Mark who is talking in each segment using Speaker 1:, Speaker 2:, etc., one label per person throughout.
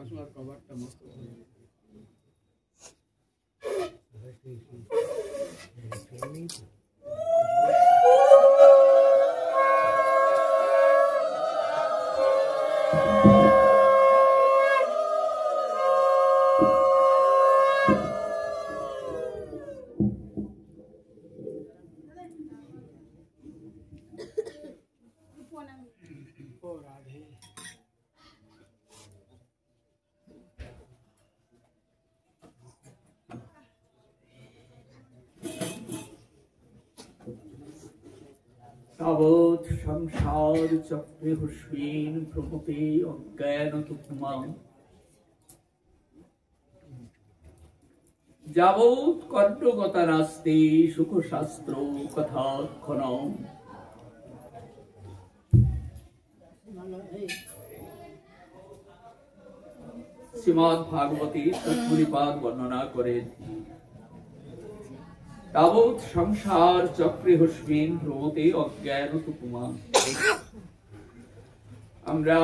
Speaker 1: চশমার কভারটা মস্ত
Speaker 2: तावत् संसार चक्रे हुष्मीन प्रमुते अज्ञान तुक्मा যাবৎ কর্ণগতা নাস্তি সুখ শাস্ত্র কথা ক্ষণ শ্রীমদ্ ভাগবতী তৎপরিপাদ বর্ণনা করেন তাবৎ সংসার চক্রে হুষ্মিন ভ্রমতে অজ্ঞান তুকুমা আমরা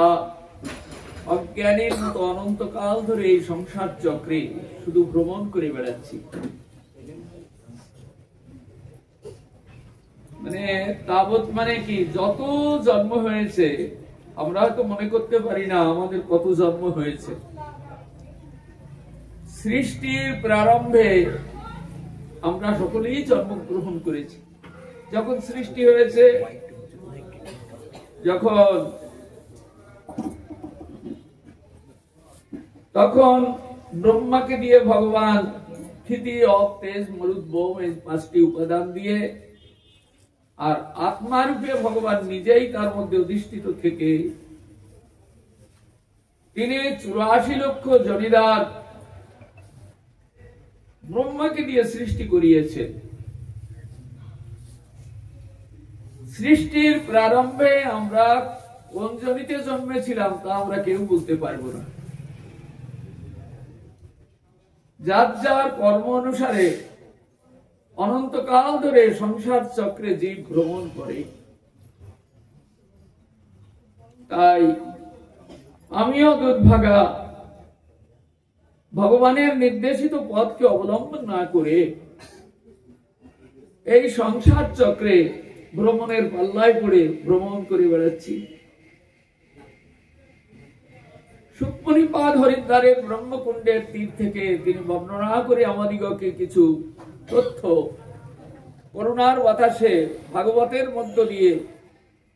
Speaker 2: অজ্ঞানের মতো অনন্তকাল ধরে এই সংসার চক্রে শুধু ভ্রমণ করে বেড়াচ্ছি মানে তাবৎ মানে কি যত জন্ম হয়েছে আমরা হয়তো মনে করতে পারি না আমাদের কত জন্ম হয়েছে সৃষ্টির প্রারম্ভে আমরা সকলেই জন্মগ্রহণ করেছি যখন সৃষ্টি হয়েছে তখন ব্রহ্মাকে দিয়ে ভগবান ক্ষিতি অপ তেজ মরুদ বোম এই পাঁচটি উপাদান দিয়ে আর আত্মারূপে ভগবান নিজেই তার মধ্যে অধিষ্ঠিত থেকে তিনি 84 লক্ষ জনিদার ব্রহ্মাকে দিয়ে সৃষ্টি করিয়েছেন সৃষ্টির প্রারম্ভে আমরা কোন জনিতে জন্মেছিলাম তা আমরা কেউ বলতে পারবো না যার যার কর্ম অনুসারে অনন্তকাল ধরে সংসার চক্রে জীব ভ্রমণ করে তাই আমিও দুর্ভাগা ভগবানের নির্দেশিত পথকে অবলম্বন না করে এই সংসার চক্রে ভ্রমণের পাল্লায় পড়ে ভ্রমণ করে বেড়াচ্ছি সুকমণিপাদ হরিদ্বারের ব্রহ্মকুণ্ডের তীর থেকে তিনি বর্ণনা করে আমাদিগকে কিছু তথ্য করুণার বাতাসে ভাগবতের মধ্য দিয়ে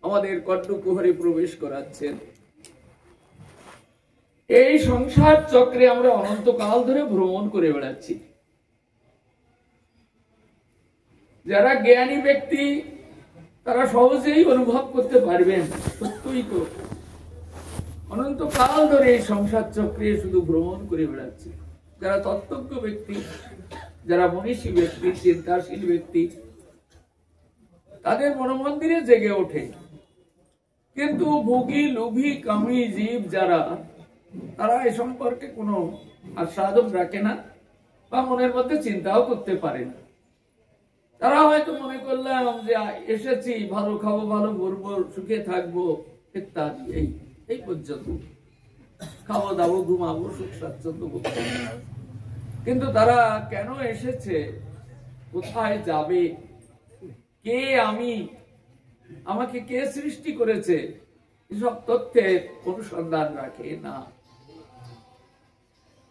Speaker 2: আমাদের কর্ণকুহরে প্রবেশ করাচ্ছেন এই সংসার চক্রে আমরা অনন্তকাল ধরে ভ্রমণ করে বেড়াচ্ছি যারা জ্ঞানী ব্যক্তি তারা সহজেই অনুভব করতে পারবেন সত্যই তো অনন্তকাল ধরে এই সংসার চক্রে শুধু ভ্রমণ করে বেড়াচ্ছে যারা তত্ত্বজ্ঞ ব্যক্তি যারা মনীষী ব্যক্তি চিন্তাশীল ব্যক্তি তাদের মনোমন্দিরে জেগে ওঠে কিন্তু ভোগী লোভী কামী জীব যারা তারা এ সম্পর্কে কোনো আস্বাদন রাখে না বা মনের মধ্যে চিন্তাও করতে পারে না তারা হয়তো মনে করলাম যে এসেছি ভালো খাবো ভালো ঘুরবো সুখে থাকবো ইত্যাদি এই পর্যন্ত খাবো দাবো ঘুমাবো সুখ স্বাচ্ছন্দ্য করবো কিন্তু তারা কেন এসেছে কোথায় যাবে কে আমি আমাকে কে সৃষ্টি করেছে এসব তথ্যের অনুসন্ধান রাখে না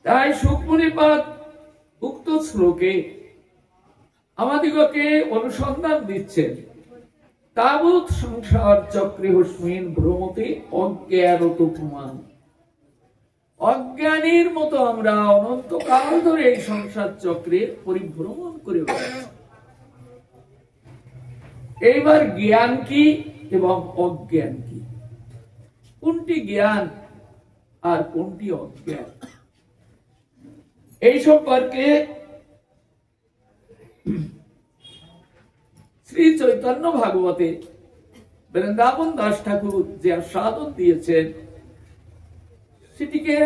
Speaker 2: তাই সুকমণিপাদ উক্ত শ্লোকে আমাদিগকে অনুসন্ধান দিচ্ছেন তাবৎ সংসার চক্রে হুষ্মিন ভ্রমতে অজ্ঞানতপুমান অজ্ঞানীর মতো আমরা অনন্তকাল ধরে এই সংসার চক্রে পরিভ্রমণ করে বেড়াচ্ছি এইবার জ্ঞান কি এবং অজ্ঞান কি কোনটি জ্ঞান আর কোনটি অজ্ঞান এই সম্পর্কে শ্রী চৈতন্য ভাগবতে বৃন্দাবন দাস ঠাকুর যে আস্বাদন দিয়েছেন সেটিকে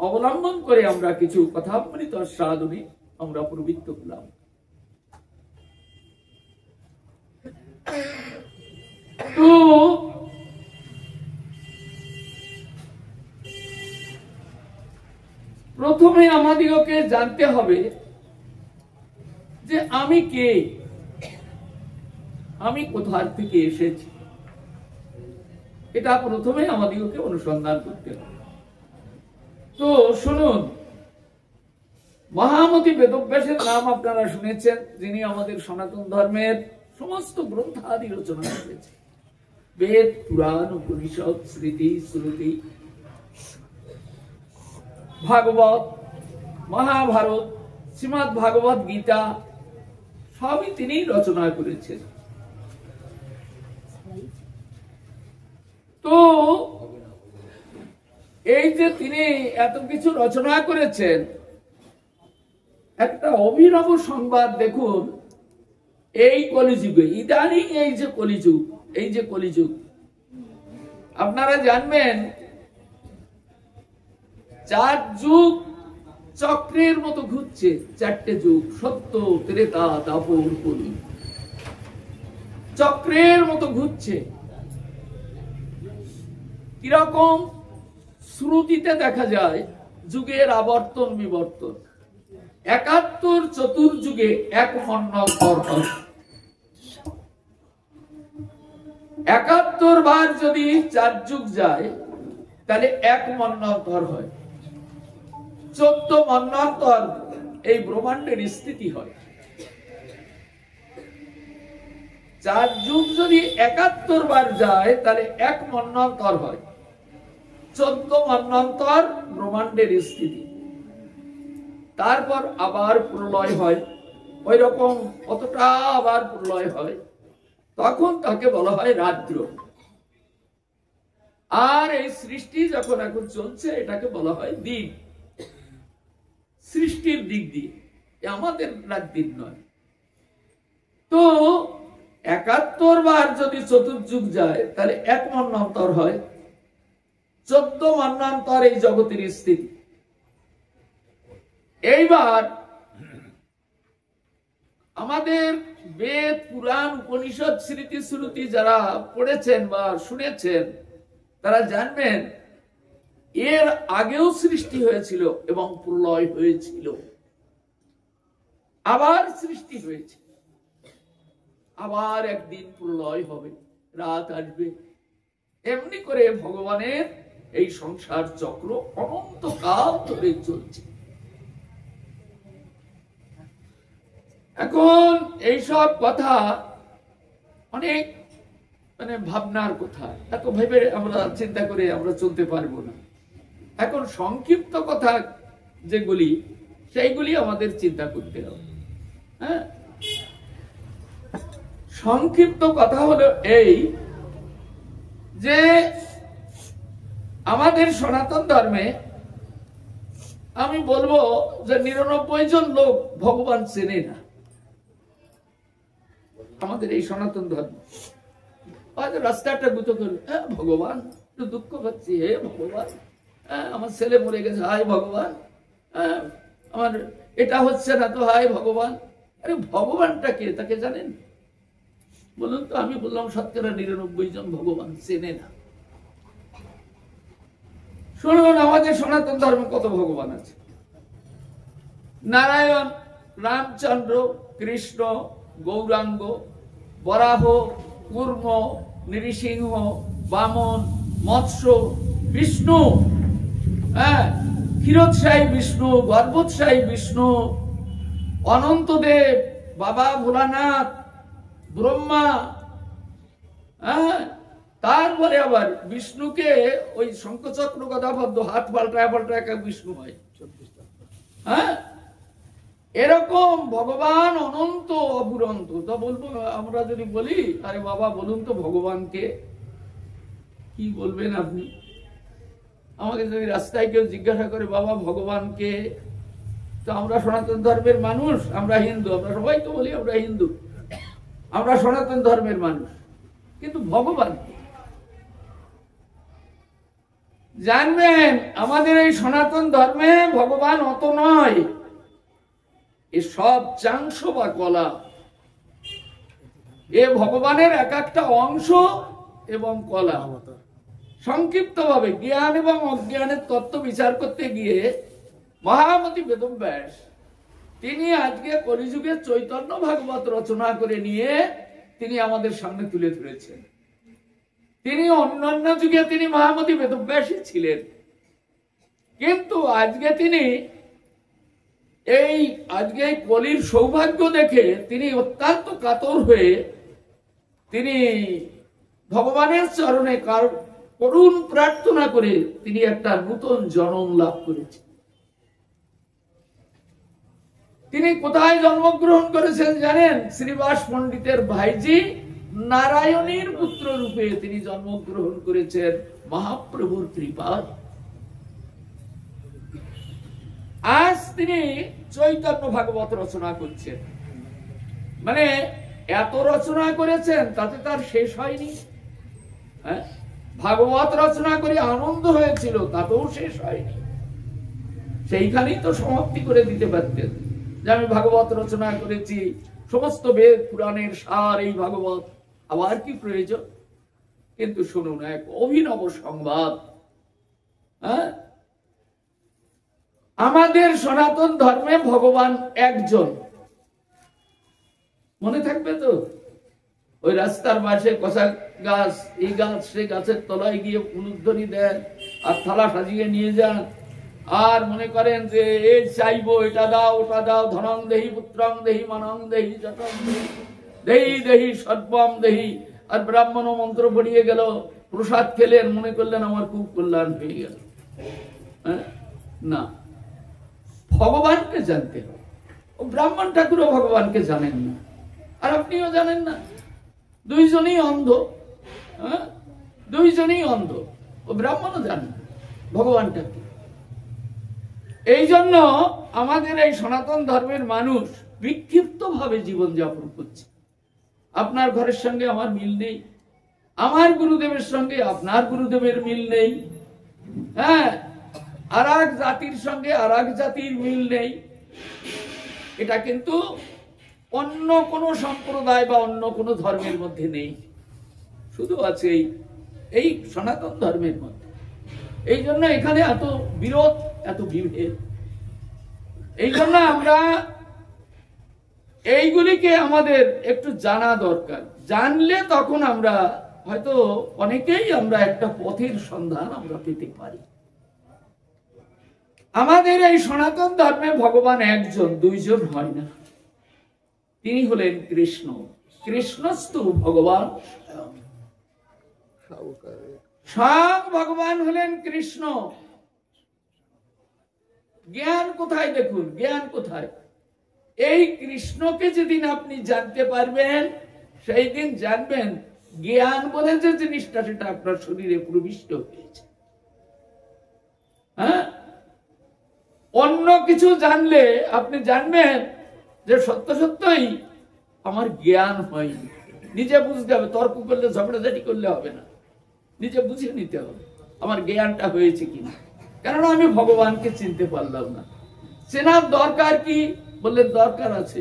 Speaker 2: অবলম্বন করে আমরা কিছু কথামৃত আস্বাদনে আমরা প্রবৃত্ত হলাম তো প্রথমে আমাদিগকে জানতে হবে যে আমি কে, আমি কোথা থেকে এসেছি, এটা প্রথমে আমাদিগকে অনুসন্ধান করতে হবে। তো শুনুন, মহামতি বেদব্যাসের নাম আপনারা শুনেছেন, যিনি আমাদের সনাতন ধর্মের সমস্ত গ্রন্থাদি রচনা করেছেন। বেদ, পুরাণ, উপনিষদ, স্মৃতি, শ্রুতি, ভাগবত, মহাভারত, শ্রীমদ্ ভাগবত গীতা সবই তিনি রচনা করেছেন। তো এই যে তিনি এত কিছু রচনা করেছেন, একটা অভিনব সংবাদ দেখুন, এই কলিযুগে, ইদানিং এই যে কলিযুগ, আপনারা জানবেন 4 যুগ চক্রের মতো ঘুরছে। 4টে যুগ, সত্য, ত্রেতা, দাপর, কলি, চক্রের মতো ঘুরছে। কিরকম? শ্রুতিতে দেখা যায় যুগের আবর্তন বিবর্তন। 71 চতুর্যুগে 1 মন্বন্তর হয়। 71 বার যদি 4 যুগ যায় তাহলে 1 মন্বন্তর হয়। 14 মন্বন্তর এই ব্রহ্মাণ্ডের স্থিতি হয়। 4 যুগ যদি 71 বার যায় তাহলে 1 মন্বন্তর হয়। 14 মন্বন্তর ব্রহ্মাণ্ডের স্থিতি। তারপর আবার প্রলয় হয়, ওই রকম কতটা আবার প্রলয় হয়, তখন তাকে বলা হয় রাত্র। আর এই সৃষ্টি যখন এখন চলছে, এটাকে বলা হয় দিন। সৃষ্টির দিক দিয়ে, আমাদের রাত দিন নয়। তো 71 বার যদি চতুর্যুগ যায় তাহলে 1 মন্বন্তর হয়। 14 মন্বন্তর এই জগতের স্থিতি। এইবার আমাদের বেদ, পুরাণ, উপনিষদ, স্মৃতি, শ্রুতি যারা পড়েছেন বা শুনেছেন, তারা জানবেন এর আগেও সৃষ্টি হয়েছিল এবং প্রলয় হয়েছিল, আবার সৃষ্টি হয়েছে, আবার একদিন প্রলয় হবে, রাত আসবে। এমনি করে ভগবানের এই সংসার চক্র অনন্তকাল ধরে চলছে। এখন এইসব কথা অনেক ভাবনার কথা, এত ভেবে আমরা চিন্তা করে আমরা চলতে পারবো না। এখন সংক্ষিপ্ত কথা যেগুলি, সেইগুলি আমাদের চিন্তা করতে হবে। হ্যাঁ, সংক্ষিপ্ত কথা হলো এই যে আমাদের সনাতন ধর্মে আমি বলবো যে 99 জন লোক ভগবান চেনে না। আমাদের এই সনাতন ধর্ম হয়তো রাস্তাটা গুতো করবে, হ্যাঁ ভগবান, একটু দুঃখ পাচ্ছি, হে ভগবান, আমার ছেলে মরে গেছে, হায় ভগবান, আমার এটা হচ্ছে না তো, হায় ভগবান। আরে ভগবানটা কে, তাকে জানেন? বলুন তো। আমি বললাম 99 জন ভগবান চেনে না। শুনুন, আমাদের সনাতন ধর্মে কত ভগবান আছে। নারায়ণ, রামচন্দ্র, কৃষ্ণ, গৌরাঙ্গ, বরাহ, কূর্ম, নৃসিংহ, বামন, মৎস্য, বিষ্ণু, ক্ষীরোৎসাহী বিষ্ণু, গর্ভোৎসাহী বিষ্ণু, অনন্তদেব, বাবা ভোলানাথ, ব্রহ্মা। তারপরে আবার বিষ্ণুকে ওই শঙ্খচক্র গদাপদ্ম হাত পাল্টায় পাল্টায় এক বিষ্ণু হয়। হ্যাঁ, এরকম ভগবান অনন্ত অপুরন্ত। তো বলবো, আমরা যদি বলি আরে বাবা বলুন তো ভগবানকে, কি বলবেন আপনি? আমাকে যদি রাস্তায় কেউ জিজ্ঞাসা করে বাবা ভগবানকে, তো আমরা সনাতন ধর্মের মানুষ, আমরা হিন্দু, আমরা সবাই তো বলি আমরা হিন্দু, আমরা সনাতন ধর্মের মানুষ, কিন্তু ভগবান জানবেন আমাদের এই সনাতন ধর্মে ভগবান অত নয়। এ সব চাংশ বা কলা, এ ভগবানের এক একটা অংশ এবং কলা। সংক্ষিপ্ত ভাবে জ্ঞান এবং অজ্ঞানের তত্ত্ব বিচার করতে গিয়ে মহামতি বেদব্যাস তিনি আজকে কলিযুগে চৈতন্য ভাগবত রচনা করে নিয়ে তিনি আমাদের সামনে তুলে ধরেছেন। তিনি অন্যান্য যুগে তিনি মহামতি বেদব্যাসী ছিলেন, কিন্তু আজকে তিনি আজকে কলির সৌভাগ্য দেখে তিনি অত্যন্ত কাতর হয়ে তিনি ভগবানের চরণে করুণ প্রার্থনা করে তিনি একটা নূতন জন্ম লাভ করেছেন। তিনি কোথায় জন্মগ্রহণ করেছেন জানেন? শ্রীবাস পণ্ডিতের ভাইজি নারায়ণীর পুত্র রূপে তিনি জন্মগ্রহণ করেছেন মহাপ্রভুর কৃপায়। আজ তিনি চৈতন্য ভাগবত রচনা করছেন, মানে এত রচনা করেছেন তাতে তার শেষ হয়নি। ভাগবত রচনা করে আনন্দ হয়েছিল, তাতেও শেষ হয়নি। সেইখানেই তো সমাপ্তি করে দিতে পারতেন যে আমি ভাগবত রচনা করেছি, সমস্ত বেদ পুরাণের সার এই ভাগবত, আবার কি প্রয়োজন? কিন্তু শুনুন, এক অভিনব সংবাদ। আমাদের সনাতন ধর্মে ভগবান একজন, মনে থাকবে তো? ওই রাস্তার পাশে কষা গাছ, এই গাছ, সে গাছের তলায় গিয়ে উলুধ্বনি দেন আর থালা সাজিয়ে নিয়ে যান, আর মনে করেন যে এ চাইবো, এটা দাও, ওটা দাও, ধনং দেহি, পুত্রং দেহি, মানং দেহি, যতং দেহি, দেহি সর্বম দেহি। আর ব্রাহ্মণ মন্ত্র পড়িয়ে গেল, প্রসাদ খেলেন, মনে করলেন আমার খুব কল্যাণ হয়ে গেল। না, ভগবানকে জানতে হবে। ও ব্রাহ্মণ ঠাকুরও ভগবানকে জানেন না, আর আপনিও জানেন না। দুইজনেই অন্ধ, দুইজনেই অন্ধ। ও ব্রাহ্মণও জানেন ভগবানটা কি। এই জন্য আমাদের এই সনাতন ধর্মের মানুষ বিক্ষিপ্ত ভাবে জীবনযাপন করছে। আপনার ঘরের সঙ্গে আমার মিল নেই, আমার গুরুদেবের সঙ্গে আপনার গুরুদেবের মিল নেই, আর এক জাতির সঙ্গে আর এক জাতির মিল নেই। এটা কিন্তু অন্য কোন সম্প্রদায় বা অন্য কোন ধর্মের মধ্যে নেই, শুধু আছে এই সনাতন ধর্মের মধ্যে। এই জন্য এখানে এত বিরোধ, এত বিভেদ। এই জন্য আমরা এইগুলিকে আমাদের একটু জানা দরকার। জানলে তখন আমরা হয়তো অনেকেই আমরা একটা পথের সন্ধান আমরা পেতে পারি। আমাদের এই সনাতন ধর্মে ভগবান একজন, দুইজন হয় না। তিনি হলেন কৃষ্ণ। কৃষ্ণস্তু ভগবান, স্বয়ং ভগবান হলেন কৃষ্ণ। জ্ঞান কোথায়? দেখুন জ্ঞান কোথায়। এই কৃষ্ণকে যেদিন আপনি জানতে পারবেন, সেই দিন জানবেন জ্ঞান বলে যে জিনিসটা, সেটা আপনার শরীরে প্রবিষ্ট হয়েছে। অন্য কিছু জানলে আপনি জানবেন যে সত্য সত্যই আমার জ্ঞান হয়নি। নিজে বুঝতে হবে, তর্ক করলে ঝগড়াঝাটি করলে হবে না, নিজে বুঝে নিতে হবে আমার জ্ঞানটা হয়েছে কিনা। কেননা আমি ভগবানকে চিনতে পারলাম না। চেনার দরকার কি? বললেন দরকার আছে।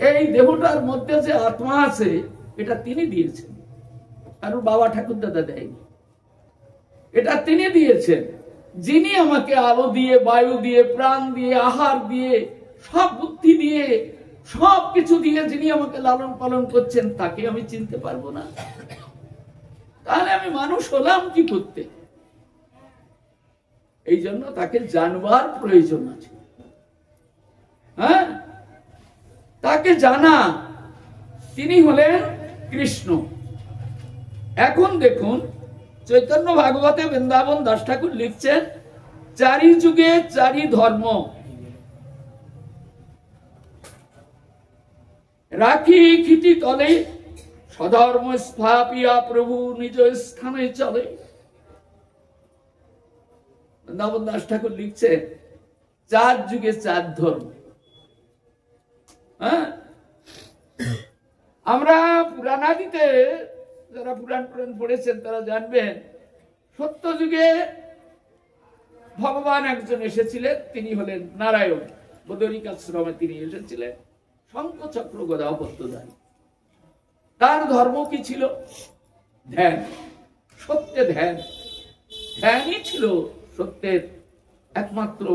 Speaker 2: এই দেহটার মধ্যে যে আত্মা আছে, এটা তিনি দিয়েছেন, আর বাবা ঠাকুর দাদা দেয়নি। এটা তিনি দিয়েছেন, যিনি আমাকে আলো দিয়ে, বায়ু দিয়ে, প্রাণ দিয়ে, আহার দিয়ে, সব বুদ্ধি দিয়ে, সব কিছু দিয়ে যিনি আমাকে লালন পালন করছেন, তাকে আমি চিনতে পারবো না? তাহলে আমি মানুষ হলাম কি করতে? এই জন্য তাকে জানবার প্রয়োজন আছে। তাকে জানা, তিনি হলেন কৃষ্ণ। এখন দেখুন চৈতন্য ভাগবতে বৃন্দাবন দাস ঠাকুর লিখছেন, চারি যুগে চারি ধর্ম রাখি খিটি তলে, সধর্ম স্থাপিয়া প্রভু নিজ স্থানে চলে। বৃন্দাবন দাস ঠাকুর লিখছেন চার যুগে চার ধর্ম। আমরা পুরাণাদিতে যারা পুরাণ পড়েছেন তারা জানবেন, সত্য যুগে ভগবান একজন এসেছিলেন, তিনি হলেন নারায়ণ। বদরিকাশ্রমে তিনি এসেছিলেন, শঙ্খ চক্র গদা পদ্মধারী। তার ধর্ম কি ছিল? ধ্যান, সত্যে ধ্যান। ধ্যানই ছিল সত্যের একমাত্র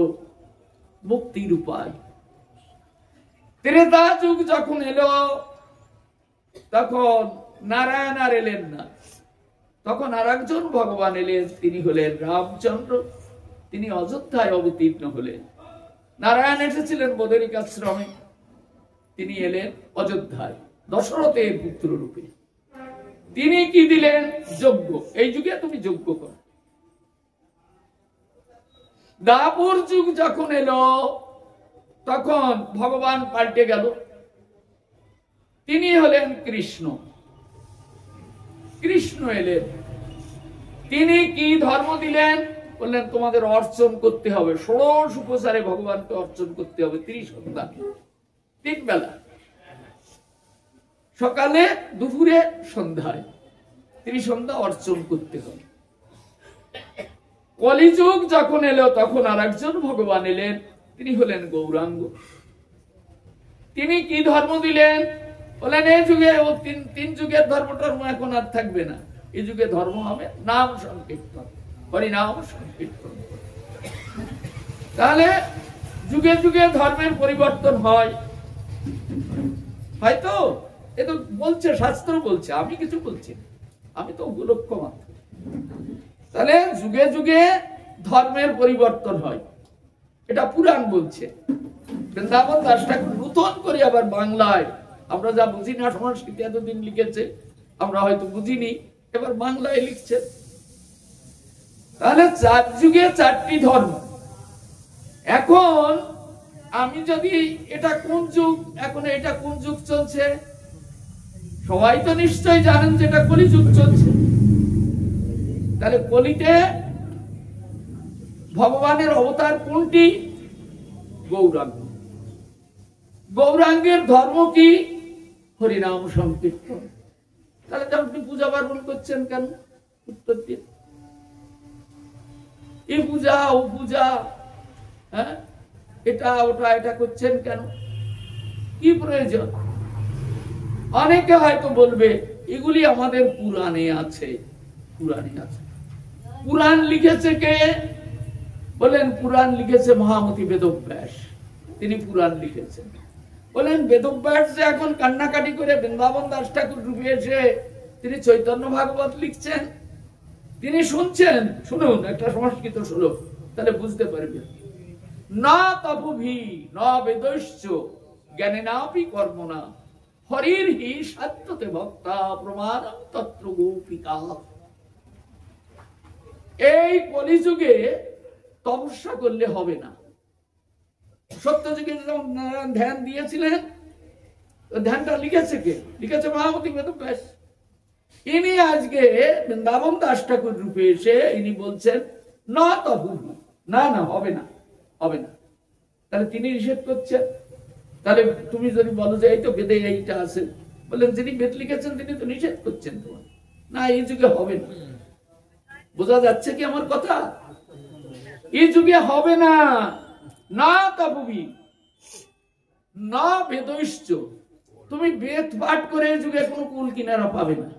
Speaker 2: মুক্তির উপায়। ত্রেতা যুগ যখন এলো তখন নারায়ণ আর এলেন না, তখন আর একজন ভগবান এলেন, তিনি হলেন রামচন্দ্র। তিনি অযোধ্যায় অবতীর্ণ হলেন। নারায়ণ এসেছিলেন বদরিক আশ্রমে, তিনি এলেন অযোধ্যায় দশরথের পুত্র রূপে। তিনি কি দিলেন? যজ্ঞ। এই যুগে তুমি যজ্ঞ কর। দাপর যুগ যখন এলো তখন ভগবান পাল্টে গেল, তিনি হলেন কৃষ্ণ। কৃষ্ণ এলেন, তিনি কি ধর্ম দিলেন? বললেন তোমাদের অর্চন করতে হবে, ষোড়শ উপচারে ভগবানকে অর্চন করতে হবে, 30 সন্ধ্যা, 3 বেলা, সকালে, দুপুরে, সন্ধ্যায় 30 সন্ধ্যা অর্চন করতে হবে। কলিযুগ যখন এলো তখন আর একজন ভগবান এলেন, তিনি হলেন গৌরাঙ্গ। তিনি কি ধর্ম দিলেন? বলেন এই যুগে ও তিন যুগের ধর্ম টর্ম এখন আর থাকবে না, এই যুগে ধর্ম হবে নাম সংকীর্তন, হরিনাম সংকীর্তন। তাহলে যুগে যুগে ধর্মের পরিবর্তন হয়, হয়তো এ তো বলছে, শাস্ত্র বলছে, আমি কিছু বলছি না, আমি তো উপলক্ষ মাত্র। তাহলে যুগে যুগে ধর্মের পরিবর্তন হয়, এটা পুরাণ বলছে। বৃন্দাবন দাস ঠাকুর নূতন করে আবার বাংলায়, আমরা যা বুঝি না সংস্কৃতি এতদিন লিখেছে, আমরা হয়তো বুঝিনি, এবার বাংলায় লিখছে। তাহলে 4 যুগে 4টি ধর্ম। এখন আমি যদি এটা কোন যুগ, এখন এটা কোন যুগ চলছে, সবাই তো নিশ্চয় জানেন যে এটা কলিযুগ চলছে। তাহলে কলিতে ভগবানের অবতার কোনটি? গৌরাঙ্গ। গৌরাঙ্গের ধর্ম কি? হরিনাম সংকীর্তন। তাহলে আপনি পূজা পার্বণ করছেন কেন? উত্তর দিন। এই পূজা ও পূজা, হ্যাঁ, এটা ওটা এটা করছেন কেন? কি প্রয়োজন? অনেকে হয়তো বলবে এগুলি আমাদের পুরাণে আছে। পুরাণে আছে। পুরাণ লিখেছে কে? বলেন পুরাণ লিখেছে মহামতি বেদব্যাস, তিনি পুরাণ লিখেছেন। বলেন বেদব্যাস যে এখন কান্নাকাটি করে বৃন্দাবন দাস ঠাকুর রূপে এসে তিনি চৈতন্য ভাগবত লিখছেন, তিনি শুনছেন। শুনুন একটা সংস্কৃত শ্লোক, তাহলে বুঝতে পারবেন। না তপোভি না বেদৈশ্চ জ্ঞানেনাপি কর্মণা হরির হি সাত্যতে ভক্তা প্রমাণম তত্র গোপিকা। এই কলিযুগে তপস্যা করলে হবে না। সত্য যুগে যখন নারায়ণ ধ্যান দিয়েছিলেন, ধ্যানটা লিখেছে কে? লিখেছে মহামতি বেদব্যাস। ইনি আজকে বৃন্দাবন দাস ঠাকুর রূপে এসে ইনি বলছেন না তপোভি, না না হবে না, হবে না। তাহলে তিনি নিষেধ করছেন। তাহলে তুমি যদি বলো যে এই তো বেদে এইটা আছে, বললেন যিনি বেদ লিখেছেন তিনি তো নিষেধ করছেন তোমার, না এই যুগে হবে না। বোঝা যাচ্ছে কি আমার কথা? এই যুগে হবে না। না তপোভি না বেদৈশ্চ, তুমি বেদ পাঠ করে এই যুগে কোনো কুল কিনারা পাবে না।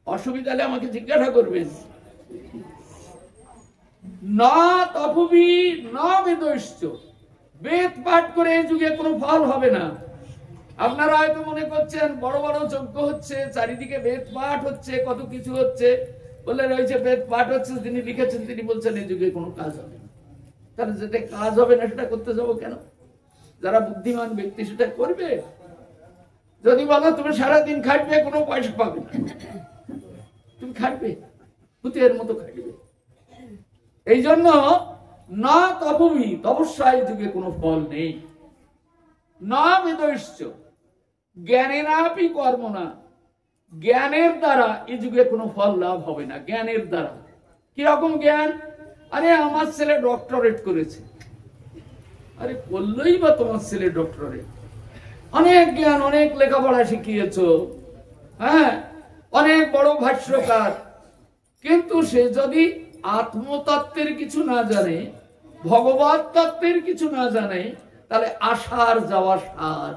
Speaker 2: অসুবিধা হলে আমাকে জিজ্ঞাসা করবেন। না তপোভি না বেদৈশ্চ, বেদ পাঠ করে এই যুগে কোনো ফল হবে না। আপনারা হয়তো মনে করছেন বড় বড় যজ্ঞ হচ্ছে, চারিদিকে বেদ পাঠ হচ্ছে, কত কিছু হচ্ছে, বললেন ওই যে বেদ পাঠ হচ্ছে, তিনি লিখেছেন, তিনি বলছেন এই যুগে কোনো কাজ হবে না। তাহলে যেটা কাজ হবে না সেটা করতে যাবো কেন? যারা বুদ্ধিমান ব্যক্তি সেটা করবে। যদি বলো তুমি সারাদিন খাটবে, কোনো পয়সা পাবে না, তুমি খাটবে, ভূতের মতো খাটবে। এই জন্য না তপোভি, তপস্যায় যুগে কোনো ফল নেই। না বেদৈশ্চ জ্ঞানেনাপি কর্মণা, জ্ঞানের দ্বারা এই যুগে কোনো ফল লাভ হবে না। জ্ঞানের দ্বারা কিরকম জ্ঞান? আরে আমার ছেলে ডক্টরেট করেছে, আরে করলই বা তোমার ছেলে ডক্টরেট, অনেক জ্ঞান, অনেক লেখাপড়া শিখিয়েছ, হ্যাঁ, অনেক বড় ভাষ্যকার, কিন্তু সে যদি আত্মতত্ত্বের কিছু না জানে, ভগবত তত্ত্বের কিছু না জানে, তাহলে আসার যাওয়া সার,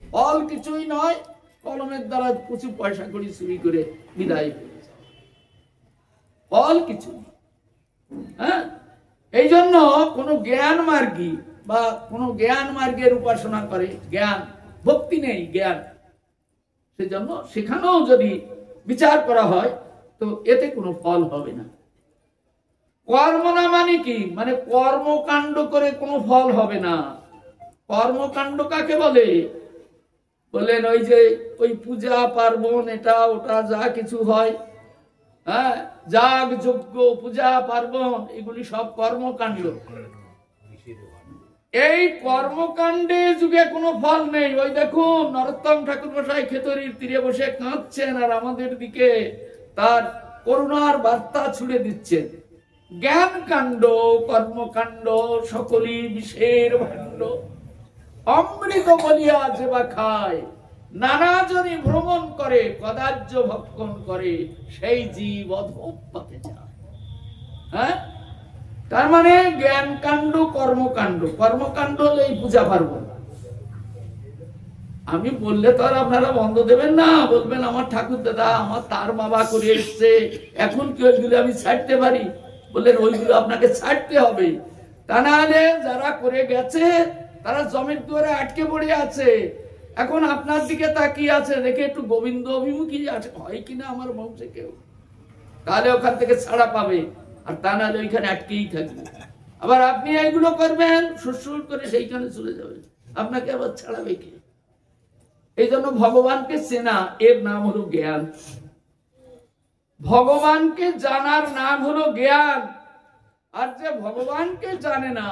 Speaker 2: ফল কিছুই নয়। কলমের দ্বারা প্রচুর পয়সা করি চুরি করে বিদায় হয়ে যায়, ফল কিছু। হ্যাঁ, এই জন্য কোনো জ্ঞান মার্গী বা কোনো জ্ঞান মার্গের উপাসনা করে, জ্ঞান ভক্তি নেই, জ্ঞান, সেজন্য সেখানেও যদি বিচার করা হয় তো এতে কোনো ফল হবে না। কর্ম না মানে কি, মানে কর্মকাণ্ড করে কোনো ফল হবে না। কর্মকাণ্ড কাকে বলে? বললেন ওই যে ওই পূজা পার্বণ এটা ওটা যা কিছু হয়, হ্যাঁ, যাগ যজ্ঞ পূজা পার্বণ এগুলি সব কর্মকাণ্ড। এই কর্মকাণ্ডে যুগে কোনো ফল নেই। ওই দেখুন নরোত্তম ঠাকুর মশাই খেতড়ির তীরে বসে কাঁদছেন আর আমাদের দিকে তার করুণার বার্তা ছুড়ে দিচ্ছেন। জ্ঞান কাণ্ড কর্মকাণ্ড সকলই বিষের ভাণ্ড, অমৃত বলিয়া যে বা খায়, নানা জনই ভ্রমণ করে কদার্য ভক্ষণ করে, সেই জীব অধঃপথে যায়। হ্যাঁ, তার মানে জ্ঞান কাণ্ড কর্মকাণ্ড, কর্মকাণ্ড হলো এই পূজা পার্বণ। আমি বললে তো আর আপনারা বন্ধ দেবেন না, বলবেন আমার ঠাকুর দাদা আমার তার বাবা করে এসছে, এখন কি ওইগুলো আমি ছাড়তে পারি? বললেন ওইগুলো আপনাকে ছাড়তে হবে, তা না হলে যারা করে গেছে তারা জমির দুয়ারে আটকে পড়ে আছে, এখন আপনার দিকে তাকিয়ে আছে, দেখে একটু গোবিন্দ অভিমুখী আছে হয় কিনা আমার বংশে কেউ, তাহলে ওখান থেকে ছাড়া পাবে, আর তা না হলে ওইখানে আটকেই থাকবে। আবার আপনি এইগুলো করবেন সুর করে সেইখানে চলে যাবেন, আপনাকে আবার ছাড়াবে কে? এই জন্য ভগবানকে চেনা এর নাম হলো জ্ঞান। ভগবানকে জানার নাম হলো জ্ঞান। আর যে ভগবানকে জানে না,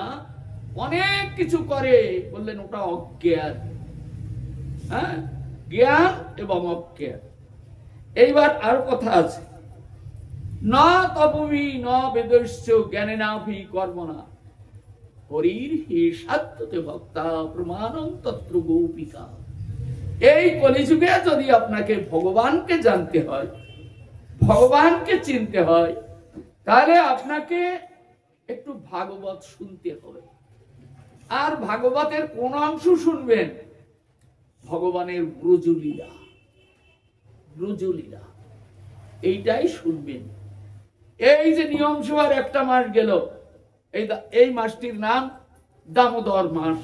Speaker 2: অনেক কিছু করে, বললেন ওটা অজ্ঞান। হ্যাঁ, জ্ঞান এবং অজ্ঞান। এইবার আর কথা আছে, না তপবি ন বেদস্য জ্ঞানে নাভি কর্মণা, হরির হি সাত্যতে ভক্তা প্রমাণং তত্র গোপিকা। এই কলিযুগে যদি আপনাকে ভগবানকে জানতে হয়, ভগবানকে চিনতে হয়, তাহলে আপনাকে একটু ভাগবত শুনতে হবে। আর ভাগবতের কোন অংশ শুনবেন? ভগবানের ব্রজলীলা, ব্রজলীলা এইটাই শুনবেন। এই যে নিয়ম সভার একটা মাস গেল, এই মাসটির নাম দামোদর মাস।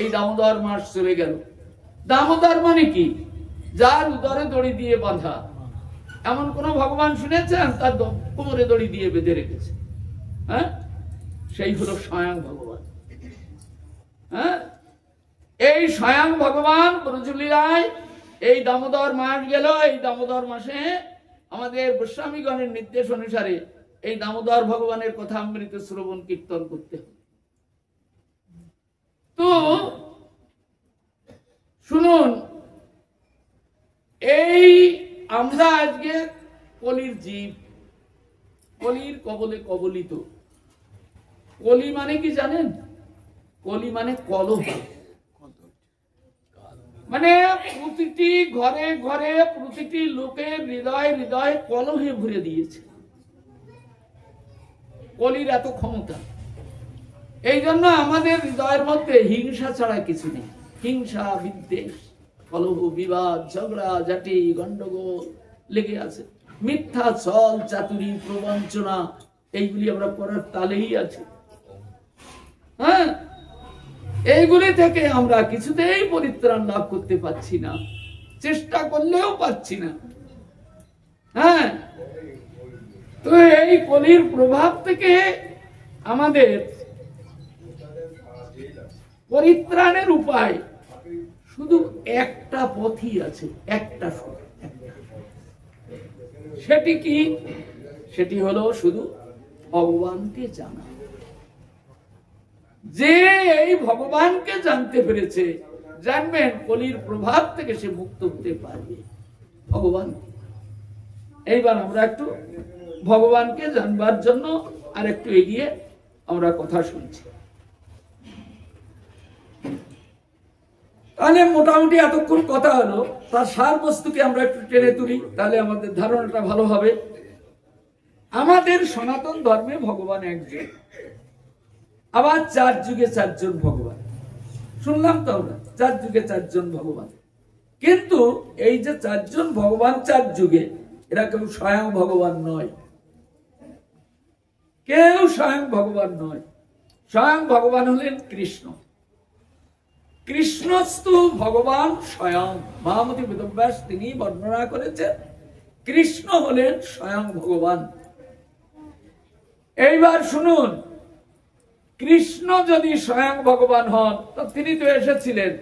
Speaker 2: এই দামোদর মাস চলে গেল। দামোদর মানে কি? যার উদরে দড়ি দিয়ে বাঁধা। এমন কোন ভগবান শুনেছেন তার কোমরে দড়ি দিয়ে বেঁধে রেখেছে? হ্যাঁ, সেই হলো স্বয়ং ভগবান। হ্যাঁ, এই স্বয়ং ভগবান ব্রজলীলায় এই দামোদর মাস গেল। এই দামোদর মাসে আমাদের গোস্বামীগণের নির্দেশ অনুসারে এই দামোদর ভগবানের কথা অমৃত শ্রবণ কীর্তন করতে হবে। তো শুনুন, এই আমরা আজকে কলির জীব, কলির কবলে কবলিত। কলি মানে কি জানেন? কলি মানে কলহ, মানে প্রতিটি ঘরে ঘরে প্রতিটি লোকের হৃদয় হৃদয় কলহে ভরে দিয়েছে। কলির এত ক্ষমতা। এই জন্য আমাদের হৃদয়ের মধ্যে হিংসা ছাড়া কিছু নেই। হিংসা, বিদ্বেষ, কলহ, বিবাদ, ঝগড়া ঝাঁটি, গন্ডগোল লেগে আছে। মিথ্যা, ছল, চাতুরি, প্রবঞ্চনা এইগুলি আমরা করার তালেই আছি। হ্যাঁ, এইগুলি থেকে আমরা কিছুতেই পরিত্রাণ লাভ করতে পারছি না, চেষ্টা করলেও পাচ্ছি না। হ্যাঁ, তো এই কলির প্রভাব থেকে আমাদের পরিত্রাণের উপায় শুধু একটা পথই আছে, একটা। সেটি কি? সেটি হলো শুধু ভগবানকে জানা। যে এই ভগবানকে জানতে পেরেছে, জানবেন কলির প্রভাব থেকে সে মুক্ত হতে পারবে। ভগবান। এইবার আমরা একটু ভগবানকে জানবার জন্য আর একটু এগিয়ে আমরা কথা শুনছি। তাহলে মোটামুটি এতক্ষণ কথা হলো, তার সার বস্তুকে আমরা একটু টেনে তুলি, তাহলে আমাদের ধারণাটা ভালো হবে। আমাদের সনাতন ধর্মে ভগবান একজন, আবার 4 যুগে 4 জন ভগবান। শুনলাম তো আমরা 4 যুগে 4 জন ভগবান। কিন্তু এই যে 4 জন ভগবান 4 যুগে, এরা কেউ স্বয়ং ভগবান নয়। কেউ স্বয়ং ভগবান নয়, স্বয়ং ভগবান হলেন কৃষ্ণ। কৃষ্ণস্তু ভগবান স্বয়ং, মহামতি বেদব্যাস তিনি বর্ণনা করেছেন কৃষ্ণ হলেন স্বয়ং ভগবান। এইবার শুনুন, কৃষ্ণ যদি স্বয়ং ভগবান হন তো তিনি তো এসেছিলেন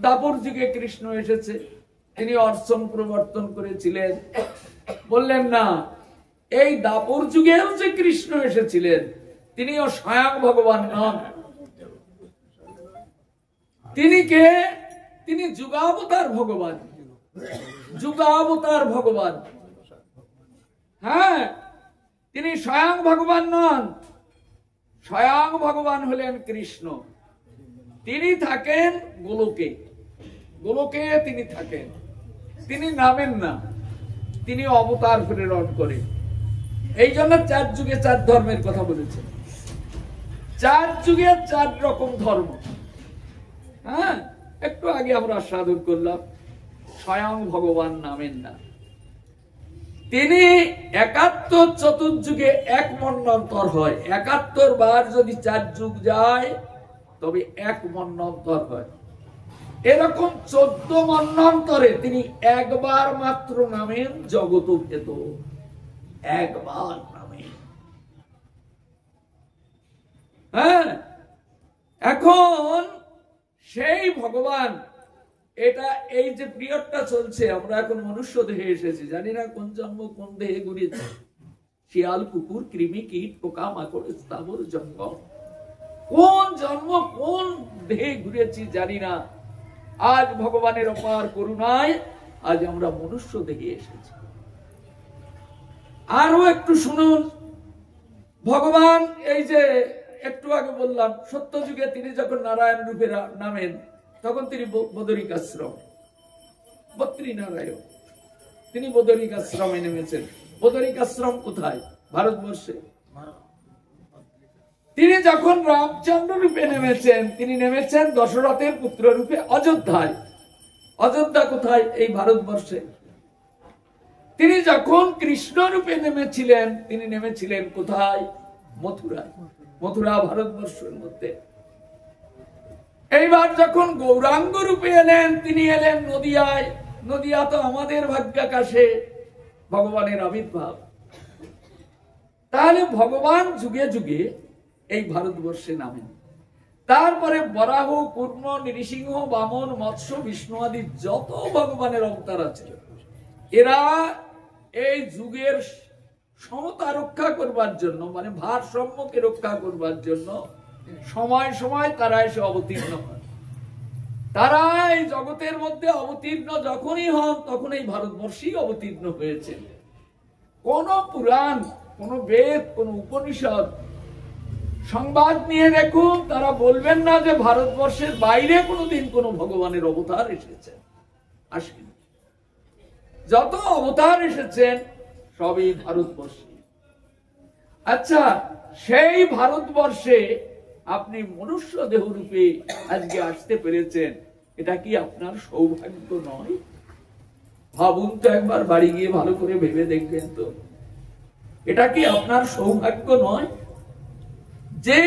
Speaker 2: দাপর যুগে, কৃষ্ণ এসেছে, তিনি অর্চন প্রবর্তন করেছিলেন। বললেন না, এই দাপর যুগেও যে কৃষ্ণ এসেছিলেন তিনিও স্বয়ং ভগবান নন। তিনি কে? তিনি যুগাবতার ভগবান, যুগাবতার ভগবান। হ্যাঁ, তিনি স্বয়ং ভগবান নন, স্বয়ং ভগবান হলেন কৃষ্ণ। তিনি থাকেন গোলকে, গোলকে তিনি থাকেন, তিনি নামেন না, তিনি অবতার প্রেরণ করেন। এই জন্য 4 যুগে 4 ধর্মের কথা বলেছেন, 4 যুগে 4 রকম ধর্ম। হ্যাঁ, একটু আগে আমরা সাধন করলাম, স্বয়ং ভগবান নামেন না। তিনি 71 চতুর্যুগে 1 মন্বন্তর হয়, 71 বার যদি 4 যুগ যায় তবে 1 মন্বন্তর হয়। এরকম 14 মন্বন্তরে তিনি একবার মাত্র নামেন জগত ভেদ, একবার নামেন। হ্যাঁ, এখন সেই ভগবান, এটা এই যে পিরিয়ডটা চলছে, আমরা এখন মনুষ্য দেহে এসেছি, জানি না কোন জন্ম কোন দেহে ঘুরেছে, শিয়াল কুকুর কৃমি কীট পোকা মাকড় স্থাবর জঙ্গম, কোন জন্ম কোন দেহে ঘুরেছি জানি না। আজ ভগবানের অপার করুণায় আজ আমরা মনুষ্য দেহে এসেছি। আরো একটু শুনুন, ভগবান এই যে একটু আগে বললাম সত্য যুগে তিনি যখন নারায়ণ রূপে নামেন তখন তিনি বদরিকাশ্রম, বদ্রীনারায়ণ, তিনি বদরিকাশ্রমে নেমেছেন। বদরিকাশ্রম কোথায়? ভারতবর্ষে। তিনি যখন রামচন্দ্র রূপে নেমেছেন, তিনি নেমেছেন দশরথের পুত্র রূপে অযোধ্যায়। অযোধ্যা কোথায়? এই ভারতবর্ষে। তিনি যখন কৃষ্ণ রূপে নেমেছিলেন, তিনি নেমেছিলেন কোথায়? মথুরায়। মথুরা ভারতবর্ষের মধ্যে। এইবার যখন গৌরাঙ্গ রূপে এলেন, তিনি এলেন নদিয়ায়। নদিয়া তো আমাদের ভাগ্যাকাশে ভগবানের আবির্ভাব। তাহলে ভগবান যুগে যুগে এই ভারতবর্ষে নামেন। তারপরে বরাহ, কুর্ম, নৃসিংহ, বামন, মৎস্য, বিষ্ণু আদি যত ভগবানের অবতার আছে, এরা এই যুগের সমতা রক্ষা করবার জন্য, মানে ভারসাম্যকে রক্ষা করবার জন্য সময় সময় তারা এসে অবতীর্ণ হন। তারা এই জগতের মধ্যে অবতীর্ণ যখনই হন তখন এই ভারতবর্ষেই অবতীর্ণ হয়েছে। কোন পুরাণ, কোন বেদ, কোন উপনিষদ সংবাদ নিয়ে দেখুন, তারা বলবেন না যে ভারতবর্ষের বাইরে কোনোদিন কোন ভগবানের অবতার এসেছেন, আসেন। যত অবতার এসেছেন সবই ভারতবর্ষে। আচ্ছা, সেই ভারতবর্ষে আপনি মনুষ্য দেহ রূপে আজকে আসতে পেরেছেন, এটা কি আপনার সৌভাগ্য নয়? ভাবুন তো, একবার বাড়ি গিয়ে ভালো করে ভেবে দেখবেন তো, এটা কি আপনার সৌভাগ্য নয়? যে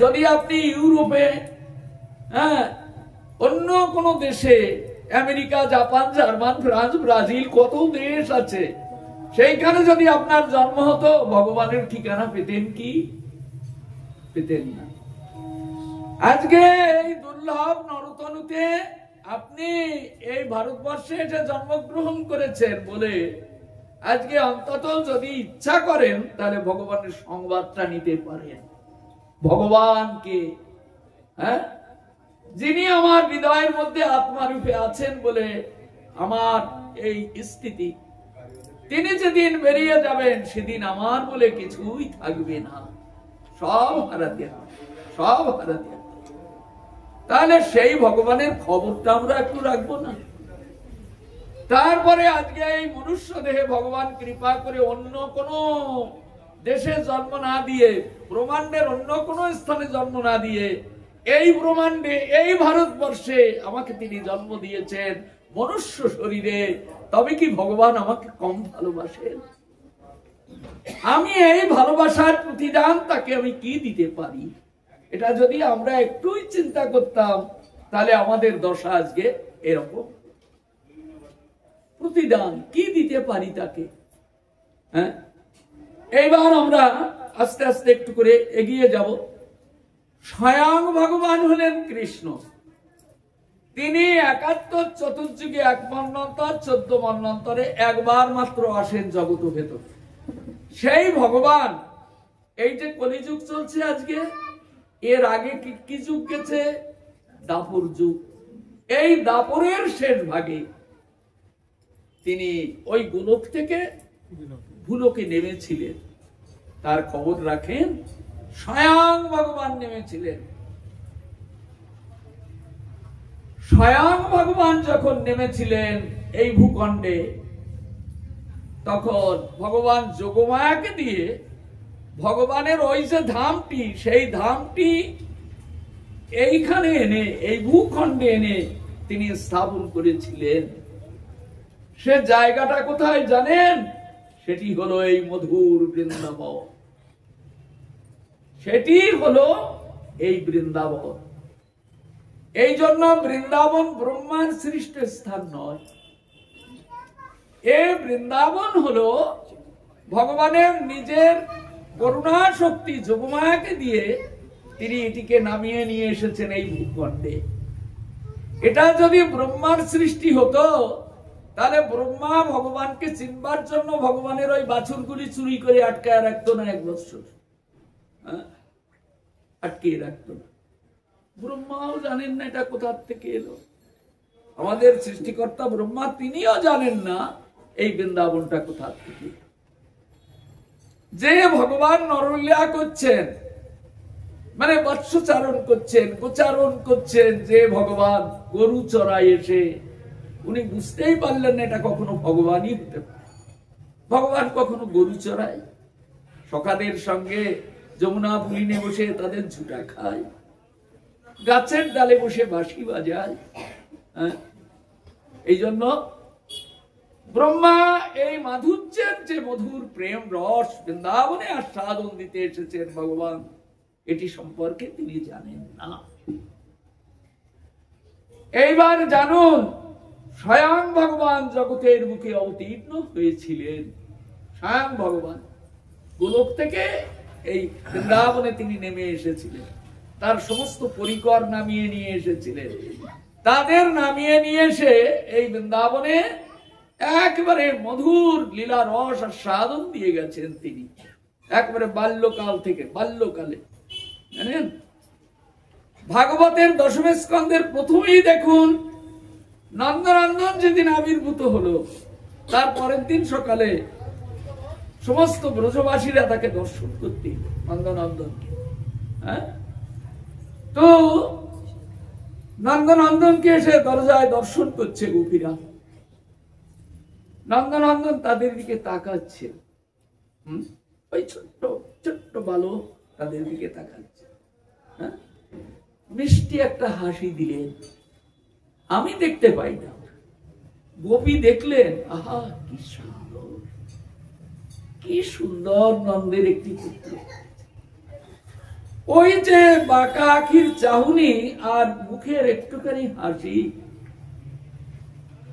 Speaker 2: যদি আপনি ইউরোপে, হ্যাঁ, অন্য কোন দেশে, America, Japan, German, France, Brazil, কত দেশ আছে, সেইখানে যদি আপনার জন্ম হতো, ভগবানের ঠিকানা পেতেন কি? পেতেন না। আজকে এই দুর্লভ নরতনুতে আপনি এই ভারতবর্ষে এসে জন্মগ্রহণ করেছেন বলে আজকে অন্তত যদি ইচ্ছা করেন তাহলে ভগবানের সংবাদটা নিতে পারেন। ভগবানকে, হ্যাঁ, যিনি আমার হৃদয়ের মধ্যে আত্মারূপে আছেন বলে আমার এই স্থিতি, তিনি যেদিন বেরিয়ে যাবেন সেদিন আমার বলে কিছুই থাকবে না, সব হারাতে হবে, সব হারাতে হবে। তাহলে সেই ভগবানের খবরটা আমরা একটু রাখবো না? তারপরে আজকে এই মনুষ্য দেহে ভগবান কৃপা করে অন্য কোন দেশে জন্ম না দিয়ে, ব্রহ্মাণ্ডের অন্য কোন স্থানে জন্ম না দিয়ে, এই ব্রহ্মাণ্ডে, এই ভারতবর্ষে আমাকে তিনি জন্ম দিয়েছেন মনুষ্য শরীরে। তবে কি ভগবান আমাকে কম ভালোবাসেন? আমি এই ভালোবাসার প্রতিদান তাকে আমি কি দিতে পারি, এটা যদি আমরা একটুই চিন্তা করতাম তাহলে আমাদের দশা আজকে এরকম। প্রতিদান কি দিতে পারি তাকে? হ্যাঁ, এইবার আমরা আস্তে আস্তে একটু করে এগিয়ে যাব। স্বয়ং ভগবান হলেন কৃষ্ণ। তিনি ৭১ চতুর্যুগে ১ মন্বন্তর ১৪ মন্বন্তরে একবার মাত্র আসেন জগৎ ভেতর। সেই ভগবান এই যে কলিযুগ চলছে আজকে, এর আগে কি যুগ গেছে? দাপর যুগ। এই দাপরের শেষ ভাগে তিনি ওই গোলক থেকে ভূলোকে নেমেছিলেন। তার খবর রাখেন, স্বয়ং ভগবান নেমেছিলেন। স্বয়ং ভগবান যখন নেমেছিলেন এই ভূখণ্ডে, তখন ভগবান যোগমায়াকে দিয়ে ভগবানের ওই যে ধামটি, সেই ধামটি এইখানে এনে, এই ভূখণ্ডে এনে তিনি স্থাপন করেছিলেন। সে জায়গাটা কোথায় জানেন? সেটি হলো এই মধুর বৃন্দাবন। সেটি হলো এই বৃন্দাবন। এই জন্য বৃন্দাবন ব্রহ্মার সৃষ্ট স্থান নয়। এই বৃন্দাবন হলো ভগবানের নিজের করুণা শক্তি যোগমায়াকে দিয়ে তিনি এটিকে নামিয়ে নিয়ে এসেছেন এই ভূখণ্ডে। এটা যদি ব্রহ্মার সৃষ্টি হতো, তাহলে ব্রহ্মা ভগবানকে চিনবার জন্য ভগবানের ওই বাছুরগুলি চুরি করে আটকায় রাখতো না ১ বছর। আটকে রাখতো না। ব্রহ্মাও জানেন না এটা কোথা থেকে এলো। আমাদের সৃষ্টিকর্তা ব্রহ্মা তিনিও জানেন না এই বৃন্দাবনটা কোথা থেকে। যে ভগবান নরলীলা করছেন, মানে বৎসচারণ করছেন, গোচারণ করছেন, যে ভগবান গরু চড়ায় এসে, উনি বুঝতেই পারলেন না এটা কখনো ভগবানই হতে পারে। ভগবান কখনো গরু চড়ায়? সখাদের সঙ্গে যমুনা পুলিনে বসে তাদের ঝুটা খায়, গাছের ডালে বসে বাঁশি বাজায়। এই জন্য ব্রহ্মা এই মাধুর্যের যে মধুর প্রেম রস বৃন্দাবনে আস্বাদন দিতে এসেছেন ভগবান, এটি সম্পর্কে তিনি জানেন না। এইবার জানুন, স্বয়ং ভগবান জগতের মুখে অবতীর্ণ হয়েছিলেন। স্বয়ং ভগবান গোলক থেকে এই বৃন্দাবনে তিনি নেমে এসেছিলেন। তার সমস্ত পরিকর নামিয়ে নিয়ে এসেছিলেন। তাদের নামিয়ে নিয়ে এসে এই বৃন্দাবনে একেবারে মধুর লীলা রস আর সাধন দিয়ে গেছেন তিনি, একবারে বাল্যকাল থেকে। বাল্যকালে জানেন, ভাগবতের দশম স্কন্ধের প্রথমেই দেখুন, নন্দনন্দন যেদিন আবির্ভূত হলো, তার পরের দিন সকালে সমস্ত ব্রজবাসীরা তাকে দর্শন করতে নন্দনন্দনকে। তো নন্দনন্দনকে এসে দরজায় দর্শন করছে গোপীরা। নন্দনন্দন তাদের দিকে তাকাচ্ছে। ওই ছোট্ট ছোট্ট বালক তাদের দিকে তাকাচ্ছে। মিষ্টি একটা হাসি দিলেন, আমি দেখতে পাই না। গোপী দেখলেন, আহা কি সুন্দর, কি সুন্দর নন্দের একটি পুত্র। ওই যে বাঁকা আখির চাহনি আর মুখের একটুখানি হাসি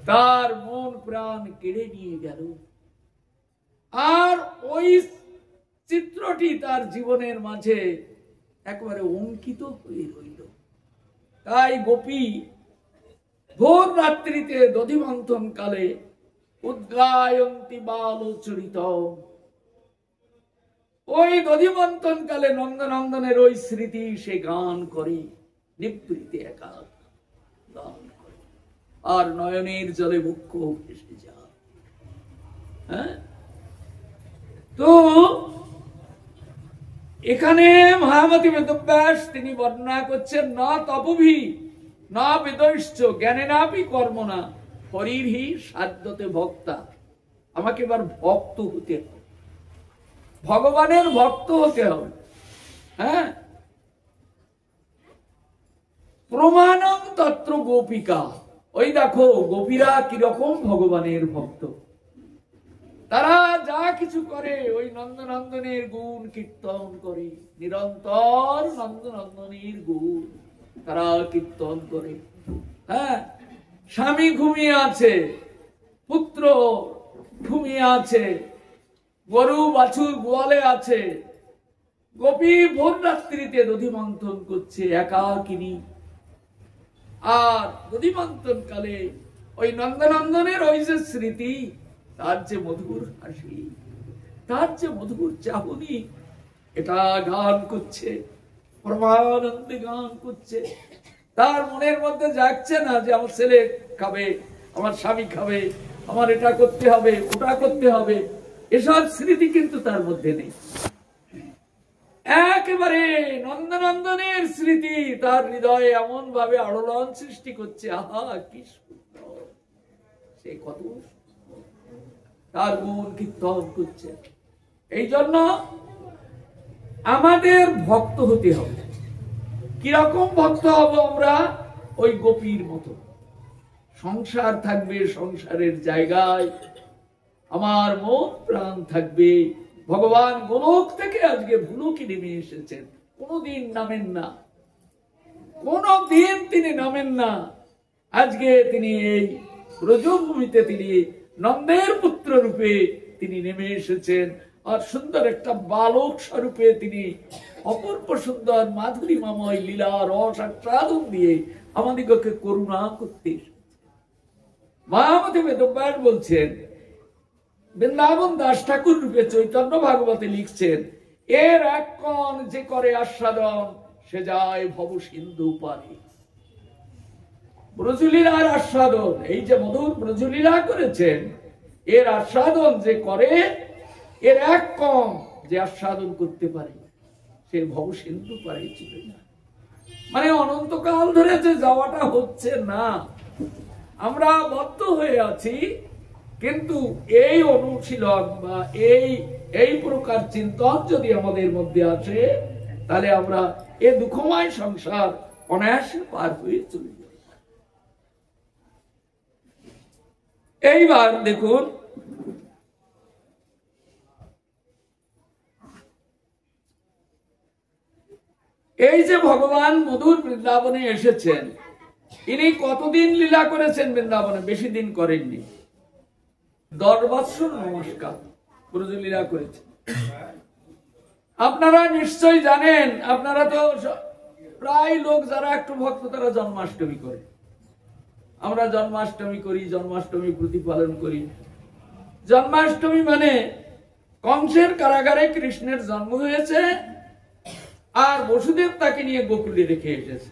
Speaker 2: তার মন প্রাণ কেড়ে নিয়ে গেল। আর ওই চিত্রটি তার জীবনের মাঝে একেবারে অঙ্কিত হয়ে রইল। তাই গোপী ভোর রাত্রিতে দধিমন্থন কালে উদ্গায়ন্তি বালোচরিত, ওই দধিমন্থন কালে নন্দনন্দনের ওই স্মৃতি সে গান করে, নিবৃতে একা গান করে, আর নয়নের জলে মুখ্য ভেসে যায়। তো এখানে মহামতি বেদব্যাস তিনি বর্ণনা করছেন, না তপভি না বেদৈশ্চ জ্ঞানে নাপি কর্ম না হরিহি সাধ্যতে ভক্তা। আমাকে এবার ভক্ত হতে হবে, ভগবানের ভক্ত হতে হবে। প্রমাণং তত্র গোপিকা। ওই দেখো গোপীরা কিরকম ভগবানের ভক্ত। তারা যা কিছু করে ওই নন্দনন্দনের গুণ কীর্তন করে, নিরন্তর নন্দনন্দনের গুণ তারা কীর্তন করে। হ্যাঁ, স্বামী ঘুমিয়ে আছে, পুত্র ঘুমিয়ে আছে, গরু বাছুর গোয়ালে আছে, গোপী ভোর রাত্রিতে দধি মন্থন করছে একাকিনী। আর দধি মন্থন কালে ওই নন্দনন্দনের ওই যে স্মৃতি, তার যে মধুর হাসি, তার যে মধুর চাহনি, এটা গান করছে, পরমানন্দে গান করছে। তার মনের মধ্যে যাচ্ছে না যে আমার ছেলে খাবে, আমার স্বামী খাবে, আমার এটা করতে হবে, ওটা করতে হবে, এসব স্মৃতি কিন্তু তার মধ্যে নেই। একেবারে নন্দনন্দনের স্মৃতি তার হৃদয়ে এমন ভাবে আলোড়ন সৃষ্টি করছে, আহা কি সুন্দর, সে কত তার গুণ কীর্তন করছে। এই জন্য আমাদের ভক্ত হতে হবে। কিরকম ভক্ত হব আমরা? ওই গোপীর মতো। সংসার থাকবে, সংসারের জায়গায় আমার মন প্রাণ থাকবে। ভগবান গোলক থেকে আজকে ভুলুকি নেমে এসেছেন, কোনদিন নামেন না, কোনদিন তিনি নামেন না। আজকে তিনি এই ব্রজভূমিতে তিনি নন্দের পুত্র রূপে তিনি নেমে এসেছেন। আর সুন্দর একটা বালক স্বরূপে তিনি অপূর্ব সুন্দর মাধুরীময় লীলা রস আস্বাদন দিয়ে আমাদিগকে করুণা করতে এসেছেন। মহামতি বেদব্যাস বলছেন, বৃন্দাবন দাস ঠাকুর রূপে চৈতন্য ভাগবতে লিখছেন, এর এক কণ যে করে আস্বাদন, সে যায় ভব সিন্ধু পারে। ব্রজলীলার আস্বাদন, এই যে মধুর ব্রজলীলা করেছেন, এর আস্বাদন যে করে, এর এক কণ যে আস্বাদন করতে পারে, সে ভব সিন্ধু পারে চলে যায়। মানে অনন্তকাল ধরে যে যাওয়াটা হচ্ছে না, আমরা বদ্ধ হয়ে আছি। কিন্তু এই অনুশীলন বা এই প্রকার চিন্তন যদি আমাদের মধ্যে আসে, তাহলে আমরা এ দুঃখময় সংসার অনায়াসে পার হয়ে চলে যাব। এইবার দেখুন, এই যে ভগবান মধুর বৃন্দাবনে এসেছেন, ইনি কতদিন লীলা করেছেন বৃন্দাবনে? বেশি দিন করেননি, 10 বৎসর নমস্কার ব্রজলীলা করেছেন। আপনারা নিশ্চয় জানেন, আপনারা তো প্রায় লোক যারা একটু ভক্ত তারা জন্মাষ্টমী করে। আমরা জন্মাষ্টমী করি, জন্মাষ্টমী প্রতিপালন করি। জন্মাষ্টমী মানে কংসের কারাগারে কৃষ্ণের জন্ম হয়েছে, আর বসুদেব তাকে নিয়ে গোকুলে রেখে এসেছে।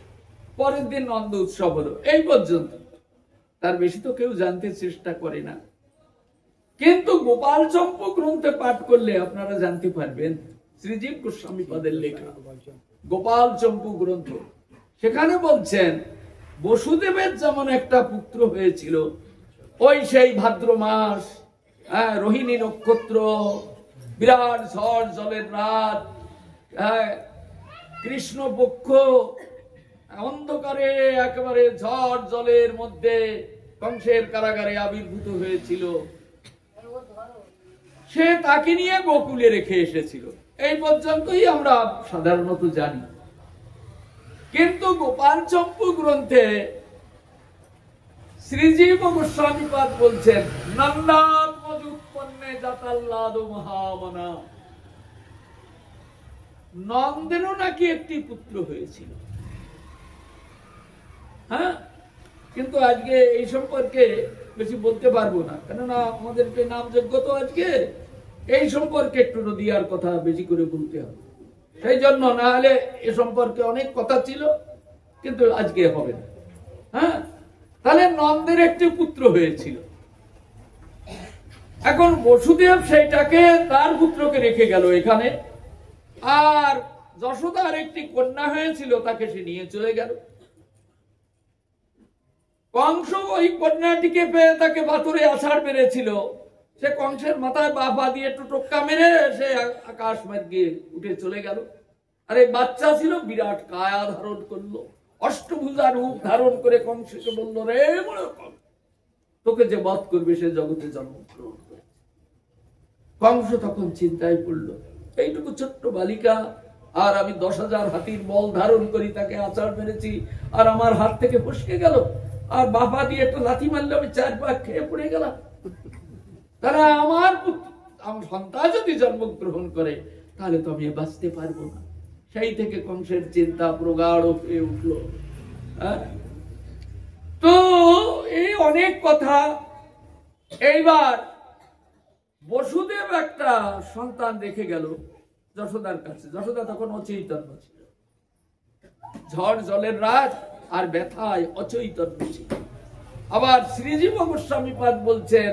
Speaker 2: পরের দিন নন্দ উৎসব হলো, এই পর্যন্ত। তার বেশি তো কেউ জানতে চেষ্টা করে না। কিন্তু গোপাল চম্পু গ্রন্থে পাঠ করলে আপনারা জানতে পারবেন, শ্রীজীব গোস্বামী পাদের লেখা গোপাল চম্পু গ্রন্থ, সেখানে বলছেন বসুদেবের যেমন একটা পুত্র হয়েছিল, ওই সেই ভাদ্র মাস, রোহিণী নক্ষত্র, বিরাট ঝড় জলের রাত, কৃষ্ণপক্ষ, অন্ধকারে একেবারে ঝড় জলের মধ্যে কংসের কারাগারে আবির্ভূত হয়েছিল। সে তাকে নিয়ে গোকুলে রেখে এসেছিল, এই পর্যন্তই আমরা সাধারণত জানি। কিন্তু গোপাল চম্পু গ্রন্থে শ্রীজীব গোস্বামীপাদ বলছেন, নন্দাত্মজুৎপন্নে জাতাল্লাদ মহামনা, নন্দেরও নাকি একটি পুত্র হয়েছিল। হ্যাঁ, কিন্তু আজকে এই সম্পর্কে বেশি বলতে পারবো না, কেননা আমাদেরকে নামযোগ্য তো আজকে এই সম্পর্কে একটু নদীয়ার কথা বেশি করে বলতে হবে। সেই জন্য, না হলে এ সম্পর্কে অনেক কথা ছিল, কিন্তু আজকে হবে না। হ্যাঁ, তাহলে নন্দের একটি পুত্র হয়েছিল। এখন বসুদেব সেইটাকে তার পুত্রকে রেখে গেল এখানে, আর যশোদার একটি কন্যা হয়েছিল, তাকে সে নিয়ে চলে গেল। কংস ওই কন্যাটিকে পেয়ে তাকে পাথরে আছাড় মেরেছিল। সে কংসের মাথায় পা দিয়ে একটু টোক্কা মেরে সে আকাশ মার্গে উঠে চলে গেল। আরে বাচ্চা ছিল, বিরাট কায়া ধারণ করলো, অষ্টভুজা রূপ ধারণ করে কংসকে বলল, রে তোকে যে বধ করবে সে জগতে জন্মগ্রহণ করে। কংস তখন চিন্তায় পড়লো, এইটুকু ছোট্ট বালিকা, আর আমি 10,000 হাতির বল ধারণ করি, তাকে আছাড় মেরেছি, আর আমার হাত থেকে ফসকে গেল, আর বাবা দিয়ে একটা লাথি মারলে আমি 4 পাক খেয়ে পড়ে গেলাম। তারা আমার সন্তান যদি জন্মগ্রহণ করে তাহলে তো আমি বাঁচতে পারবো না। সেই থেকে কংসের চিন্তা প্রগাঢ় হয়ে উঠলো। তো এই অনেক কথা। এইবার বসুদেব একটা সন্তান রেখে গেল যশোদার কাছে। যশোদা তখন অচৈতন্য ছিল, ঝড় জলের রাত আর ব্যথায় অচৈতন্য ছিল। আবার শ্রীজীব গোস্বামী পাদ বলছেন,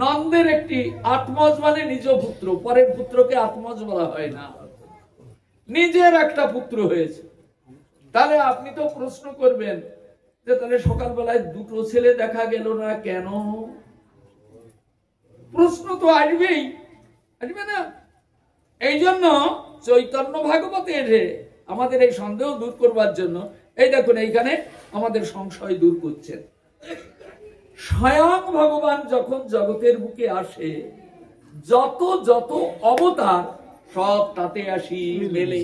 Speaker 2: নন্দের একটি আত্মজ মানে নিজ পুত্র, পরের পুত্রকে আত্মজ বলা হয় না, নিজের একটা পুত্র হয়েছে। তাহলে আপনি তো প্রশ্ন করবেন যে তাহলে সকালবেলায় 2টো ছেলে দেখা গেল না কেন? প্রশ্ন তো আসবেই, আসবে না? এই জন্য চৈতন্য ভাগবতে এসে আমাদের এই সন্দেহ দূর করবার জন্য এই দেখুন এইখানে আমাদের সংশয় দূর করছেন। স্বয়ং ভগবান যখন জগতের বুকে আসে, যত যত অবতার সব তাতে আসি মেলে।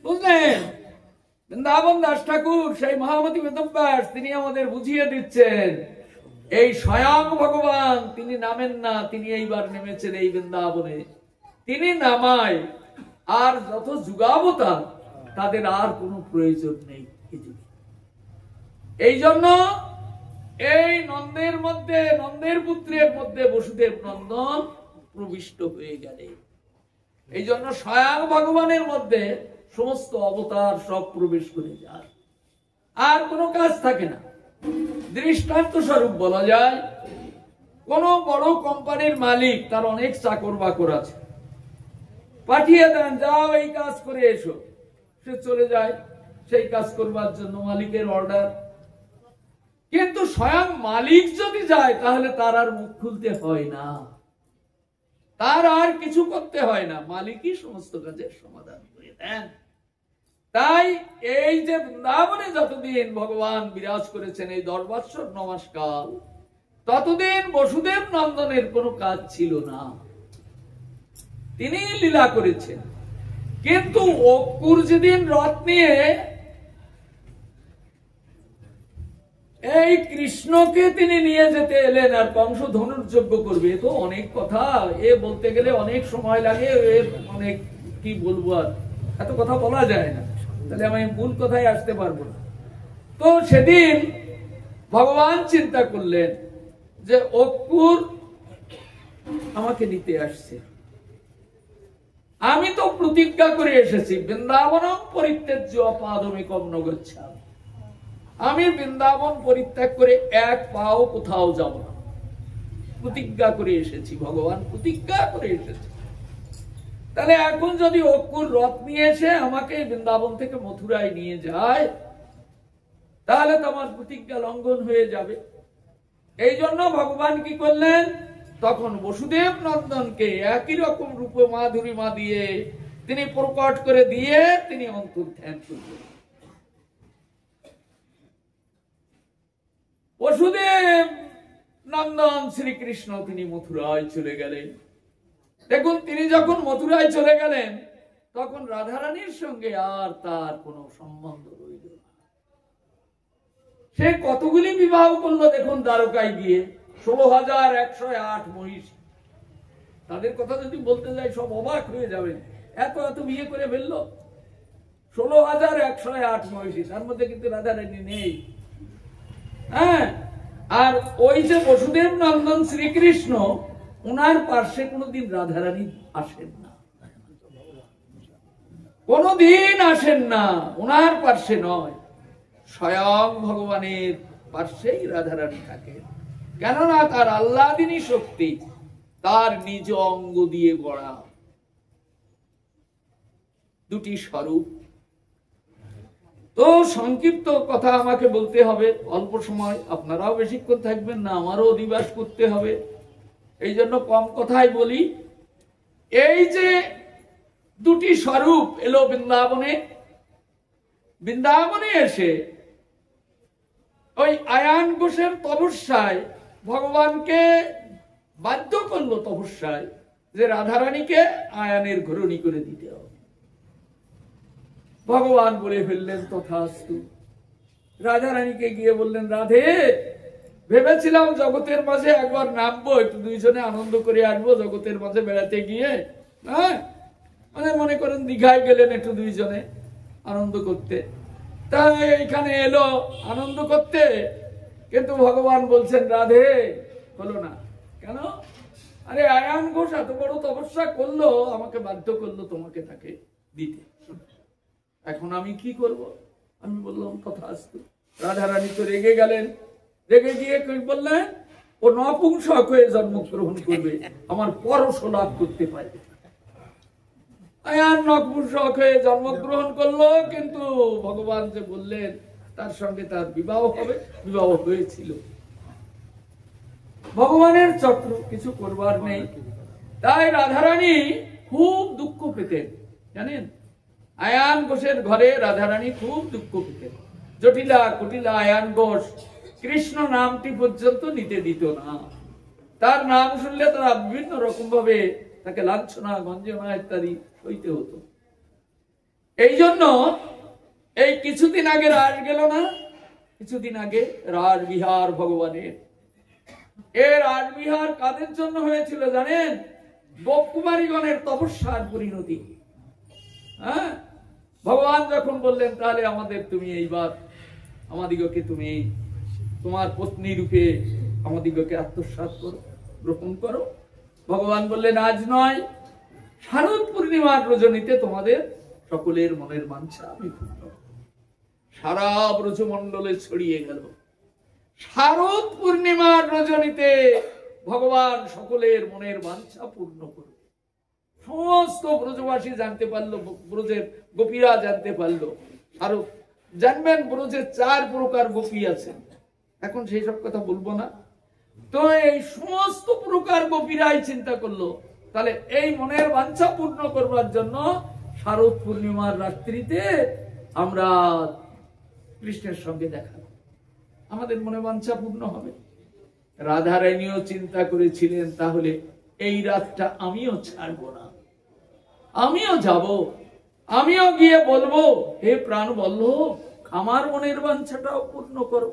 Speaker 2: বুঝলেন? বৃন্দাবন দাস ঠাকুর সেই মহামতি বেদব্যাস তিনি আমাদের বুঝিয়ে দিচ্ছেন, এই স্বয়ং ভগবান তিনি নামেন না, তিনি এইবার নেমেছেন এই বৃন্দাবনে, তিনি নামায়। আর যত যুগাবতার তাদের আর কোনো প্রয়োজন নেই। এই জন্য এই নন্দের মধ্যে, নন্দের পুত্রের মধ্যে বসুদেব নন্দন প্রবিষ্ট হয়ে গেলেন। এই জন্য স্বয়ং ভগবানের মধ্যে সমস্ত অবতার সব প্রবেশ করে যায়, আর কোনো কাজ থাকে না। দৃষ্টান্ত স্বরূপ বলা যায়, কোন বড় কোম্পানির মালিক, তার অনেক চাকর বাকর আছে, পাঠিয়ে দেন, যাও এই কাজ করে এসো। সে চলে যায় সেই কাজ করবার জন্য, মালিকের অর্ডার। কিন্তু স্বয়ং মালিক যদি যায় তাহলে তার আর মুখ খুলতে হয় না, তার আর কিছু করতে হয় না, মালিকই সমস্ত কাজের সমাধান করে দেন। তাই এই যে বৃন্দাবনে যতদিন ভগবান বিরাজ করেছেন, এই 10 বৎসর 9 মাস কাল, ততদিন বসুদেব নন্দনের কোনো কাজ ছিল না, তিনি লীলা করেছেন। কিন্তু অক্কুর যেদিন রথ নিয়ে এই কৃষ্ণকে তিনি নিয়ে যেতে এলেন, আর কংস ধনুর্যজ্ঞ করবে, তো অনেক কথা, এ বলতে গেলে অনেক সময় লাগে, অনেক কি বলবো, আর এত কথা বলা যায় না, তাহলে আমি মূল কথায় আসতে পারবো না। তো সেদিন ভগবান চিন্তা করলেন যে অক্কুর আমাকে নিতে আসছে, আমি তো প্রতিজ্ঞা করে এসেছি, বৃন্দাবনম পরিত্যাজ্য পাদমেকম ন গচ্ছামি, আমি বৃন্দাবন পরিত্যাগ করে এক পাও কোথাও যাব না, প্রতিজ্ঞা করে এসেছি, ভগবান প্রতিজ্ঞা করে এসেছে। তাহলে এখন যদি অক্কুর রথ নিয়ে এসে আমাকে বৃন্দাবন থেকে মথুরায় নিয়ে যায়, তাহলে তো আমার প্রতিজ্ঞা লঙ্ঘন হয়ে যাবে। এই জন্য ভগবান কি করলেন, তখন বসুদেব নন্দনকে একই রকম রূপ মাধুরীমা দিয়ে তিনি প্রকট করে দিয়ে তিনি অন্তর্ধান করলেন। বসুদেব নন্দন শ্রীকৃষ্ণ তিনি মথুরায় চলে গেলেন। দেখুন, তিনি যখন মথুরায় চলে গেলেন তখন রাধারানীর সঙ্গে আর তার কোনো সম্বন্ধ রইল না। সে কতগুলি বিবাহ করলো দেখুন, দ্বারকায় গিয়ে 16,108 মহিষী। তাদের কথা যদি বলতে যাই সব অবাক হয়ে যাবেন, এত এত বিয়ে করে ফেললো। 16,108 মহিষী, তার মধ্যে কিন্তু রাধারানী নেই। হ্যাঁ, আর ওই যে বসুদেব নন্দন শ্রীকৃষ্ণ, ওনার পার্শ্বে কোনোদিন রাধারানী আসেন না, কোনোদিন আসেন না, ওনার পার্শ্বে নয়, স্বয়ং ভগবানের পার্শ্বেই রাধারানী থাকে। কেননা তার আহ্লাদিনী শক্তি তার নিজ অঙ্গ দিয়ে গড়া, দুটি স্বরূপ। তো সংক্ষিপ্ত কথা আমাকে বলতে হবে, অল্প সময়, আপনারাও বেশিক্ষণ থাকবেন না, আমারও অধিবাস করতে হবে, এই জন্য কম কথাই বলি। এই যে দুটি স্বরূপ এলো বৃন্দাবনে, বৃন্দাবনে এসে ওই আয়ান ঘোষের তপস্যায় ভগবানকে বাধ্য করলো তপস্যায় যে রাধারানীকে আয়ানের ঘরণী করে দিতে হবে। ভগবান বলে ফেললেন তথাস্তু। রাধারানীকে গিয়ে বললেন, রাধে, ভেবেছিলাম জগতের মাঝে একবার নামবো, একটু দুইজনে আনন্দ করে আসবো জগতের মাঝে বেড়াতে গিয়ে। হ্যাঁ, মানে মনে করেন দীঘায় গেলেন একটু দুইজনে আনন্দ করতে, তাই এখানে এলো আনন্দ করতে। কিন্তু ভগবান বলছেন, রাধে, হলো না। কেন? আরে আয়ান ঘোষ এত বড় তপস্যা করলো, আমাকে বাধ্য করলো তোমাকে তাকে দিতে। এখন আমি কি করব? আমি বললাম তথাস্তু। রাধারানী তো রেগে গেলেন। রেগে গিয়ে বললেন, ও নপুংসক হয়ে জন্মগ্রহণ করবে, আমার পরশ লাভ করতে পারবে। আয়ান নপুংসক হয়ে জন্মগ্রহণ করলো, কিন্তু ভগবান যে বললেন তার সঙ্গে তার বিবাহ হবে, বিবাহ হয়েছিল। ভগবানের চক্র, কিছু করবার নেই। তাই রাধারানী খুব দুঃখ পেতেন, জানেন। আয়ান ঘোষের ঘরে রাধারানী খুব দুঃখ পেতেন। জটিলা কুটিলা আয়ান ঘোষ কৃষ্ণ নামটি পর্যন্ত নিতে দিত না। তার নাম শুনলে তারা বিভিন্ন রকম ভাবে তাকে লাঞ্ছনা গঞ্জনা ইত্যাদি হইতে হতো। এই জন্য এই কিছুদিন আগে রাস গেল না, কিছুদিন আগে রাসবিহার ভগবানের। এর রাসবিহার কাদের জন্য হয়েছিল জানেন? গোপকুমারীগণের তপস্যার পরিণতি। হ্যাঁ, ভগবান যখন বললেন তাহলে আমাদের তুমি এইবার আমাদিগকে তুমি তোমার পত্নী রূপে আমাদিগকে আত্মসাৎ করো, গ্রহণ করো। ভগবান বললেন, আজ নয়, শারদ পূর্ণিমার রজনীতে তোমাদের সকলের মনের বাঞ্ছা আমি পূর্ণ। সারা ব্রজমণ্ডলে ছড়িয়ে গেল। শারদ পূর্ণিমার রজনীতে ভগবান সকলের মনের বাঞ্ছা পূর্ণ করবে। সমস্ত ব্রজবাসী জানতে পারলো, ব্রজের গোপীরা জানতে পারলো। আরো জানবেন ব্রজের 4 প্রকার গোপী আছেন, এখন সেই সব কথা বলবো না। তো এই সমস্ত প্রকার গোপীরাই চিন্তা করলো, তাহলে এই মনের বাঞ্ছা পূর্ণ করবার জন্য শারদ পূর্ণিমার রাত্রিতে আমরা কৃষ্ণের সঙ্গে দেখা, আমাদের মনে বাঞ্ছা পূর্ণ হবে। রাধারানীও চিন্তা করেছিলেন, তাহলে এই রাতটা আমিও ছাড়বো না, আমিও যাব, আমিও গিয়ে বলবো, হে প্রাণ বল্লভ, আমার মনের বাঞ্ছাটাও পূর্ণ করো।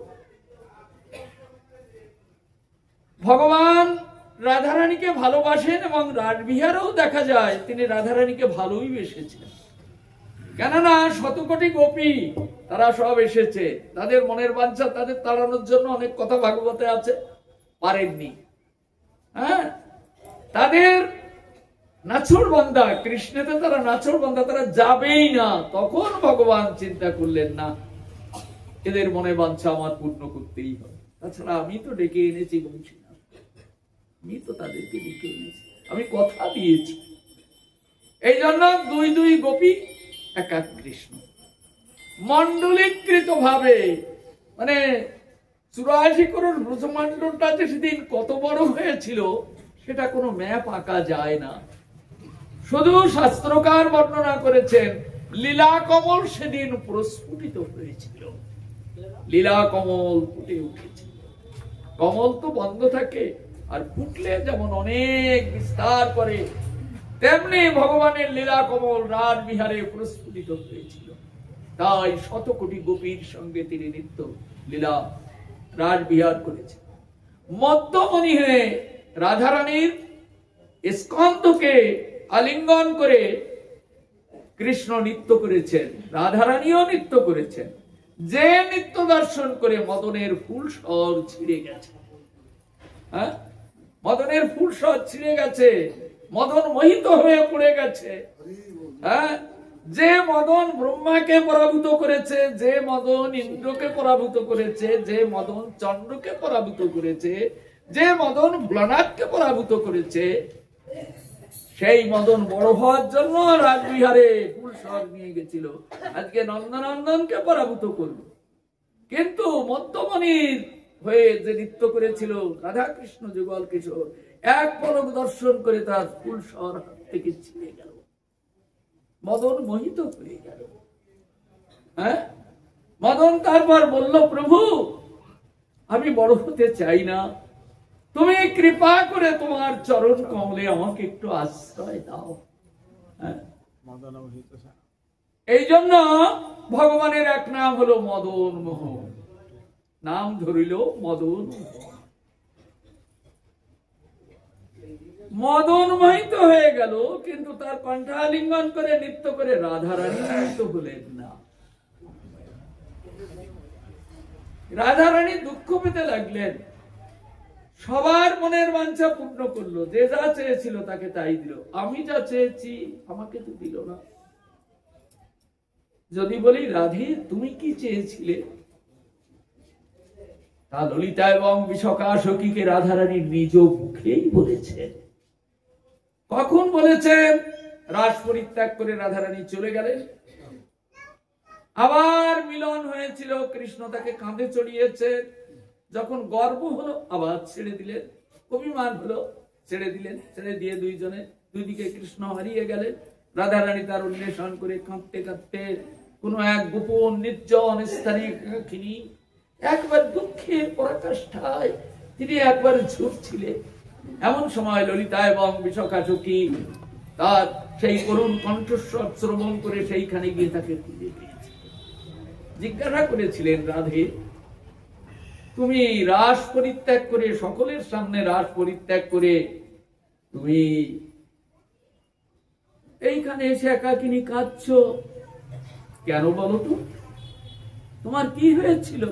Speaker 2: ভগবান রাধারানীকে ভালোবাসেন এবং রাসবিহারেও দেখা যায় তিনি রাধারানীকে ভালোই বেসেছেন। কেননা শতকোটি গোপী তারা সব এসেছে, তাদের মনের বাঞ্ছা তাদের তাড়ানোর জন্য অনেক কথা ভাগবতে আছে, পারেননি। হ্যাঁ, তাদের নাছর বান্দা, কৃষ্ণেতে তারা নাছর বান্দা, তারা যাবেই না। তখন ভগবান চিন্তা করলেন, না, এদের মনে বাঞ্ছা আমার পূর্ণ করতেই হবে। তাছাড়া আমি তো ডেকে এনেছি বলছি না, আমি তো তাদেরকে ডেকে এনেছি, আমি কথা দিয়েছি। এই জন্য 2 গোপী একা কৃষ্ণ মন্ডলীকৃত ভাবে, মানে 84 করোড় ব্রজমণ্ডলটা যে সেদিন কত বড় হয়েছিল সেটা কোনো ম্যাপ আঁকা যায় না। শুধু শাস্ত্রকার বর্ণনা করেছেন লীলা কমল সেদিন প্রস্ফুটিত হয়েছিল, লীলা কমল ফুটে উঠেছিল। কমল তো বন্ধ থাকে, আর ফুটলে যেমন অনেক বিস্তার করে, তেমনি ভগবানের লীলা কমল রাসবিহারে প্রস্ফুটিত হয়েছিল। তাই 100 কোটি গোপীর সঙ্গে তিনি নিত্য লীলা রাসবিহার করেছেন। মধ্যমণি হয়ে রাধারানীর স্কন্ধকে আলিঙ্গন করে কৃষ্ণ নৃত্য করেছেন, রাধারানীও নৃত্য করেছেন। যে নৃত্য দর্শন করে মদনের ফুলসর ছিঁড়ে গেছে। হ্যাঁ, মদনের ফুলসর ছিঁড়ে গেছে, মদন মোহিত হয়ে পড়ে গেছে। হ্যাঁ, যে মদন ব্রহ্মাকে পরাভূত করেছে, যে মদন ইন্দ্রকে পরাভূত করেছে, যে মদন চন্দ্রকে পরাভূত করেছে, যে মদন ভোলানাথকে পরাভূত করেছে, সেই মদন বড় হওয়ার জন্য রাসবিহারে ফুলসর নিয়ে গেছিল। আজকে নন্দনন্দনকে পরাভূত করল, কিন্তু মধ্যমণির হয়ে যে নৃত্য করেছিল রাধা কৃষ্ণ যুগল কিশোর, এক পলক দর্শন করে তার ফুলসর হাত থেকে ছিঁড়ে গেল, মদন মোহিত হয়ে গেল। হ্যাঁ, মদন তারপর বলল, প্রভু আমি বড় হতে চাই না, তুমি কৃপা করে তোমার চরণ কমলে আমাকে একটু আশ্রয় দাও। এই জন্য ভগবানের এক নাম হলো মদন মোহন, নাম ধরিল মদন। মদন মোহিত হয়ে গেল, কিন্তু তার কণ্ঠালিঙ্গন করে নৃত্য করে রাধারানী মোহিত হলেন না। রাধারানী দুঃখ পেতে লাগলেন, সবার মনের বাঞ্ছা পূর্ণ করলো, যে যা চেয়েছিল তাকে তাই দিল, আমি যা চেয়েছি আমাকে তো দিল না। যদি বলি রাধে তুমি কি চেয়েছিলে, তা ললিতা এবং বিশাখা সখীকে রাধারানী নিজ মুখেই বলেছেন। কখন বলেছেন? রাস পরিত্যাগ করে রাধারানী চলে গেলেন, আবার মিলন হয়েছিল, কৃষ্ণ তাকে কাঁধে চড়িয়েছে, যখন গর্ব হলো আবার ছেড়ে দিলেন, অভিমান হলো ছেড়ে দিলেন, ছেড়ে দিয়ে দুইজনে দুইদিকে কৃষ্ণ হারিয়ে গেলেন। রাধারানী তার অন্বেষণ করে কাঁদতে কাঁদতে কোন এক গোপন নির্জন স্থানে একবার দুঃখের পরাকাষ্ঠায় তিনি একবার ঝুঁকছিলেন। এমন সময় ললিতা এবং বিশাখা সখী তার সেই করুণ কণ্ঠস্বর শ্রবণ করে সেইখানে গিয়ে তাকে খুঁজে পেয়েছে। জিজ্ঞাসা করেছিলেন, রাধে তুমি রাস পরিত্যাগ করে, সকলের সামনে রাস পরিত্যাগ করে তুমি এইখানে এসে একাকিনী কাঁদছো কেন বলো তো? তোমার কি হয়েছিল?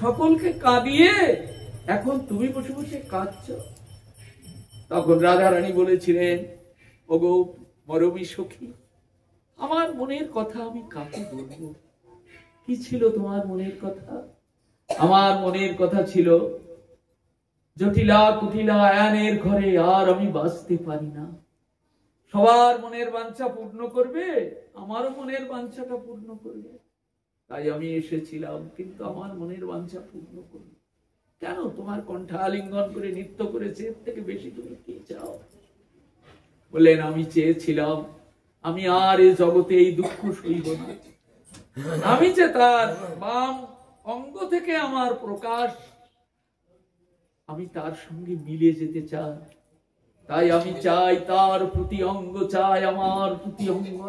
Speaker 2: সকলকে কাঁদিয়ে এখন তুমি বসে বসে কাঁদছো। তখন রাধারানী বলেছিলেন, ওগো মরমী সখী, আমার মনের কথা আমি কাকে বলবো? কি ছিল তোমার মনের কথা? আমার মনের কথা ছিল, জটিলা কুটিলা আয়ানের ঘরে আর আমি বাঁচতে পারি না। সবার মনের বাঞ্ছা পূর্ণ করবে, আমারও মনের বাঞ্ছাটা পূর্ণ করবে, তাই আমি এসেছিলাম, কিন্তু আমার মনের বাঞ্ছা পূর্ণ করবে কেন? তোমার কণ্ঠা আলিঙ্গন করে নৃত্য করেছে, এর থেকে বেশি তুমি কি চাও? বললেন, আমি চেয়েছিলাম আমি আর এই জগতে এই দুঃখ সইব না। আমি যে তার বাম অঙ্গ থেকে আমার প্রকাশ, আমি তার সঙ্গে মিলে যেতে চাই, তাই আমি চাই তার প্রতি অঙ্গ চাই, আমার প্রতি অঙ্গ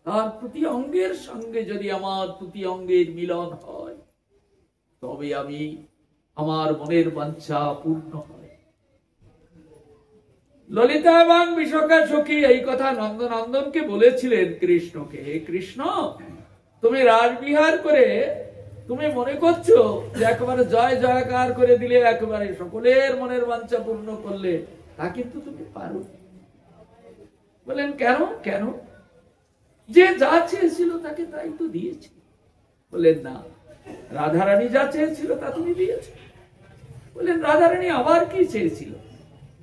Speaker 2: তার প্রতি অঙ্গের সঙ্গে যদি আমার প্রতি অঙ্গের মিলন হয়, তবে আমি আমার মনের বাঞ্ছা পূর্ণ হয়। ললিতা এবং বিশাখা সখী এই কথা নন্দনন্দনকে বলেছিলেন কৃষ্ণকে, হে কৃষ্ণ, তুমি রাসবিহার করে তুমি মনে করছো যে একেবারে জয় জয়কার করে দিলে, একেবারে সকলের মনের বাঞ্ছা পূর্ণ করলে, তা কিন্তু তুমি পারো। বলেন, কেন? কেন? যে যা চেয়েছিল তাকে তাই তো দিয়েছি। বলেন, না, রাধারানী যা চেয়েছিল তা তুমি দিয়েছ। বলেন, রাধারানী আবার কি চেয়েছিল?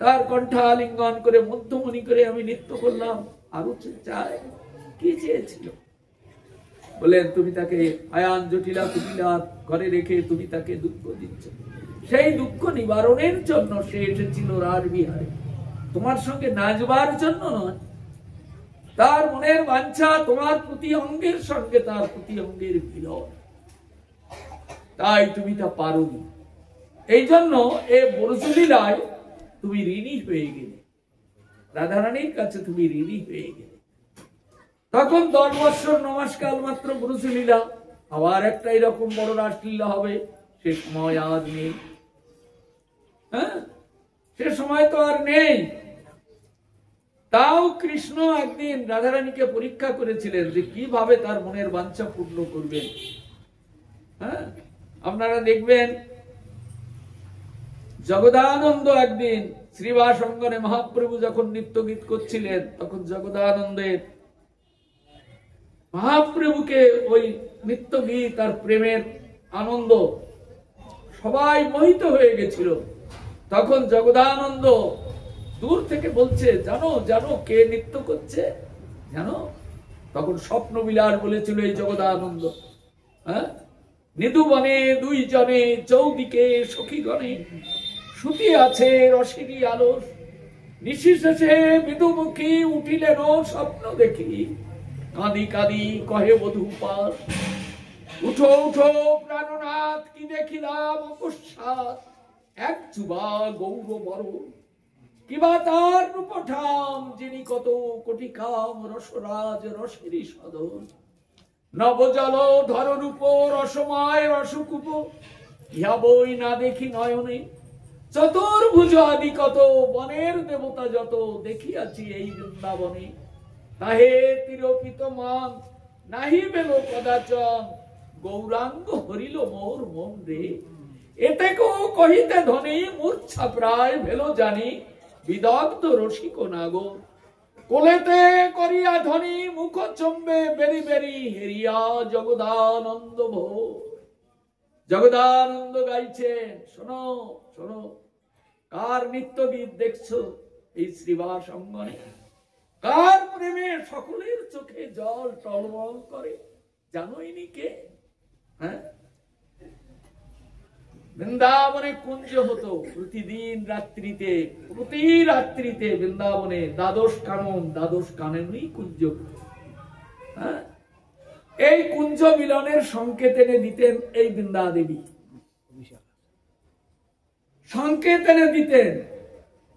Speaker 2: তার কণ্ঠা আলিঙ্গন করে মধ্যমণি করে আমি নৃত্য করলাম, আরো চায়, কি চেয়েছিল? বলেন, তুমি তাকে আয়ান জটিলা কুটিলা ঘরে রেখে তুমি তাকে দুঃখ দিচ্ছ, সেই দুঃখ নিবারণের জন্য সে এসেছিল রাসবিহারে, তোমার সঙ্গে নাচবার জন্য নয়। তার মনের বাঞ্ছা তোমার প্রতি অঙ্গের সঙ্গে তার প্রতি অঙ্গের মিলন, তাই তুমি তা পারোনি। এই জন্য এ ব্রজলীলায় তুমি ঋণী হয়ে গেলে, রাধারানীর কাছে তুমি ঋণী হয়ে গেলে। তখন 10 বৎসর নমস্কার মাত্র ব্রজলীলা, আবার একটা এরকম বড় রাসলীলা হবে, সে সময় আর নেই। হ্যাঁ, সে সময় তো আর নেই। তাও কৃষ্ণ একদিন রাধারানীকে পরীক্ষা করেছিলেন যে কিভাবে তার মনের বাঞ্ছা পূর্ণ করবেন। হ্যাঁ, আপনারা দেখবেন জগদানন্দ একদিন শ্রীবাস অঙ্গনে মহাপ্রভু যখন নৃত্য গীত করছিলেন, তখন জগদানন্দের মহাপ্রভুকে ওই নৃত্য গীত আর প্রেমের আনন্দ সবাই মোহিত হয়ে গেছিল। তখন জগদানন্দ দূর থেকে বলছে, জানো জানো কে নৃত্য করছে জানো? তখন স্বপ্ন বিলাস বলেছিল এই জগদানন্দ, হ্যাঁ, নিদুবনে 2 জনে চৌদিকে সখীগণে সুতি আছে রসিনী আলস, নিশিশেষে বিদুমুখী উঠিলেন স্বপ্ন দেখি, কাঁদি কাঁদি কহে বধূপাস, উঠো উঠো প্রাণনাথ কি দেখিলাম অকস্মাৎ, এক যুবা গৌর বড়, কিবা তার রূপঠাম, যিনি কত কোটি কাম রসরাজ রসেরি সদন, নবজল ধর রূপ রসময় রসকুপ, ইহা বই না দেখি নয়নে, চতুর্ভুজ আদি কত, বনের দেবতা যত দেখিয়াছি এই বৃন্দাবনে, তাহে তিরোপিত মান নাহি বেল কদাচন, গৌরাঙ্গ হরিল মোর মন রে, এতে কো কহিতে ধনী, মূর্ছা প্রায় ভেলো জানি, বিদগ্ধ রসিক নাগর, কোলেতে করিয়া ধনী, মুখ চম্বে বেরি বেরি, হেরিয়া জগদানন্দ ভোর। জগদানন্দ গাইছেন, শোনো শোনো, কার নিত্য গীত দেখছো এই শ্রীবাস অঙ্গনে, কার প্রেমে সকলের চোখে জল টলমল করে, জানোই নি কে? হ্যাঁ, বৃন্দাবনে কুঞ্জ হতো প্রতিদিন রাত্রিতে, প্রতি রাত্রিতে বৃন্দাবনে দ্বাদশ কাননই কুঞ্জ। হ্যাঁ, এই কুঞ্জ মিলনের সংকেত এনে দিতেন এই বৃন্দা দেবী, সংকেত এনে দিতেন।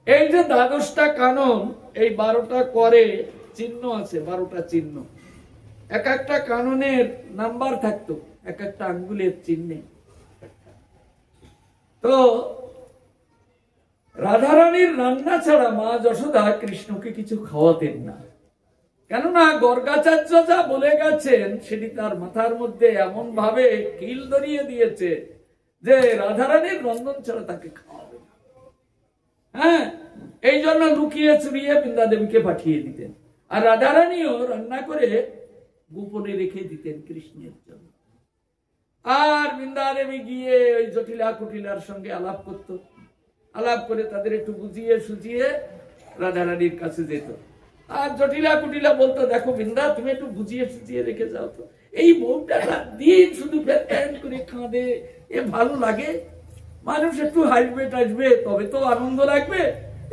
Speaker 2: এই যে দ্বাদশটা কানন, এই 12টা করে চিহ্ন আছে, 12টা চিহ্ন, এক একটা কাননের নাম্বার থাকতো এক একটা আঙ্গুলের চিহ্নে। তো রাধারানীর রান্না ছাড়া মা যশোদা কৃষ্ণকে কিছু খাওয়াতেন না, কেননা গর্গাচার্য যা বলে গেছেন সেটি তার মাথার মধ্যে এমন ভাবে কিল ধরিয়ে দিয়েছে যে রাধারানীর রন্ধন ছাড়া তাকে খাওয়াবে না। হ্যাঁ, এই জন্য লুকিয়ে চুরিয়ে বৃন্দা দেবীকে পাঠিয়ে দিতেন, আর রাধারানীও রান্না করে গোপনে রেখে দিতেন কৃষ্ণের জন্য। আর বৃন্দা দেবী গিয়ে ওই জটিলা কুটিলার সঙ্গে আলাপ করত, আলাপ করে তাদের একটু বুঝিয়ে সুঝিয়ে রাধারানীর কাছে যেত। আর জটিলা কুটিলা বলতো, দেখো বৃন্দা, তুমি একটু বুঝিয়ে সুঝিয়ে রেখে যাও তো, এই বউটা দিন শুধু ফ্যান করে কাঁদে, এ ভালো লাগে? মানুষ একটু হাসবে টাসবে তবে তো আনন্দ লাগবে,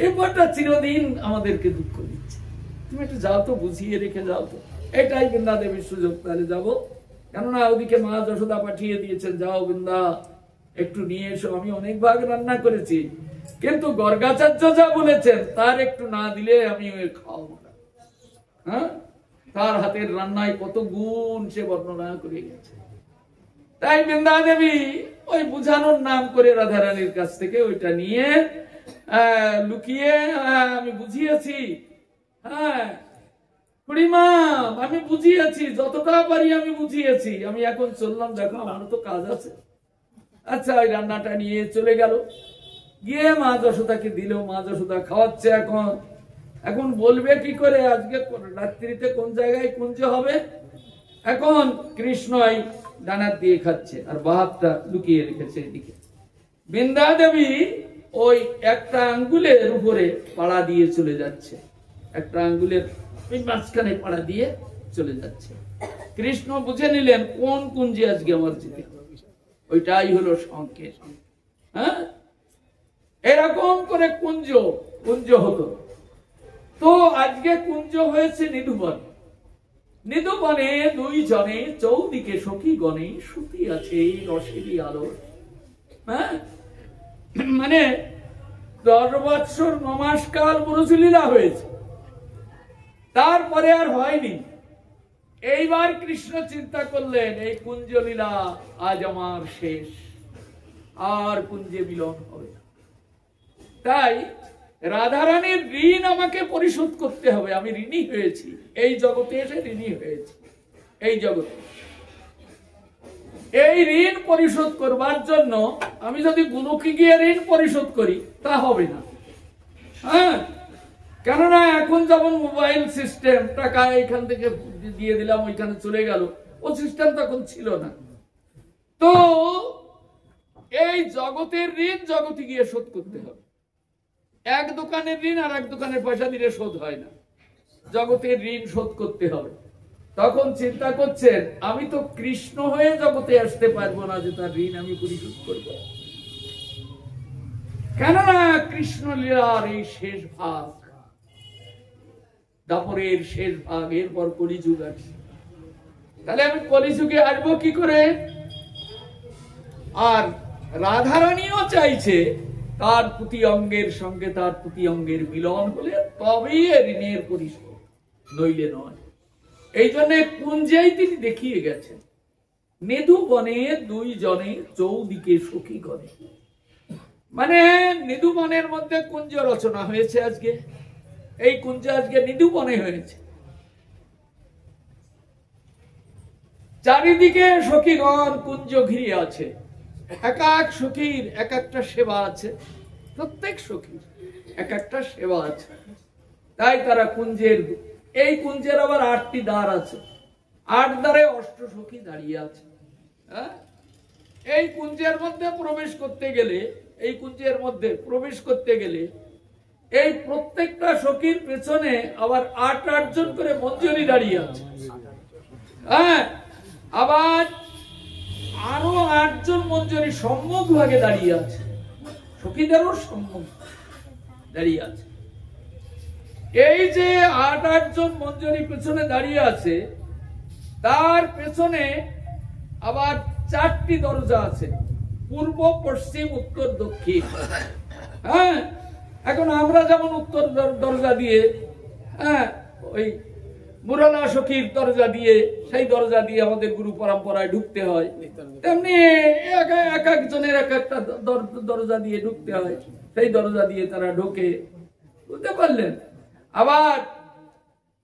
Speaker 2: এই বউটা চিরদিন আমাদেরকে দুঃখ দিচ্ছে, তুমি একটু যাও তো, বুঝিয়ে রেখে যাও তো। এটাই বৃন্দা দেবীর সুযোগ, তাহলে যাবো। কেননা ওদিকে মা যশোদা পাঠিয়ে দিয়েছেন, যাও বৃন্দা একটু নিয়ে এসো, আমি অনেক ভাগ রান্না করেছি, কিন্তু গর্গাচার্য যা বলেছেন তার একটু না দিলে আমি খাওয়াবো না। হ্যাঁ, তার হাতের রান্নায় কত গুণ সে বর্ণনা করে গেছে। তাই বৃন্দা দেবী ওই বুঝানোর নাম করে রাধারানীর কাছ থেকে ওইটা নিয়ে লুকিয়ে, আমি বুঝিয়েছি, হ্যাঁ খুড়িমা আমি বুঝিয়েছি, যতটা পারি আমি বুঝিয়েছি, আমি এখন চললাম, দেখো আমার তো কাজ আছে। আচ্ছা, ওই রান্নাটা নিয়ে চলে গেল, গিয়ে মা যশোদাকে দিল, মা যশোদা খাওয়াচ্ছে। এখন বলবে কি করে আজকে রাত্রিতে কোন জায়গায় কুঞ্জ হবে? এখন কৃষ্ণই ডানার দিয়ে খাচ্ছে আর বাহাতটা লুকিয়ে রেখেছে এদিকে। বৃন্দা দেবী ওই একটা আঙ্গুলের উপরে পাড়া দিয়ে চলে যাচ্ছে, একটা আঙ্গুলের মাঝখানে পাড়া দিয়ে চলে যাচ্ছে। কৃষ্ণ বুঝে নিলেন কোন কুঞ্জে আজকে আমার যেতে হবে, ওইটাই হলো সংকেত। হ্যাঁ, এরকম করে কুঞ্জ হতো। তো আজকে কুঞ্জ হয়েছে নিধুবন, নিধুবনে 2 জনে চৌদিকে সখী গণে, সুতি আছে রসেরি আলো। হ্যাঁ, মানে 10 বৎসর 9 মাস কাল ব্রজলীলা হয়েছে, তারপরে আর হয়নি। এইবার কৃষ্ণ চিন্তা করলেন, এই কুঞ্জলীলা আজ আমার শেষ, আর কুঞ্জে মিলন হবে না। তাই রাধারানীর ঋণ আমাকে পরিশোধ করতে হবে, আমি ঋণী হয়েছি, এই জগতে এসে ঋণী হয়েছি। এই জগতে এই ঋণ পরিশোধ করবার জন্য আমি যদি গুলোকে গিয়ে ঋণ পরিশোধ করি তা হবে না। হ্যাঁ, কেননা এখন যেমন মোবাইল সিস্টেম, টাকা এখান থেকে দিয়ে দিলাম ওইখানে চলে গেল, ও সিস্টেম তখন ছিল না। তো এই জগতের ঋণ জগতে গিয়ে শোধ করতে হবে। এক দোকানের ঋণ আর এক দোকানের পয়সা দিলে শোধ হয় না, জগতের ঋণ শোধ করতে হবে। তখন চিন্তা করছেন, আমি তো কৃষ্ণ হয়ে জগতে আসতে পারবো না যে তার ঋণ আমি পরিশোধ করব, কেননা কৃষ্ণ লীলার এই শেষ ভাগ, দাপরের শেষ ভাগ, এরপর কলিযুগ আসছে। তাহলে আমি কলিযুগে আসবো কি করে? আর রাধারানীও চাইছে তার প্রতি অঙ্গের সঙ্গে তার প্রতি অঙ্গের মিলন হলে তবেই ঋণের পরিশোধ, নইলে নয়। এই জন্য কুঞ্জেই তিনি দেখিয়ে গেছেন, নিধু বনে দুই জনে চৌদিকে সখী করে। মানে নিধু বনের মধ্যে কুঞ্জ রচনা হয়েছে আজকে, এই কুঞ্জ আজকে নিধু বনে হয়েছে। চারিদিকে সখীগণ কুঞ্জ ঘিরে আছে, এক এক সখীর এক একটা সেবা আছে, প্রত্যেক সখীর এক একটা সেবা আছে। তাই তারা কুঞ্জের, এই কুঞ্জের আবার 8টি দ্বার আছে, 8 দ্বারে অষ্ট সখী দাঁড়িয়ে আছে। এই কুঞ্জের মধ্যে প্রবেশ করতে গেলে, এই কুঞ্জের মধ্যে প্রবেশ করতে গেলে এই প্রত্যেকটা সখীর পেছনে আবার 8 জন করে মঞ্জরি দাঁড়িয়ে আছে। আবার আরো 8 জন মঞ্জরি সম্মুখ ভাগে দাঁড়িয়ে আছে, সখীদেরও সম্মুখ দাঁড়িয়ে আছে। এই যে 8 জন মঞ্জরি পেছনে দাঁড়িয়ে আছে, তার পেছনে আবার 4টি দরজা আছে, পূর্ব, পশ্চিম, উত্তর, দক্ষিণ। এখন আমরা যেমন উত্তর দরজা দিয়ে, ওই মুরালা সখীর দরজা দিয়ে, সেই দরজা দিয়ে আমাদের গুরু পরম্পরায় ঢুকতে হয়, তেমনি এক একজনের এক একটা দরজা দিয়ে ঢুকতে হয়, সেই দরজা দিয়ে তারা ঢোকে, বুঝতে পারলেন। আবার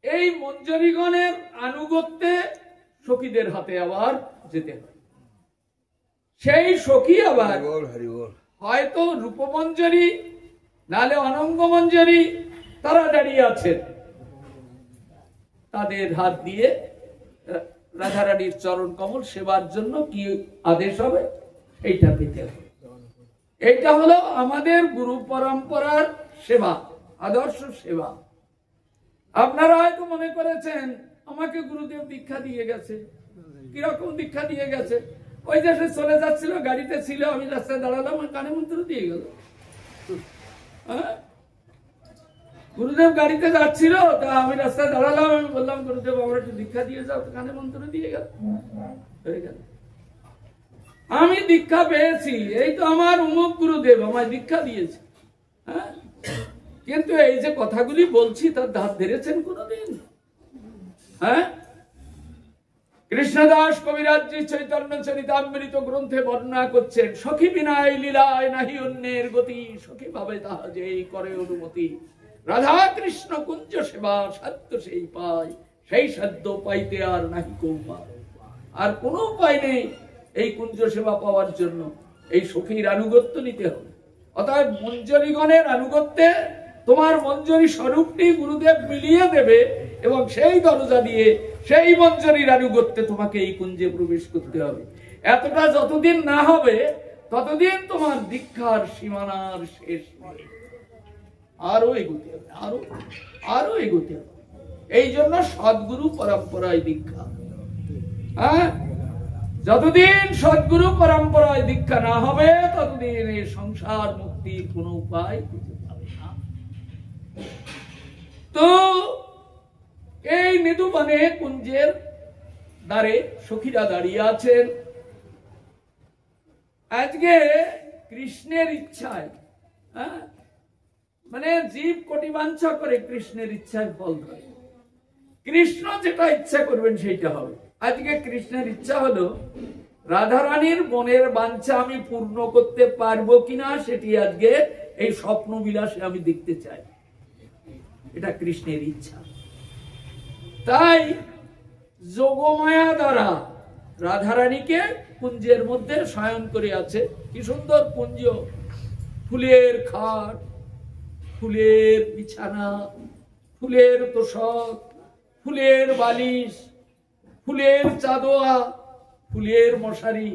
Speaker 2: এই মঞ্জরিগণের আনুগত্যে সখীদের হাতে আবার যেতে হয়। সেই সখী আবার হয়তো রূপমঞ্জরি নালে অনঙ্গ মঞ্জরি, তারা দাঁড়িয়ে আছেন, তাদের হাত দিয়ে রাধারানীর চরণ কমল সেবার জন্য কি আদেশ হবে এইটা পেতে হবে। এইটা হলো আমাদের গুরু পরম্পরার সেবা, আদর্শ সেবা। আপনারা হয়তো মনে করেছেন আমাকে গুরুদেব দীক্ষা দিয়ে গেছে, কিরকম দীক্ষা দিয়ে গেছে, ওই যে সে চলে যাচ্ছিল, গাড়িতে ছিল, আমি রাস্তায় দাঁড়ালাম, কানে মন্ত্র দিয়ে গেল। গুরুদেব গাড়িতে যাচ্ছিল, তা আমি রাস্তায় দাঁড়ালাম, আমি বললাম গুরুদেব আমার একটু দীক্ষা দিয়ে যাও, কানে মন্ত্র দিয়ে গেল, হয়ে গেল। আমি দীক্ষা পেয়েছি, এই তো আমার অমুক গুরুদেব আমায় দীক্ষা দিয়েছে। কিন্তু এই যে কথাগুলি বলছি তার ধার ধরেছেন কোনদিন? কৃষ্ণদাস কবিরাজজি চৈতন্য চরিতামৃত গ্রন্থে বর্ণনা করছেন, সখী বিনায় লীলায় নাহি অন্যের গতি, সখী ভাবে তাহা যেই করে অনুমতি, রাধা কৃষ্ণ কুঞ্জ সেবা সাধ্য সেই পায়, সেই সাধ্য পাইতে আর নাহি কো উপায়। আর কোনো উপায় নেই এই কুঞ্জ সেবা পাওয়ার জন্য, এই সখীর আনুগত্য নিতে হবে। অতএব মঞ্জরিগণের আনুগত্যে তোমার মঞ্জরি স্বরূপটি গুরুদেব মিলিয়ে দেবে, এবং সেই দরজা দিয়ে সেই মঞ্জরির আনুগত্যে তোমাকে এই কুঞ্জে প্রবেশ করতে হবে। এতটা যতদিন না হবে ততদিন তোমার দীক্ষার সীমানার শেষ নেই, আরো এগোতে হবে, আরো এগোতে হবে। এই জন্য সদ্গুরু পরম্পরায় দীক্ষা। যতদিন সদ্গুরু পরম্পরায় দীক্ষা না হবে ততদিন এই সংসার মুক্তির কোন উপায় খুঁজে পাবে না। তো এই নিধুবনে কুঞ্জের দ্বারে সখীরা দাঁড়িয়ে আছেন। আজকে কৃষ্ণের ইচ্ছায়, মানে জীব কোটি বাঞ্ছা করে, কৃষ্ণের ইচ্ছায় ফল ধরে। কৃষ্ণ যেটা ইচ্ছা করবেন সেইটা হবে। আজকে কৃষ্ণের ইচ্ছা হলো রাধারানীর মনের বাঞ্ছা আমি পূর্ণ করতে পারবো কিনা সেটি আজকে এই স্বপ্ন বিলাসে আমি দেখতে চাই, এটা কৃষ্ণের ইচ্ছা। তাই যোগমায়া দ্বারা রাধারানীকে কুঞ্জের মধ্যে শয়ন করে আছে। কি সুন্দর কুঞ্জ, ফুলের খাট, ফুলের বিছানা, ফুলের তোষক, ফুলের বালিশ, ফুলের চাদোয়া, ফুলের মশারি,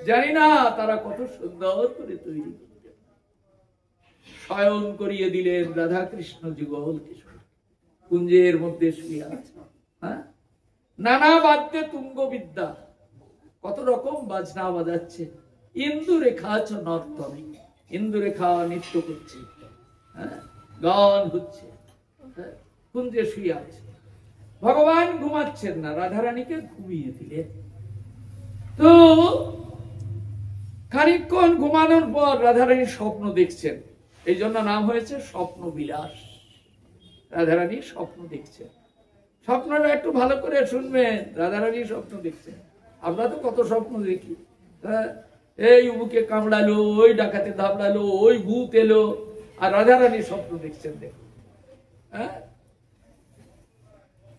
Speaker 2: জানি না তারা কত সুন্দর করে তৈরি করতে শয়ন করিয়ে দিলেন রাধা কৃষ্ণ যুগল কিশোর কুঞ্জের মধ্যে শুয়ে আছে। নানা বাদ্যে তুঙ্গ বিদ্যা, কত রকম বাজনা বাজাচ্ছে। ইন্দুরেখা চ নর্তনে, ইন্দুরেখা নৃত্য করছে, গান হচ্ছে, কুঞ্জে শুয়ে আছে। ভগবান ঘুমাচ্ছেন না, রাধারানীকে ঘুমিয়ে দিলেন। তো খানিকক্ষণ ঘুমানোর পর রাধারানী স্বপ্ন দেখছেন। এই জন্য নাম হয়েছে স্বপ্ন বিলাস। রাধারানী স্বপ্ন দেখছেন। স্বপ্নটা একটু ভালো করে শুনবেন। রাধারানী স্বপ্ন দেখছেন। আমরা তো কত স্বপ্ন দেখি, হ্যাঁ, এই উবুকে কামড়ালো, ওই ডাকাতে দাবড়ালো, ওই ভূত এলো, আর রাধারানী স্বপ্ন দেখছেন। দেখুন, হ্যাঁ,